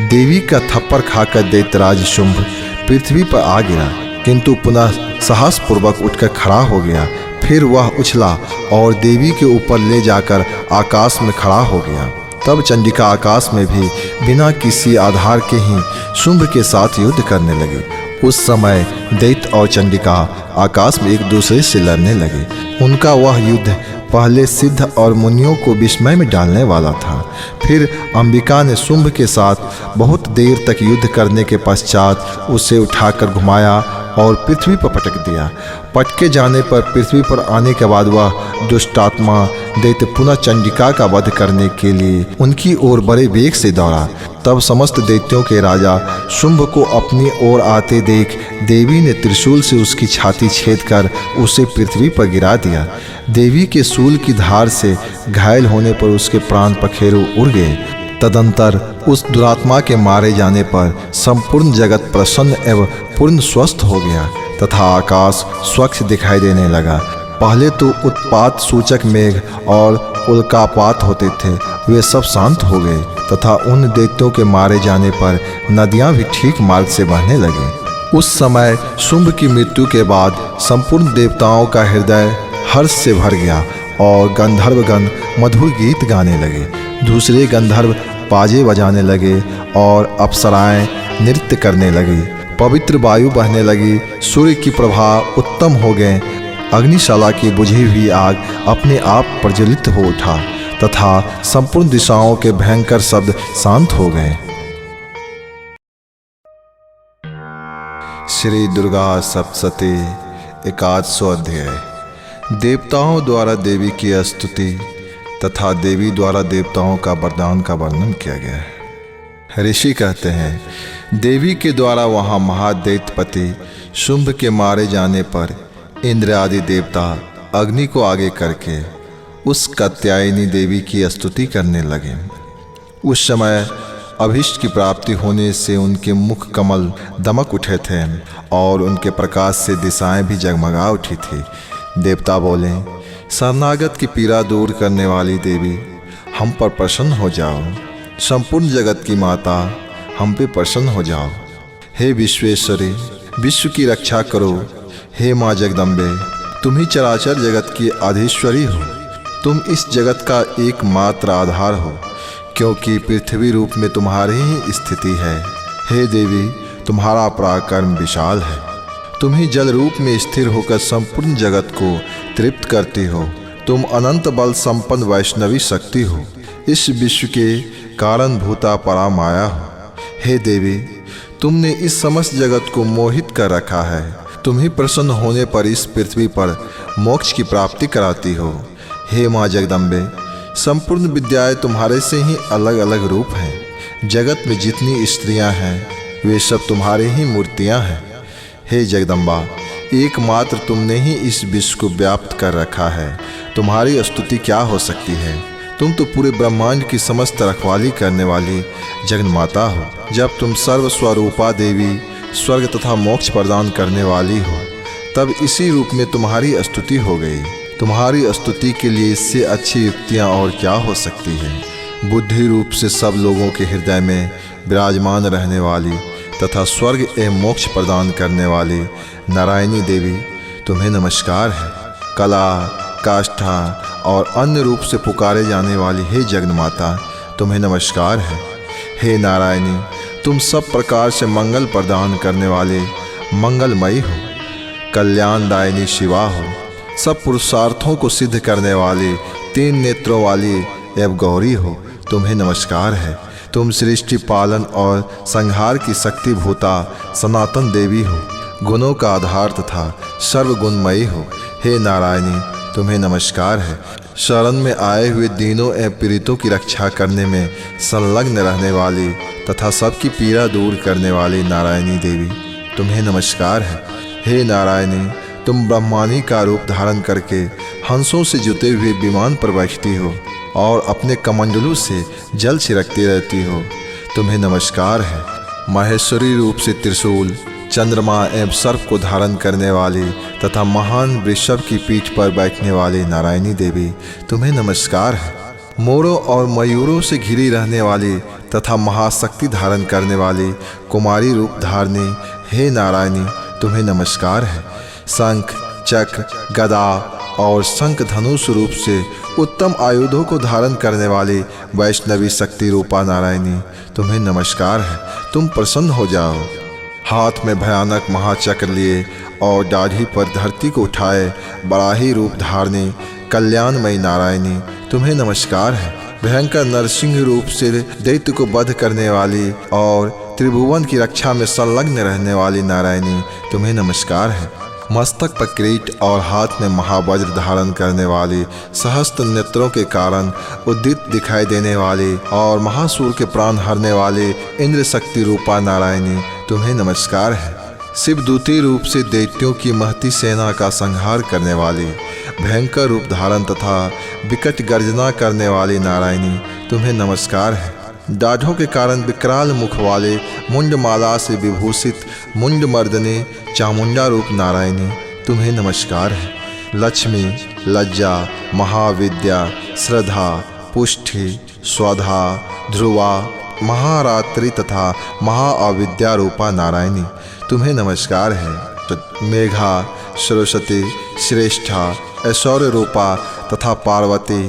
देवी का थप्पड़ खाकर दैत्यराज शुंभ पृथ्वी पर आ गिरा, किंतु पुनः साहसपूर्वक उठकर खड़ा हो गया। फिर वह उछला और देवी के ऊपर ले जाकर आकाश में खड़ा हो गया। तब चंडिका आकाश में भी बिना किसी आधार के ही शुंभ के साथ युद्ध करने लगी। उस समय दैत्य और चंडिका आकाश में एक दूसरे से लड़ने लगे। उनका वह युद्ध पहले सिद्ध और मुनियों को विस्मय में डालने वाला था। फिर अंबिका ने शुंभ के साथ बहुत देर तक युद्ध करने के पश्चात उसे उठाकर घुमाया और पृथ्वी पर पटक दिया। पटके जाने पर पृथ्वी पर आने के बाद वह दुष्टात्मा दैत्य पुनः चंडिका का वध करने के लिए उनकी ओर बड़े वेग से दौड़ा। तब समस्त दैत्यों के राजा शुंभ को अपनी ओर आते देख देवी ने त्रिशूल से उसकी छाती छेद कर उसे पृथ्वी पर गिरा दिया। देवी के शूल की धार से घायल होने पर उसके प्राण पखेरु उड़ गए। तदंतर उस दुरात्मा के मारे जाने पर संपूर्ण जगत प्रसन्न एवं पूर्ण स्वस्थ हो गया तथा आकाश स्वच्छ दिखाई देने लगा। पहले तो उत्पात सूचक मेघ और उल्कापात होते थे, वे सब शांत हो गए तथा उन दैत्यों के मारे जाने पर नदियां भी ठीक मार्ग से बहने लगी। उस समय शुंभ की मृत्यु के बाद संपूर्ण देवताओं का हृदय हर्ष से भर गया और गंधर्वगण मधुर गीत गाने लगे। दूसरे गंधर्व बाजे बजाने लगे और अप्सराएं नृत्य करने लगी। पवित्र वायु बहने लगी, सूर्य की प्रभा उत्तम हो गए। अग्निशाला की बुझी हुई आग अपने आप प्रज्वलित हो उठा तथा संपूर्ण दिशाओं के भयंकर शब्द शांत हो गए। श्री दुर्गा सप्तशती 11वां अध्याय। देवताओं द्वारा देवी की स्तुति तथा देवी द्वारा देवताओं का वरदान का वर्णन किया गया है। ऋषि कहते हैं, देवी के द्वारा वहाँ महादैत्यपति शुंभ के मारे जाने पर इंद्र आदि देवता अग्नि को आगे करके उस कात्यायनी देवी की स्तुति करने लगे। उस समय अभीष्ट की प्राप्ति होने से उनके मुख कमल दमक उठे थे और उनके प्रकाश से दिशाएं भी जगमगा उठी थी। देवता बोले, शरणागत की पीड़ा दूर करने वाली देवी, हम पर प्रसन्न हो जाओ। संपूर्ण जगत की माता, हम पे प्रसन्न हो जाओ। हे विश्वेश्वरी, विश्व की रक्षा करो। हे माँ जगदम्बे, तुम ही चराचर जगत की आधीश्वरी हो। तुम इस जगत का एकमात्र आधार हो, क्योंकि पृथ्वी रूप में तुम्हारी ही स्थिति है। हे देवी, तुम्हारा पराक्रम विशाल है। तुम ही जल रूप में स्थिर होकर संपूर्ण जगत को तृप्त करती हो। तुम अनंत बल संपन्न वैष्णवी शक्ति हो। इस विश्व के कारण भूता परा माया हो। हे देवी, तुमने इस समस्त जगत को मोहित कर रखा है। तुम ही प्रसन्न होने पर इस पृथ्वी पर मोक्ष की प्राप्ति कराती हो। हे माँ जगदम्बे, संपूर्ण विद्याएं तुम्हारे से ही अलग अलग रूप हैं। जगत में जितनी स्त्रियां हैं, वे सब तुम्हारी ही मूर्तियां हैं। हे जगदम्बा, एकमात्र तुमने ही इस विश्व को व्याप्त कर रखा है। तुम्हारी स्तुति क्या हो सकती है। तुम तो पूरे ब्रह्मांड की समस्त रखवाली करने वाली जगन्माता हो। जब तुम सर्वस्वरूपा देवी स्वर्ग तथा मोक्ष प्रदान करने वाली हो, तब इसी रूप में तुम्हारी स्तुति हो गई। तुम्हारी स्तुति के लिए इससे अच्छी युक्तियाँ और क्या हो सकती हैं। बुद्धि रूप से सब लोगों के हृदय में विराजमान रहने वाली तथा स्वर्ग एवं मोक्ष प्रदान करने वाली नारायणी देवी, तुम्हें नमस्कार है। कला, काष्ठा और अन्य रूप से पुकारे जाने वाली हे जगन्माता, तुम्हें नमस्कार है। हे नारायणी, तुम सब प्रकार से मंगल प्रदान करने वाले मंगलमयी हो। कल्याणदायिनी शिवा हो। सब पुरुषार्थों को सिद्ध करने वाली 3 नेत्रों वाली एवं गौरी हो। तुम्हें नमस्कार है। तुम सृष्टि पालन और संहार की शक्ति भूता सनातन देवी हो। गुणों का आधार तथा सर्वगुणमयी हो। हे नारायणी, तुम्हें नमस्कार है। शरण में आए हुए दीनों एवं पीड़ितों की रक्षा करने में संलग्न रहने वाली तथा सबकी पीड़ा दूर करने वाली नारायणी देवी, तुम्हें नमस्कार है। हे नारायणी, तुम ब्रह्मानी का रूप धारण करके हंसों से जुते हुए विमान पर बैठती हो और अपने कमंडलों से जल छिड़कती रहती हो। तुम्हें नमस्कार है। माहेश्वरी रूप से त्रिशूल, चंद्रमा एवं सर्प को धारण करने वाली तथा महान वृषभ की पीठ पर बैठने वाली नारायणी देवी, तुम्हें नमस्कार है। मोरों और मयूरों से घिरी रहने वाली तथा महाशक्ति धारण करने वाली कुमारी रूप धारणी हे नारायणी, तुम्हें नमस्कार है। शंख, चक्र, गदा और शंख धनुष रूप से उत्तम आयुधों को धारण करने वाली वैष्णवी शक्ति रूपा नारायणी, तुम्हें नमस्कार है। तुम प्रसन्न हो जाओ। हाथ में भयानक महाचक्र लिए और दाढ़ी पर धरती को उठाए बराही रूप धारणी कल्याणमयी नारायणी, तुम्हें नमस्कार है। भयंकर नरसिंह रूप से दैत्य को वध करने वाली और त्रिभुवन की रक्षा में संलग्न रहने वाली नारायणी, तुम्हें नमस्कार है। मस्तक पर किरीट और हाथ में महावज्र धारण करने वाली, सहस्त्र नेत्रों के कारण उद्दित दिखाई देने वाली और महासूर के प्राण हरने वाली इंद्र शक्ति रूपा नारायणी, तुम्हें नमस्कार है। शिवदूती रूप से दैत्यों की महती सेना का संहार करने वाली, भयंकर रूप धारण तथा विकट गर्जना करने वाली नारायणी, तुम्हें नमस्कार है। दाढ़ों के कारण विकराल मुख वाले, मुंडमाला से विभूषित मुंडमर्दने चामुंडा रूप नारायणी, तुम्हें नमस्कार है। लक्ष्मी, लज्जा, महाविद्या, श्रद्धा, पुष्टि, स्वधा, ध्रुवा, महारात्रि तथा महाअविद्या रूपा नारायणी, तुम्हें नमस्कार है। मेघा, सरस्वती, श्रेष्ठा, ऐश्वर्य रूपा तथा पार्वती,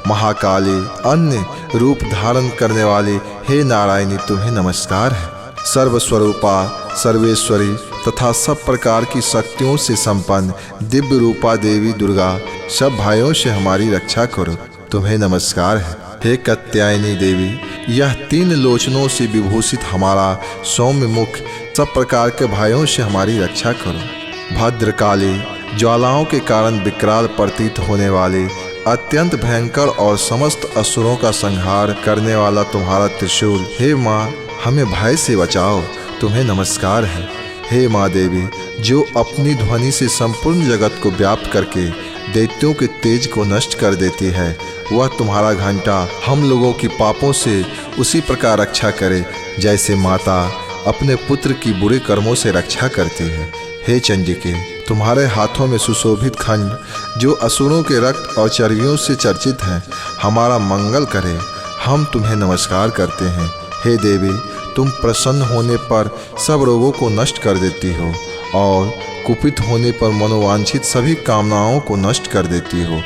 महाकाली, अन्य रूप धारण करने वाली हे नारायणी, तुम्हें नमस्कार है। सर्वस्वरूपा, सर्वेश्वरी तथा सब प्रकार की शक्तियों से संपन्न दिव्य रूपा देवी दुर्गा, सब भाइयों से हमारी रक्षा करो, तुम्हें नमस्कार है। हे कात्यायनी देवी, यह 3 लोचनों से विभूषित हमारा सौम्य मुख, सब प्रकार के भाइयों से हमारी रक्षा करो। भद्रकाली, ज्वालाओं के कारण विकराल प्रतीत होने वाले, अत्यंत भयंकर और समस्त असुरों का संहार करने वाला तुम्हारा त्रिशूल, हे माँ हमें भय से बचाओ, तुम्हें नमस्कार है। हे माँ देवी, जो अपनी ध्वनि से संपूर्ण जगत को व्याप्त करके दैत्यों के तेज को नष्ट कर देती है, वह तुम्हारा घंटा हम लोगों की पापों से उसी प्रकार रक्षा करे जैसे माता अपने पुत्र की बुरे कर्मों से रक्षा करती है। हे चंडिके, तुम्हारे हाथों में सुशोभित खंड, जो असुरों के रक्त और चर्बियों से चर्चित हैं, हमारा मंगल करे, हम तुम्हें नमस्कार करते हैं। हे देवी, तुम प्रसन्न होने पर सब रोगों को नष्ट कर देती हो और कुपित होने पर मनोवांछित सभी कामनाओं को नष्ट कर देती हो।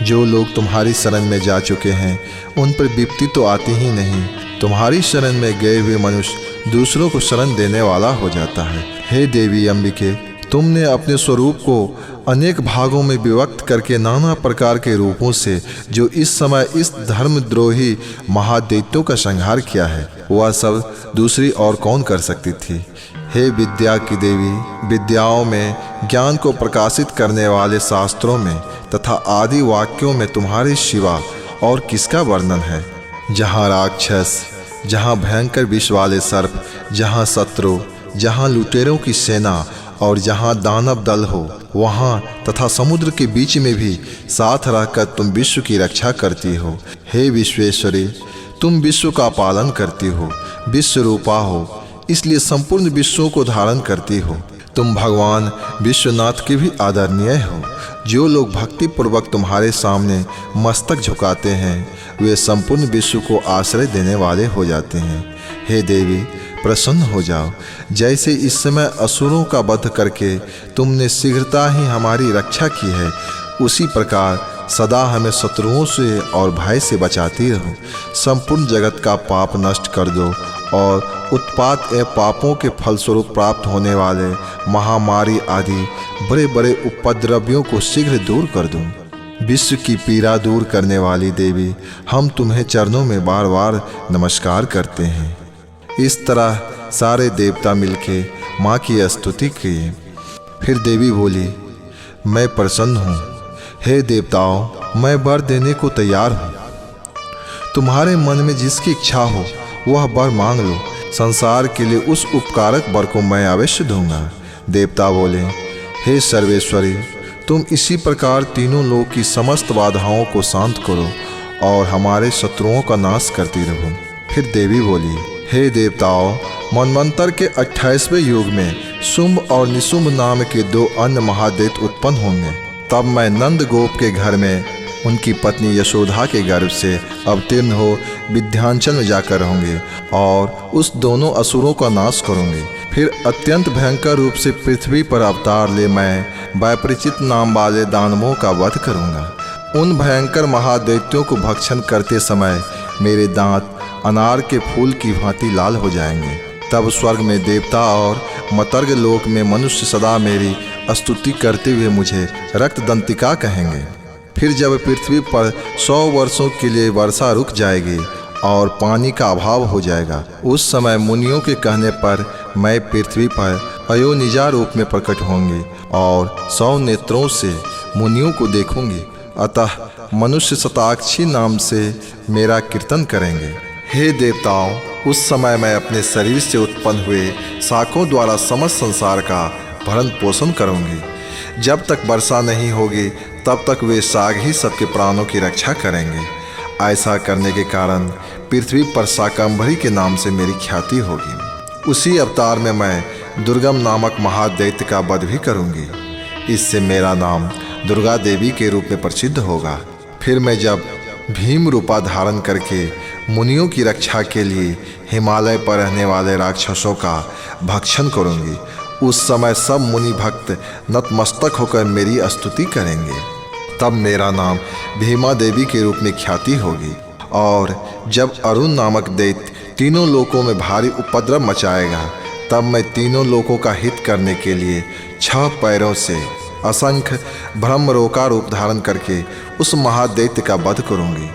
जो लोग तुम्हारी शरण में जा चुके हैं, उन पर विपत्ति तो आती ही नहीं। तुम्हारी शरण में गए हुए मनुष्य दूसरों को शरण देने वाला हो जाता है। हे देवी अंबिके, तुमने अपने स्वरूप को अनेक भागों में विभक्त करके नाना प्रकार के रूपों से जो इस समय इस धर्मद्रोही महादैत्यों का संहार किया है, वह सब दूसरी और कौन कर सकती थी। हे विद्या की देवी, विद्याओं में ज्ञान को प्रकाशित करने वाले शास्त्रों में तथा आदि वाक्यों में तुम्हारे सिवा और किसका वर्णन है। जहाँ राक्षस, जहाँ भयंकर विष वाले सर्प, जहाँ शत्रु, जहाँ लुटेरों की सेना और जहाँ दानव दल हो, वहाँ तथा समुद्र के बीच में भी साथ रहकर तुम विश्व की रक्षा करती हो। हे विश्वेश्वरी, तुम विश्व का पालन करती हो, विश्व रूपा हो, इसलिए संपूर्ण विश्वों को धारण करती हो। तुम भगवान विश्वनाथ के भी आदरणीय हो। जो लोग भक्ति पूर्वक तुम्हारे सामने मस्तक झुकाते हैं, वे संपूर्ण विश्व को आश्रय देने वाले हो जाते हैं। हे देवी, प्रसन्न हो जाओ। जैसे इस समय असुरों का वध करके तुमने शीघ्रता ही हमारी रक्षा की है, उसी प्रकार सदा हमें शत्रुओं से और भय से बचाती रहो। संपूर्ण जगत का पाप नष्ट कर दो और उत्पात एवं पापों के फलस्वरूप प्राप्त होने वाले महामारी आदि बड़े बड़े उपद्रवियों को शीघ्र दूर कर दो। विश्व की पीड़ा दूर करने वाली देवी, हम तुम्हें चरणों में बार बार नमस्कार करते हैं। इस तरह सारे देवता मिलके माँ की स्तुति किए। फिर देवी बोली, मैं प्रसन्न हूँ। हे देवताओं, मैं वर देने को तैयार हूँ। तुम्हारे मन में जिसकी इच्छा हो वह वर मांग लो। संसार के लिए उस उपकारक वर को मैं अवश्य दूंगा। देवता बोले, हे सर्वेश्वरी, तुम इसी प्रकार तीनों लोक की समस्त बाधाओं को शांत करो और हमारे शत्रुओं का नाश करती रहो। फिर देवी बोली, हे देवताओं, मनवंतर के 28वें युग में शुंभ और निशुंभ नाम के 2 अन्य महादैत्य उत्पन्न होंगे। तब मैं नंद गोप के घर में उनकी पत्नी यशोदा के गर्भ से अवतीर्ण हो विंध्याचल में जाकर रहूंगे और उस दोनों असुरों का नाश करूंगी। फिर अत्यंत भयंकर रूप से पृथ्वी पर अवतार ले मैं वैपरिचित नाम वाले दानवों का वध करूंगा। उन भयंकर महादैत्यों को भक्षण करते समय मेरे दांत अनार के फूल की भांति लाल हो जाएंगे। तब स्वर्ग में देवता और मतर्ग लोक में मनुष्य सदा मेरी स्तुति करते हुए मुझे रक्तदंतिका कहेंगे। फिर जब पृथ्वी पर 100 वर्षों के लिए वर्षा रुक जाएगी और पानी का अभाव हो जाएगा, उस समय मुनियों के कहने पर मैं पृथ्वी पर अयोनिजा रूप में प्रकट होंगी और 100 नेत्रों से मुनियों को देखूंगी। अतः मनुष्य शताक्षी नाम से मेरा कीर्तन करेंगे। हे देवताओं, उस समय मैं अपने शरीर से उत्पन्न हुए शाखों द्वारा समस्त संसार का भरण पोषण करूंगी। जब तक वर्षा नहीं होगी तब तक वे शाख ही सबके प्राणों की रक्षा करेंगे। ऐसा करने के कारण पृथ्वी पर शाकंभरी के नाम से मेरी ख्याति होगी। उसी अवतार में मैं दुर्गम नामक महादैत्य का वध भी करूंगी। इससे मेरा नाम दुर्गा देवी के रूप में प्रसिद्ध होगा। फिर मैं जब भीम रूपा धारण करके मुनियों की रक्षा के लिए हिमालय पर रहने वाले राक्षसों का भक्षण करूंगी, उस समय सब मुनि भक्त नतमस्तक होकर मेरी स्तुति करेंगे। तब मेरा नाम भीमा देवी के रूप में ख्याति होगी। और जब अरुण नामक दैत्य तीनों लोकों में भारी उपद्रव मचाएगा, तब मैं तीनों लोकों का हित करने के लिए 6 पैरों से असंख्य ब्रह्मरोका रूप धारण करके उस महादैत्य का वध करूंगी।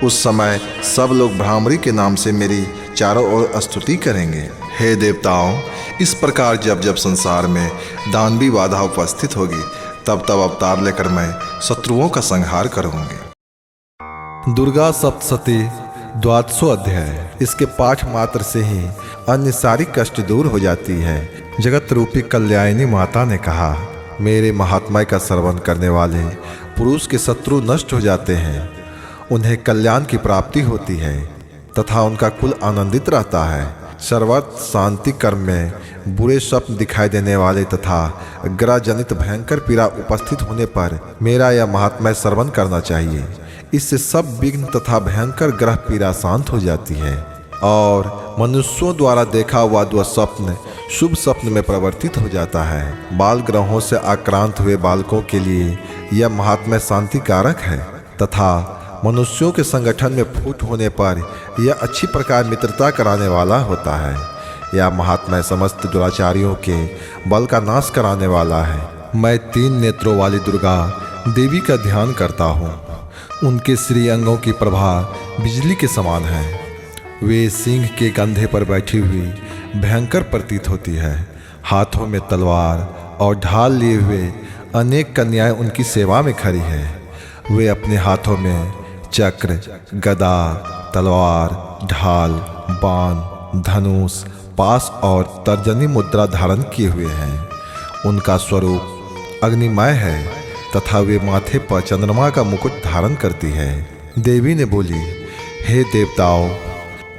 उस समय सब लोग भ्रामरी के नाम से मेरी चारों ओर स्तुति करेंगे। हे देवताओं, इस प्रकार जब जब संसार में दानवी बाधा उपस्थित होगी, तब तब अवतार लेकर मैं शत्रुओं का संहार करूंगी। दुर्गा सप्तशती द्वादशो अध्याय। इसके पाठ मात्र से ही अन्य सारी कष्ट दूर हो जाती है। जगत रूपी कल्याणी माता ने कहा, मेरे महात्मा का श्रवण करने वाले पुरुष के शत्रु नष्ट हो जाते हैं, उन्हें कल्याण की प्राप्ति होती है तथा उनका कुल आनंदित रहता है। सर्वत्र शांति कर्म में बुरे स्वप्न दिखाई देने वाले तथा ग्रह जनित भयंकर पीड़ा उपस्थित होने पर मेरा यह महात्मा श्रवण करना चाहिए। इससे सब विघ्न तथा भयंकर ग्रह पीड़ा शांत हो जाती है और मनुष्यों द्वारा देखा हुआ दुस्वप्न शुभ स्वप्न में परिवर्तित हो जाता है। बाल ग्रहों से आक्रांत हुए बालकों के लिए यह महात्मा शांति कारक है तथा मनुष्यों के संगठन में फूट होने पर यह अच्छी प्रकार मित्रता कराने वाला होता है। यह महात्मा समस्त दुराचारियों के बल का नाश कराने वाला है। मैं 3 नेत्रों वाली दुर्गा देवी का ध्यान करता हूँ। उनके श्री अंगों की प्रभा बिजली के समान है। वे सिंह के कंधे पर बैठी हुई भयंकर प्रतीत होती है। हाथों में तलवार और ढाल लिए हुए अनेक कन्याएं उनकी सेवा में खड़ी हैं। वे अपने हाथों में चक्र, गदा, तलवार, ढाल, बाण, धनुष, पास और तर्जनी मुद्रा धारण किए हुए हैं। उनका स्वरूप अग्निमय है तथा वे माथे पर चंद्रमा का मुकुट धारण करती है। देवी ने बोली, हे देवताओं,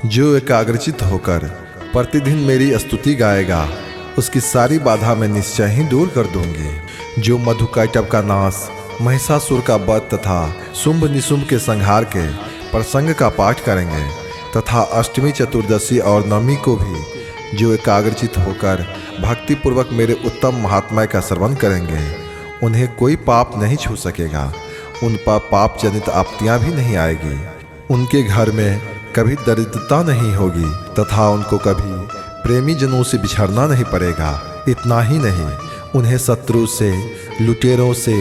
जो एकाग्रचित होकर प्रतिदिन मेरी स्तुति गाएगा, उसकी सारी बाधा मैं निश्चय ही दूर कर दूंगी। जो मधुकैटभ का नाश, महिषासुर का वध तथा शुंभ निशुंभ के संहार के प्रसंग का पाठ करेंगे तथा अष्टमी, चतुर्दशी और नवमी को भी जो एकाग्रचित होकर भक्तिपूर्वक मेरे उत्तम महात्मा का श्रवण करेंगे, उन्हें कोई पाप नहीं छू सकेगा। उन पर पाप जनित आपत्तियां भी नहीं आएगी। उनके घर में कभी दरिद्रता नहीं होगी तथा उनको कभी प्रेमी जनों से बिछड़ना नहीं पड़ेगा। इतना ही नहीं, उन्हें शत्रु से, लुटेरों से,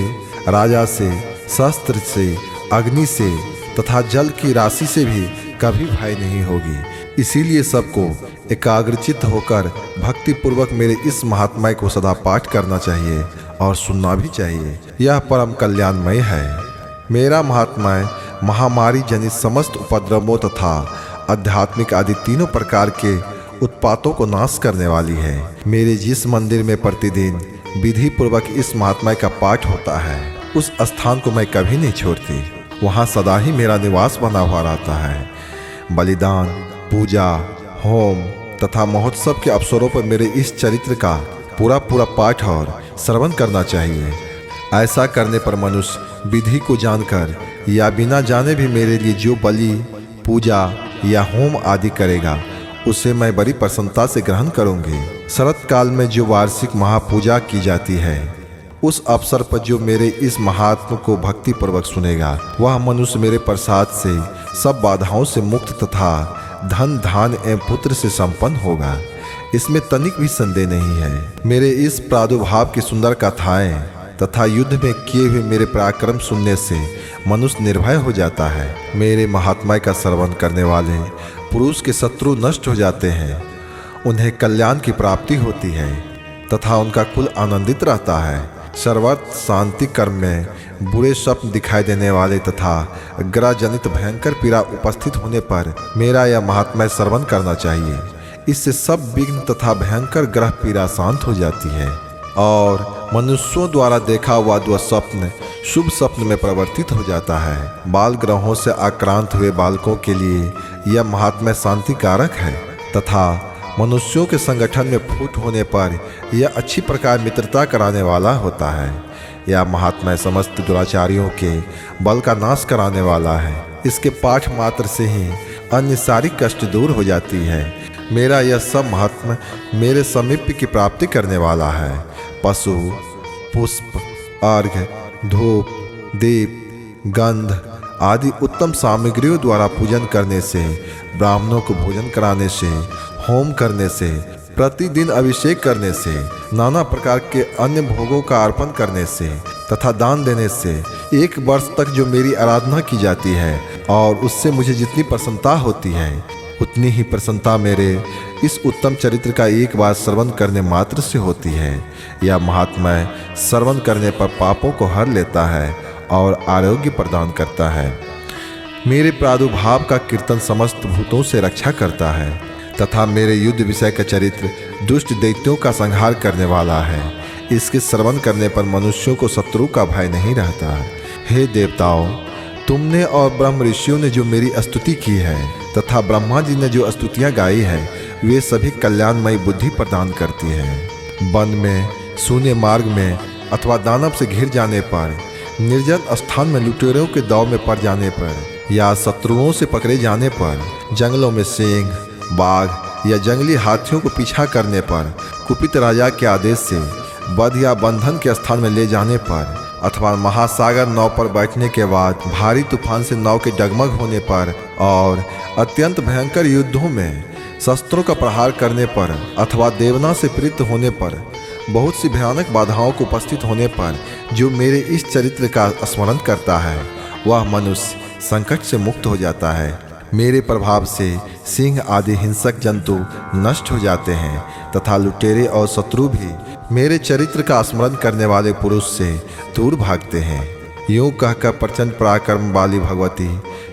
राजा से, शस्त्र से, अग्नि से तथा जल की राशि से भी कभी भय नहीं होगी। इसीलिए सबको एकाग्रचित होकर भक्तिपूर्वक मेरे इस महात्मा को सदा पाठ करना चाहिए और सुनना भी चाहिए। यह परम कल्याणमय है। मेरा महात्मा महामारी जनित समस्त उपद्रवों तथा आध्यात्मिक आदि तीनों प्रकार के उत्पातों को नाश करने वाली है। मेरे जिस मंदिर में प्रतिदिन विधि पूर्वक इस महात्मा का पाठ होता है, उस स्थान को मैं कभी नहीं छोड़ती। वहाँ सदा ही मेरा निवास बना हुआ रहता है। बलिदान, पूजा, होम तथा महोत्सव के अवसरों पर मेरे इस चरित्र का पूरा पाठ और श्रवण करना चाहिए। ऐसा करने पर मनुष्य विधि को जानकर या बिना जाने भी मेरे लिए जो बलि, पूजा या होम आदि करेगा, उसे मैं बड़ी प्रसन्नता से ग्रहण करूंगी। शरत काल में जो वार्षिक महापूजा की जाती है, उस अवसर पर जो मेरे इस महात्मा को भक्ति पूर्वक सुनेगा, वह मनुष्य मेरे प्रसाद से सब बाधाओं से मुक्त तथा धन, धान एवं पुत्र से संपन्न होगा। इसमें तनिक भी संदेह नहीं है। मेरे इस प्रादुर्भाव की सुंदर कथाएं तथा युद्ध में किए हुए मेरे पराक्रम सुनने से मनुष्य निर्भय हो जाता है। मेरे महात्मा का श्रवण करने वाले पुरुष के शत्रु नष्ट हो जाते हैं, उन्हें कल्याण की प्राप्ति होती है तथा उनका कुल आनंदित रहता है। सर्वत्र शांति कर्म में बुरे स्वप्न दिखाई देने वाले तथा ग्रह जनित भयंकर पीड़ा उपस्थित होने पर मेरा यह महात्मा श्रवण करना चाहिए। इससे सब विघ्न तथा भयंकर ग्रह पीड़ा शांत हो जाती है और मनुष्यों द्वारा देखा हुआ दुस्वप्न शुभ स्वप्न में परिवर्तित हो जाता है। बाल ग्रहों से आक्रांत हुए बालकों के लिए यह महात्म्य शांति कारक है तथा मनुष्यों के संगठन में फूट होने पर यह अच्छी प्रकार मित्रता कराने वाला होता है। यह महात्म्य समस्त दुराचारियों के बल का नाश कराने वाला है। इसके पाठ मात्र से ही अन्य सारी कष्ट दूर हो जाती है। मेरा यह सब महात्म्य मेरे समीप की प्राप्ति करने वाला है। पशु, पुष्प, अर्घ्य, धूप, दीप, गंध आदि उत्तम सामग्रियों द्वारा पूजन करने से, ब्राह्मणों को भोजन कराने से, होम करने से, प्रतिदिन अभिषेक करने से, नाना प्रकार के अन्य भोगों का अर्पण करने से तथा दान देने से 1 वर्ष तक जो मेरी आराधना की जाती है और उससे मुझे जितनी प्रसन्नता होती है उतनी ही प्रसन्नता मेरे इस उत्तम चरित्र का एक बार श्रवण करने मात्र से होती है। यह महात्म्य श्रवण करने पर पापों को हर लेता है और आरोग्य प्रदान करता है। मेरे प्रादुर्भाव का कीर्तन समस्त भूतों से रक्षा करता है तथा मेरे युद्ध विषय का चरित्र दुष्ट दैत्यों का संहार करने वाला है। इसके श्रवण करने पर मनुष्यों को शत्रु का भय नहीं रहता। हे देवताओं, तुमने और ब्रह्म ऋषियों ने जो मेरी स्तुति की है तथा ब्रह्मा जी ने जो स्तुतियाँ गाई है वे सभी कल्याणमयी बुद्धि प्रदान करती है। वन में, शून्य मार्ग में अथवा दानव से घिर जाने पर, निर्जन स्थान में लुटेरों के दाव में पड़ जाने पर या शत्रुओं से पकड़े जाने पर, जंगलों में सिंह, बाघ या जंगली हाथियों को पीछा करने पर, कुपित राजा के आदेश से वध या बंधन के स्थान में ले जाने पर अथवा महासागर नाव पर बैठने के बाद भारी तूफान से नाव के डगमग होने पर और अत्यंत भयंकर युद्धों में शस्त्रों का प्रहार करने पर अथवा देवना से प्रीत होने पर, बहुत सी भयानक बाधाओं को उपस्थित होने पर जो मेरे इस चरित्र का स्मरण करता है वह मनुष्य संकट से मुक्त हो जाता है। मेरे प्रभाव से सिंह आदि हिंसक जंतु नष्ट हो जाते हैं तथा लुटेरे और शत्रु भी मेरे चरित्र का स्मरण करने वाले पुरुष से दूर भागते हैं। यूं कहकर प्रचंड पराक्रम वाली भगवती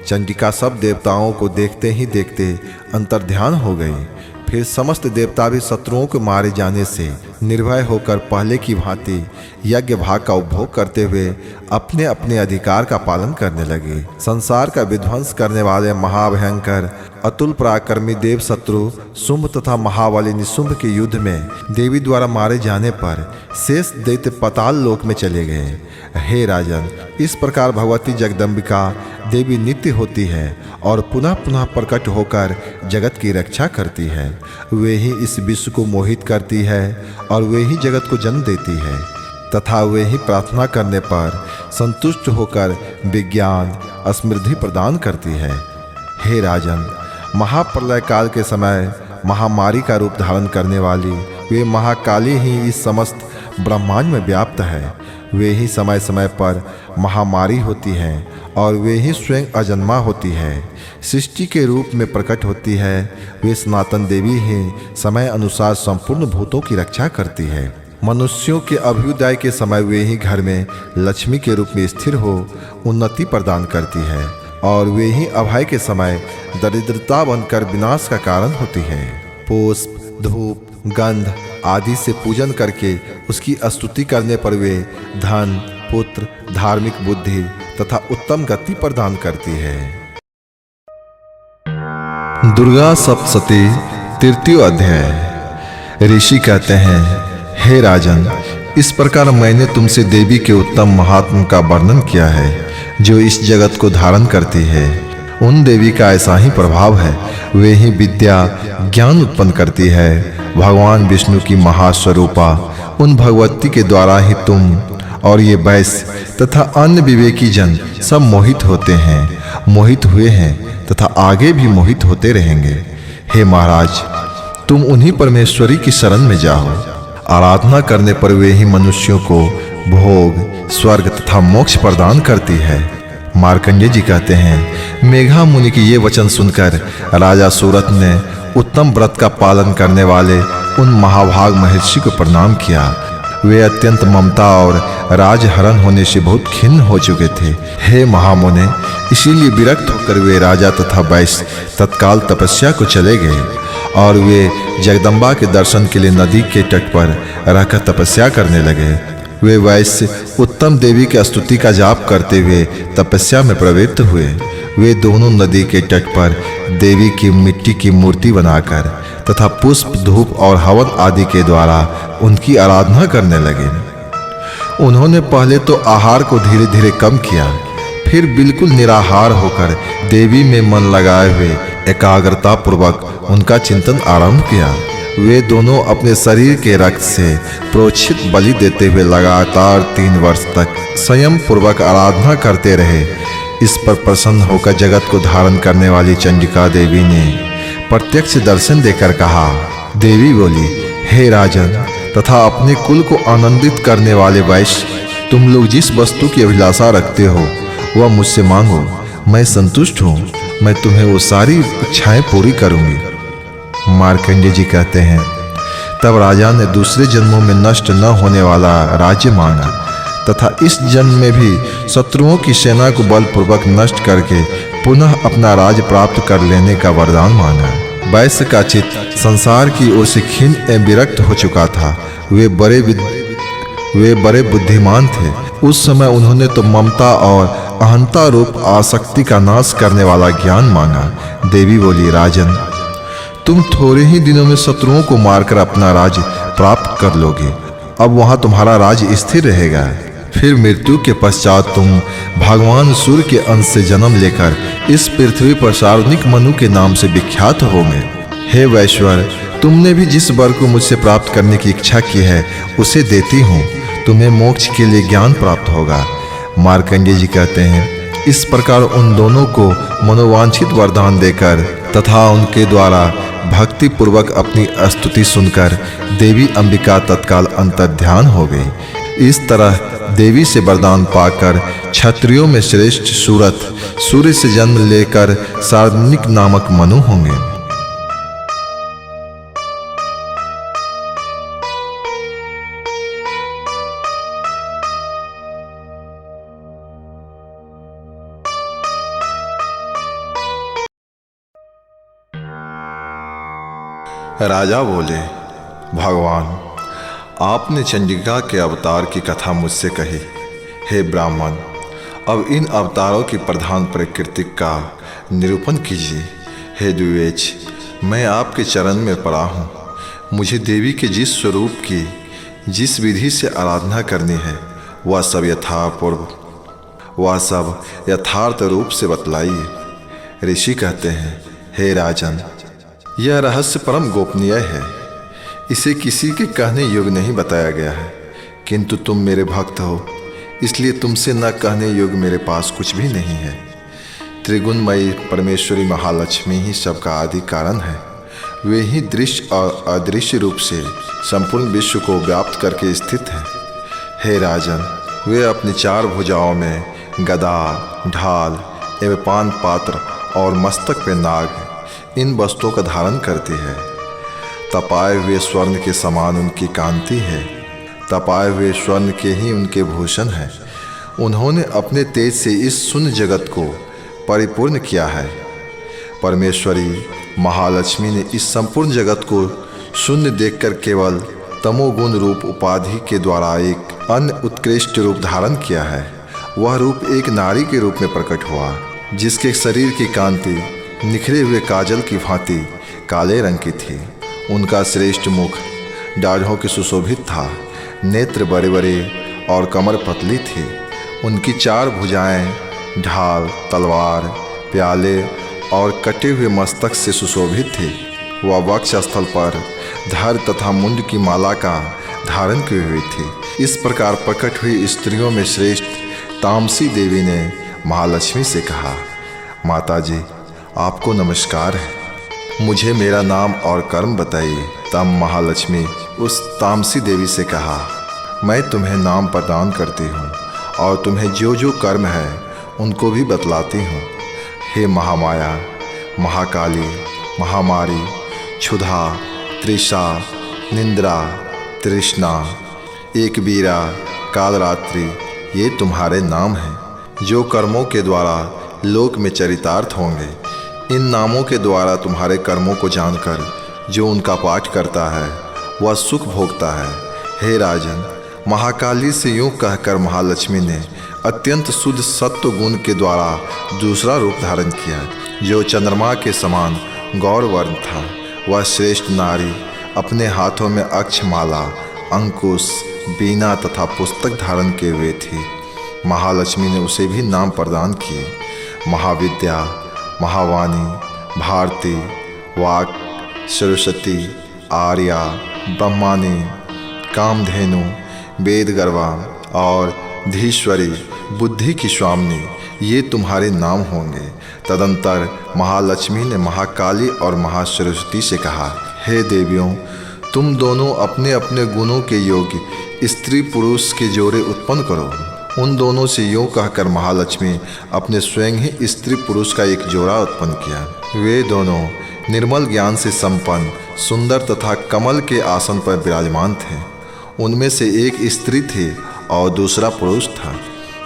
चंडिका सब देवताओं को देखते ही देखते अंतर्ध्यान हो गई। फिर समस्त देवता भी शत्रुओं के मारे जाने से निर्भय होकर पहले की भांति यज्ञ भाग का उपभोग करते हुए अपने अपने अधिकार का पालन करने लगे। संसार का विध्वंस करने वाले महाभयंकर अतुल पराक्रमी देव शत्रु शुंभ तथा महाबली निशुंभ के युद्ध में देवी द्वारा मारे जाने पर शेष दैत्य पाताल लोक में चले गए। हे राजन, इस प्रकार भगवती जगदम्बिका देवी नित्य होती है और पुनः पुनः प्रकट होकर जगत की रक्षा करती है। वे ही इस विश्व को मोहित करती है और वे ही जगत को जन्म देती है तथा वे ही प्रार्थना करने पर संतुष्ट होकर विज्ञान समृद्धि प्रदान करती है। हे राजन, महाप्रलय काल के समय महामारी का रूप धारण करने वाली वे महाकाली ही इस समस्त ब्रह्मांड में व्याप्त है। वे ही समय समय पर महामारी होती हैं और वे ही स्वयं अजन्मा होती है, सृष्टि के रूप में प्रकट होती है। वे सनातन देवी ही समय अनुसार संपूर्ण भूतों की रक्षा करती है। मनुष्यों के अभ्युदय के समय वे ही घर में लक्ष्मी के रूप में स्थिर हो उन्नति प्रदान करती है और वे ही अभय के समय दरिद्रता बनकर विनाश का कारण होती है। पुष्प, धूप, गंध आदि से पूजन करके उसकी स्तुति करने पर वे धन, पुत्र, धार्मिक बुद्धि तथा उत्तम गति प्रदान करती है। दुर्गा सप्तशती तृतीय अध्याय। ऋषि कहते हैं, हे राजन, इस प्रकार मैंने तुमसे देवी के उत्तम महात्म का वर्णन किया है जो इस जगत को धारण करती है। उन देवी का ऐसा ही प्रभाव है। वे ही विद्या ज्ञान उत्पन्न करती है। भगवान विष्णु की महास्वरूपा उन भगवती के द्वारा ही तुम और ये वैश्य तथा अन्य विवेकी जन सब मोहित होते हैं, मोहित हुए हैं तथा आगे भी मोहित होते रहेंगे। हे महाराज, तुम उन्हीं परमेश्वरी की शरण में जाओ। आराधना करने पर वे ही मनुष्यों को भोग, स्वर्ग तथा मोक्ष प्रदान करती है। मार्कंडेय जी कहते हैं, मेघा मुनि की ये वचन सुनकर राजा सूरत ने उत्तम व्रत का पालन करने वाले उन महाभाग महर्षि को प्रणाम किया। वे अत्यंत ममता और राजहरण होने से बहुत खिन्न हो चुके थे। हे महामुने, इसीलिए विरक्त होकर वे राजा तथा वैश्य तत्काल तपस्या को चले गए और वे जगदम्बा के दर्शन के लिए नदी के तट पर रहकर तपस्या करने लगे। वे वैश्य उत्तम देवी की स्तुति का जाप करते हुए तपस्या में प्रवृत्त हुए। वे दोनों नदी के तट पर देवी की मिट्टी की मूर्ति बनाकर तथा पुष्प, धूप और हवन आदि के द्वारा उनकी आराधना करने लगे। उन्होंने पहले तो आहार को धीरे धीरे कम किया, फिर बिल्कुल निराहार होकर देवी में मन लगाए हुए एकाग्रता पूर्वक उनका चिंतन आरंभ किया। वे दोनों अपने शरीर के रक्त से प्रोक्षित बलि देते हुए लगातार 3 वर्ष तक संयम पूर्वक आराधना करते रहे। इस पर प्रसन्न होकर जगत को धारण करने वाली चंडिका देवी ने प्रत्यक्ष दर्शन देकर कहा। देवी बोली, हे राजन तथा अपने कुल को आनंदित करने वाले वैश्य, तुम लोग जिस वस्तु की अभिलाषा रखते हो वह मुझसे मांगो, मैं संतुष्ट हूँ। मैं तुम्हें वो सारी इच्छाएं पूरी करूंगी। मार्कंडेय जी कहते हैं, तब राजा ने दूसरे जन्मों में नष्ट न होने वाला राज्य मांगा तथा इस जन्म में भी शत्रुओं की सेना को बलपूर्वक नष्ट करके पुनः अपना राज्य प्राप्त कर लेने का वरदान मांगा। वैश्य का चित्त संसार की ओर से खिन्न एवं विरक्त हो चुका था। वे बड़े बुद्धिमान थे। उस समय उन्होंने तो ममता और अहंता रूप आसक्ति का नाश करने वाला ज्ञान मांगा। देवी बोली, राजन तुम थोड़े ही दिनों में शत्रुओं को मारकर अपना राज्य प्राप्त कर लोगे। अब वहां तुम्हारा राज्य स्थिर रहेगा। फिर मृत्यु के पश्चात तुम भगवान सूर्य के अंश से जन्म लेकर इस पृथ्वी पर सार्वजनिक मनु के नाम से विख्यात होंगे। हे वैश्वर, तुमने भी जिस वर को मुझसे प्राप्त करने की इच्छा की है उसे देती हूँ। तुम्हें मोक्ष के लिए ज्ञान प्राप्त होगा। मार्कंडेय जी कहते हैं, इस प्रकार उन दोनों को मनोवांछित वरदान देकर तथा उनके द्वारा भक्ति पूर्वक अपनी स्तुति सुनकर देवी अंबिका तत्काल अंतर्ध्यान हो गई। इस तरह देवी से वरदान पाकर क्षत्रियों में श्रेष्ठ सूरत सूर्य से जन्म लेकर सार्वजनिक नामक मनु होंगे। राजा बोले, भगवान आपने चंडिका के अवतार की कथा मुझसे कही। हे ब्राह्मण, अब इन अवतारों की प्रधान प्रकृति का निरूपण कीजिए। हे द्विवेश, मैं आपके चरण में पड़ा हूँ। मुझे देवी के जिस स्वरूप की जिस विधि से आराधना करनी है वह सब यथार्थ रूप से बतलाइए। ऋषि कहते हैं, हे राजन, यह रहस्य परम गोपनीय है। इसे किसी के कहने योग्य नहीं बताया गया है, किंतु तुम मेरे भक्त हो, इसलिए तुमसे न कहने योग्य मेरे पास कुछ भी नहीं है। त्रिगुणमयी परमेश्वरी महालक्ष्मी ही सबका आदि कारण है। वे ही दृश्य और अदृश्य रूप से संपूर्ण विश्व को व्याप्त करके स्थित हैं। हे राजन, वे अपनी 4 भुजाओं में गदा, ढाल एवं पान पात्र और मस्तक पे नाग इन वस्तुओं का धारण करती है। तपाए हुए स्वर्ण के समान उनकी कांति है। तपाए हुए स्वर्ण के ही उनके भूषण हैं। उन्होंने अपने तेज से इस शून्य जगत को परिपूर्ण किया है। परमेश्वरी महालक्ष्मी ने इस संपूर्ण जगत को शून्य देखकर केवल तमोगुण रूप उपाधि के द्वारा एक अन्य उत्कृष्ट रूप धारण किया है। वह रूप एक नारी के रूप में प्रकट हुआ, जिसके शरीर की कांति निखरे हुए काजल की भांति काले रंग की थी। उनका श्रेष्ठ मुख दाढ़ों के सुशोभित था। नेत्र बड़े बड़े और कमर पतली थी। उनकी 4 भुजाएं ढाल, तलवार, प्याले और कटे हुए मस्तक से सुशोभित थी। वह वक्ष स्थल पर धर तथा मुंड की माला का धारण की हुई थी। इस प्रकार प्रकट हुई स्त्रियों में श्रेष्ठ तामसी देवी ने महालक्ष्मी से कहा, माता जी, आपको नमस्कार है। मुझे मेरा नाम और कर्म बताइए। तब महालक्ष्मी उस तामसी देवी से कहा, मैं तुम्हें नाम प्रदान करती हूँ और तुम्हें जो जो कर्म है उनको भी बतलाती हूँ। हे महामाया, महाकाली, महामारी, क्षुधा, तृषा, निंद्रा, तृष्णा, एकवीरा, कालरात्रि, ये तुम्हारे नाम हैं, जो कर्मों के द्वारा लोक में चरितार्थ होंगे। इन नामों के द्वारा तुम्हारे कर्मों को जानकर जो उनका पाठ करता है वह सुख भोगता है। हे राजन, महाकाली से यूं कहकर महालक्ष्मी ने अत्यंत शुद्ध सत्व गुण के द्वारा दूसरा रूप धारण किया, जो चंद्रमा के समान गौरवर्ण था। वह श्रेष्ठ नारी अपने हाथों में अक्षमाला, अंकुश, बीना तथा पुस्तक धारण किए हुए थी। महालक्ष्मी ने उसे भी नाम प्रदान किए, महाविद्या, महावाणी, भारती, वाक, सरस्वती, आर्या, ब्रह्मानी, कामधेनु, वेदगर्वा और धीश्वरी, बुद्धि की स्वामिनी, ये तुम्हारे नाम होंगे। तदंतर महालक्ष्मी ने महाकाली और महासरस्वती से कहा, हे देवियों, तुम दोनों अपने अपने गुणों के योग्य स्त्री पुरुष के जोड़े उत्पन्न करो। उन दोनों से यूँ कहकर महालक्ष्मी अपने स्वयं ही स्त्री पुरुष का एक जोड़ा उत्पन्न किया। वे दोनों निर्मल ज्ञान से संपन्न, सुंदर तथा कमल के आसन पर विराजमान थे। उनमें से एक स्त्री थी और दूसरा पुरुष था।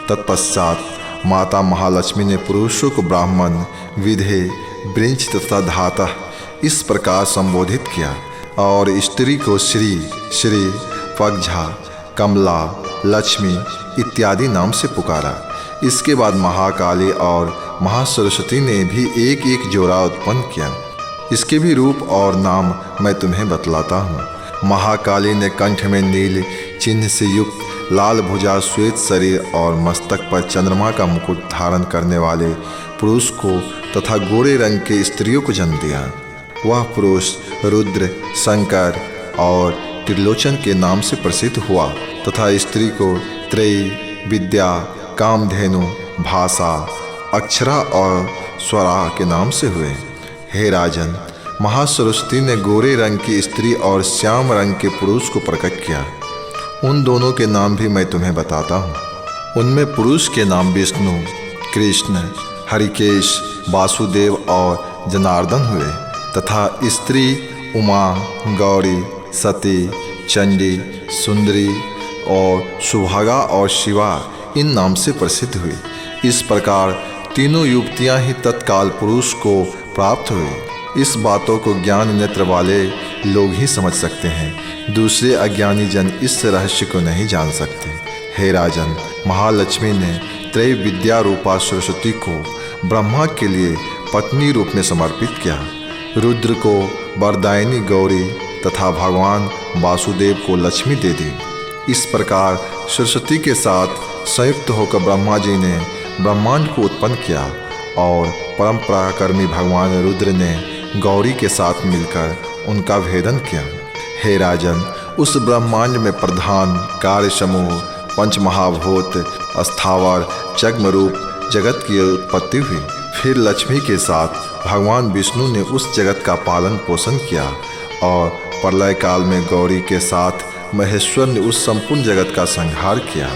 तत्पश्चात माता महालक्ष्मी ने पुरुषों को ब्राह्मण, विधे, वृंच तथा धातः इस प्रकार संबोधित किया और स्त्री को श्री, श्री, पगझा, कमला, लक्ष्मी इत्यादि नाम से पुकारा। इसके बाद महाकाली और महासरस्वती ने भी एक एक जोड़ा उत्पन्न किया। इसके भी रूप और नाम मैं तुम्हें बतलाता हूँ। महाकाली ने कंठ में नील चिन्ह से युक्त लाल भुजा, श्वेत शरीर और मस्तक पर चंद्रमा का मुकुट धारण करने वाले पुरुष को तथा गोरे रंग के स्त्रियों को जन्म दिया। वह पुरुष रुद्र, शंकर और त्रिलोचन के नाम से प्रसिद्ध हुआ तथा स्त्री को त्रयी, विद्या, कामधेनु, भाषा, अक्षरा और स्वरा के नाम से हुए। हे राजन, महासरस्वती ने गोरे रंग की स्त्री और श्याम रंग के पुरुष को प्रकट किया। उन दोनों के नाम भी मैं तुम्हें बताता हूँ। उनमें पुरुष के नाम विष्णु, कृष्ण, हरिकेश, वासुदेव और जनार्दन हुए तथा स्त्री उमा, गौरी, सती, चंडी, सुंदरी और सुभागा और शिवा इन नाम से प्रसिद्ध हुई। इस प्रकार तीनों युवतियाँ ही तत्काल पुरुष को प्राप्त हुई। इस बातों को ज्ञान नेत्र वाले लोग ही समझ सकते हैं, दूसरे अज्ञानी जन इस रहस्य को नहीं जान सकते। हे राजन, महालक्ष्मी ने त्रय विद्या रूपा सरस्वती को ब्रह्मा के लिए पत्नी रूप में समर्पित किया, रुद्र को वरदायिनी गौरी तथा भगवान वासुदेव को लक्ष्मी दे दी। इस प्रकार सरस्वती के साथ संयुक्त होकर ब्रह्मा जी ने ब्रह्मांड को उत्पन्न किया और परम पराक्रमी भगवान रुद्र ने गौरी के साथ मिलकर उनका भेदन किया। हे राजन, उस ब्रह्मांड में प्रधान कार्य समूह पंचमहाभूत स्थावर चग्म रूप जगत की उत्पत्ति हुई। फिर लक्ष्मी के साथ भगवान विष्णु ने उस जगत का पालन पोषण किया और प्रलय काल में गौरी के साथ महेश्वर ने उस संपूर्ण जगत का संहार किया।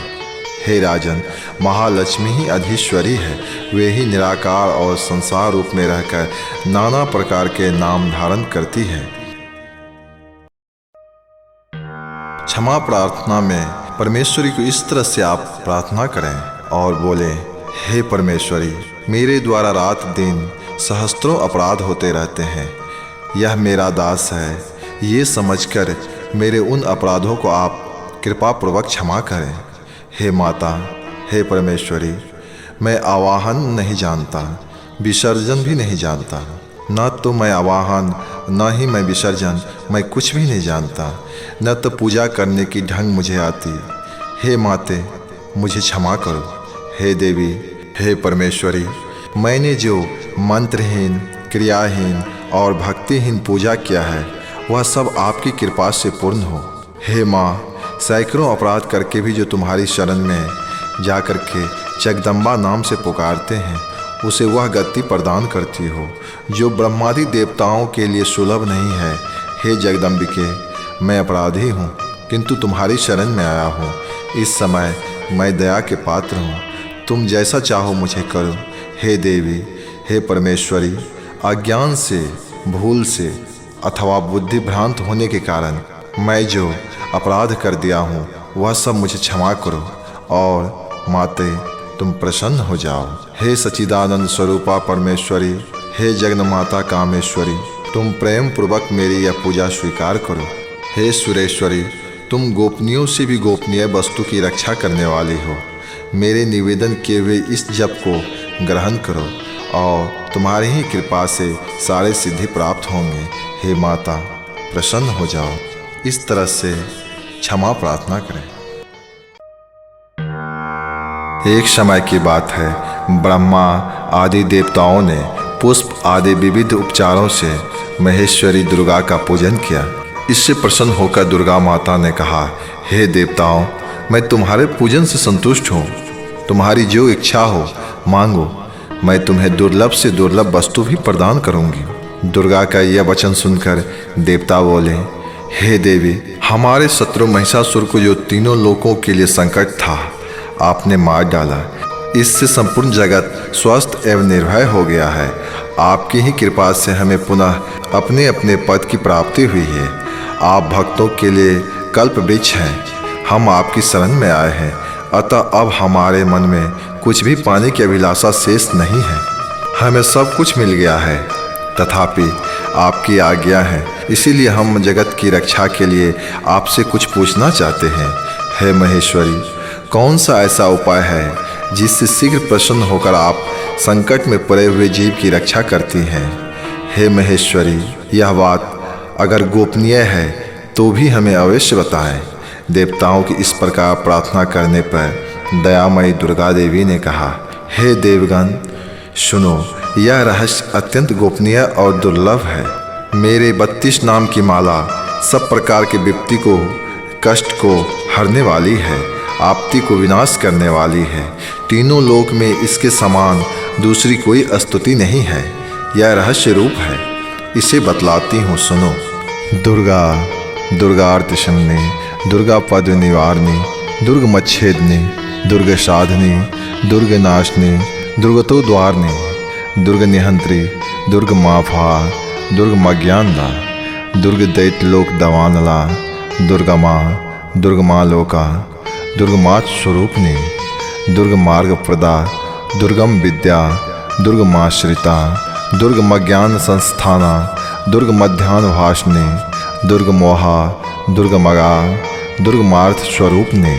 हे राजन, महालक्ष्मी ही अधीश्वरी है, वे ही निराकार और संसार रूप में रहकर नाना प्रकार के नाम धारण करती है। क्षमा प्रार्थना में परमेश्वरी को इस तरह से आप प्रार्थना करें और बोले, हे परमेश्वरी, मेरे द्वारा रात दिन सहस्त्रों अपराध होते रहते हैं। यह मेरा दास है, ये समझकर मेरे उन अपराधों को आप कृपापूर्वक क्षमा करें। हे माता, हे परमेश्वरी, मैं आवाहन नहीं जानता, विसर्जन भी नहीं जानता। न तो मैं आवाहन, न ही मैं विसर्जन, मैं कुछ भी नहीं जानता। न तो पूजा करने की ढंग मुझे आती। हे माते, मुझे क्षमा करो। हे देवी, हे परमेश्वरी, मैंने जो मंत्रहीन, क्रियाहीन और भक्तिहीन पूजा किया है, वह सब आपकी कृपा से पूर्ण हो। हे माँ, सैकड़ों अपराध करके भी जो तुम्हारी शरण में जाकर के जगदम्बा नाम से पुकारते हैं, उसे वह गति प्रदान करती हो जो ब्रह्मादि देवताओं के लिए सुलभ नहीं है। हे जगदम्बिके, मैं अपराधी हूँ, किंतु तुम्हारी शरण में आया हूँ। इस समय मैं दया के पात्र हूँ, तुम जैसा चाहो मुझे करो। हे देवी, हे परमेश्वरी, अज्ञान से, भूल से अथवा बुद्धि भ्रांत होने के कारण मैं जो अपराध कर दिया हूँ, वह सब मुझे क्षमा करो और माते, तुम प्रसन्न हो जाओ। हे सच्चिदानंद स्वरूपा परमेश्वरी, हे जगन्माता कामेश्वरी, तुम प्रेम पूर्वक मेरी यह पूजा स्वीकार करो। हे सुरेश्वरी, तुम गोपनीयों से भी गोपनीय वस्तु की रक्षा करने वाली हो। मेरे निवेदन किए हुए इस जप को ग्रहण करो और तुम्हारी ही कृपा से सारे सिद्धि प्राप्त होंगे। हे माता, प्रसन्न हो जाओ। इस तरह से क्षमा प्रार्थना करें। एक समय की बात है, ब्रह्मा आदि देवताओं ने पुष्प आदि विविध उपचारों से महेश्वरी दुर्गा का पूजन किया। इससे प्रसन्न होकर दुर्गा माता ने कहा, हे देवताओं, मैं तुम्हारे पूजन से संतुष्ट हूँ। तुम्हारी जो इच्छा हो मांगो, मैं तुम्हें दुर्लभ से दुर्लभ वस्तु भी प्रदान करूँगी। दुर्गा का यह वचन सुनकर देवता बोले, हे देवी, हमारे शत्रु महिषासुर को जो तीनों लोकों के लिए संकट था, आपने मार डाला। इससे संपूर्ण जगत स्वस्थ एवं निर्भय हो गया है। आपकी ही कृपा से हमें पुनः अपने अपने पद की प्राप्ति हुई है। आप भक्तों के लिए कल्प वृक्ष हैं। हम आपकी शरण में आए हैं, अतः अब हमारे मन में कुछ भी पाने की अभिलाषा शेष नहीं है। हमें सब कुछ मिल गया है, तथापि आपकी आज्ञा है, इसीलिए हम जगत की रक्षा के लिए आपसे कुछ पूछना चाहते हैं। हे महेश्वरी, कौन सा ऐसा उपाय है जिससे शीघ्र प्रसन्न होकर आप संकट में पड़े हुए जीव की रक्षा करती हैं? हे महेश्वरी, यह बात अगर गोपनीय है तो भी हमें अवश्य बताएं। देवताओं की इस प्रकार प्रार्थना करने पर दयामयी दुर्गा देवी ने कहा, हे देवगण, सुनो, यह रहस्य अत्यंत गोपनीय और दुर्लभ है। मेरे 32 नाम की माला सब प्रकार के विपत्ति को, कष्ट को हरने वाली है, आपत्ति को विनाश करने वाली है। तीनों लोक में इसके समान दूसरी कोई स्तुति नहीं है। यह रहस्य रूप है, इसे बतलाती हूँ, सुनो। दुर्गा, दुर्गार्थ शमने, दुर्गा पद निवारणी, दुर्ग मच्छेदनी, दुर्ग साधनी, दुर्ग नाशनी, दुर्गतो द्वारनी, दुर्ग निहंत्री, दुर्ग माफा, दुर्ग मज्ञानदा, दुर्ग दैत्यलोक दवानला, दुर्गा माँ, दुर्ग माँ लोका, दुर्ग मात स्वरूपनी, दुर्ग मार्ग प्रदा, दुर्गम विद्या, दुर्ग माश्रिता, दुर्ग मज्ञान संस्थाना, दुर्ग मध्यान्ह भाषणी, दुर्ग मोहा, दुर्ग मगा, दुर्ग मार्थ स्वरूपनी,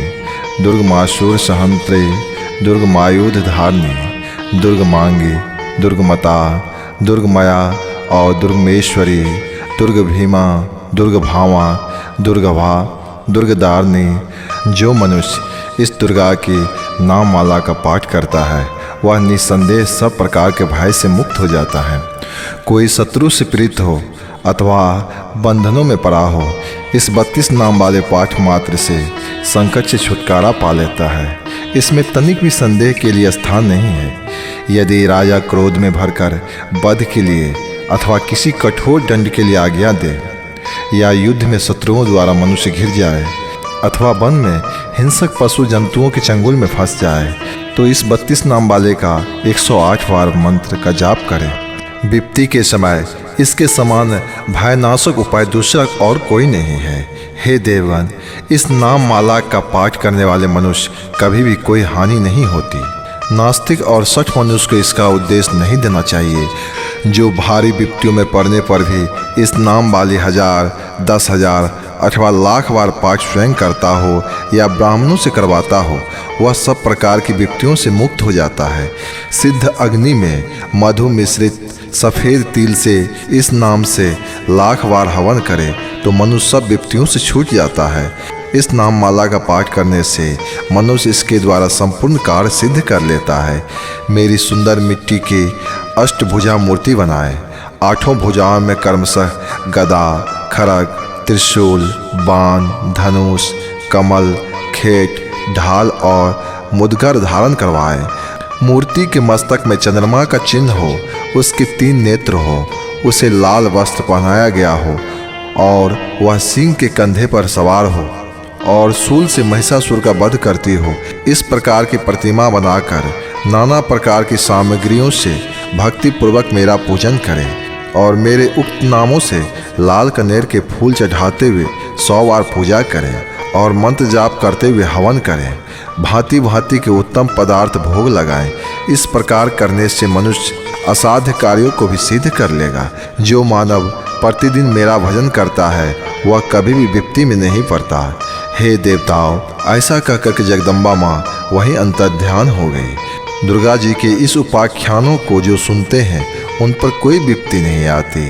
दुर्ग माशूर सहंत्री, दुर्ग मायुध धारणी, दुर्ग मांगी, दुर्ग मता, दुर्ग मया और दुर्गमेश्वरी, दुर्ग भीमा, दुर्ग भावा, दुर्ग भा, दुर्ग दारणी। जो मनुष्य इस दुर्गा की नाम माला का पाठ करता है, वह निस्संदेह सब प्रकार के भय से मुक्त हो जाता है। कोई शत्रु से पीड़ित हो अथवा बंधनों में पड़ा हो, इस 32 नाम वाले पाठ मात्र से संकट से छुटकारा पा लेता है। इसमें तनिक भी संदेह के लिए स्थान नहीं है। यदि राजा क्रोध में भरकर वध के लिए अथवा किसी कठोर दंड के लिए आज्ञा दे, या युद्ध में शत्रुओं द्वारा मनुष्य घिर जाए, अथवा वन में हिंसक पशु जंतुओं के चंगुल में फंस जाए, तो इस 32 नाम वाले का 108 बार मंत्र का जाप करें। विपत्ति के समय इसके समान भयनाशक उपाय दूसरा और कोई नहीं है। हे देवगण, इस नाम माला का पाठ करने वाले मनुष्य कभी भी कोई हानि नहीं होती। नास्तिक और सठ मनुष्य को इसका उद्देश्य नहीं देना चाहिए। जो भारी विपत्तियों में पड़ने पर भी इस नाम वाली 1000, 10,000 अथवा लाख बार पाठ स्वयं करता हो या ब्राह्मणों से करवाता हो, वह सब प्रकार की विपत्तियों से मुक्त हो जाता है। सिद्ध अग्नि में मधु मिश्रित सफ़ेद तिल से इस नाम से लाख बार हवन करे तो मनुष्य सब विपत्तियों से छूट जाता है। इस नाम माला का पाठ करने से मनुष्य इसके द्वारा संपूर्ण कार्य सिद्ध कर लेता है। मेरी सुंदर मिट्टी की अष्टभुजा मूर्ति बनाए। 8 भुजाओं में क्रमशः गदा, खड़ग, त्रिशूल, बाण, धनुष, कमल, खेट, ढाल और मुदगर धारण करवाए। मूर्ति के मस्तक में चंद्रमा का चिन्ह हो, उसके 3 नेत्र हो, उसे लाल वस्त्र पहनाया गया हो और वह सिंह के कंधे पर सवार हो और शूल से महिषासुर का वध करती हो। इस प्रकार की प्रतिमा बनाकर नाना प्रकार की सामग्रियों से भक्ति पूर्वक मेरा पूजन करें और मेरे उक्त नामों से लाल कनेर के फूल चढ़ाते हुए 100 बार पूजा करें और मंत्र जाप करते हुए हवन करें। भांति भांति के उत्तम पदार्थ भोग लगाएं। इस प्रकार करने से मनुष्य असाध्य कार्यों को भी सिद्ध कर लेगा। जो मानव प्रतिदिन मेरा भजन करता है, वह कभी भी विपत्ति में नहीं पड़ता। हे देवताओं, ऐसा कहकर के जगदम्बा माँ वहीं अंतर्ध्यान हो गई। दुर्गा जी के इस उपाख्यानों को जो सुनते हैं उन पर कोई विपत्ति नहीं आती।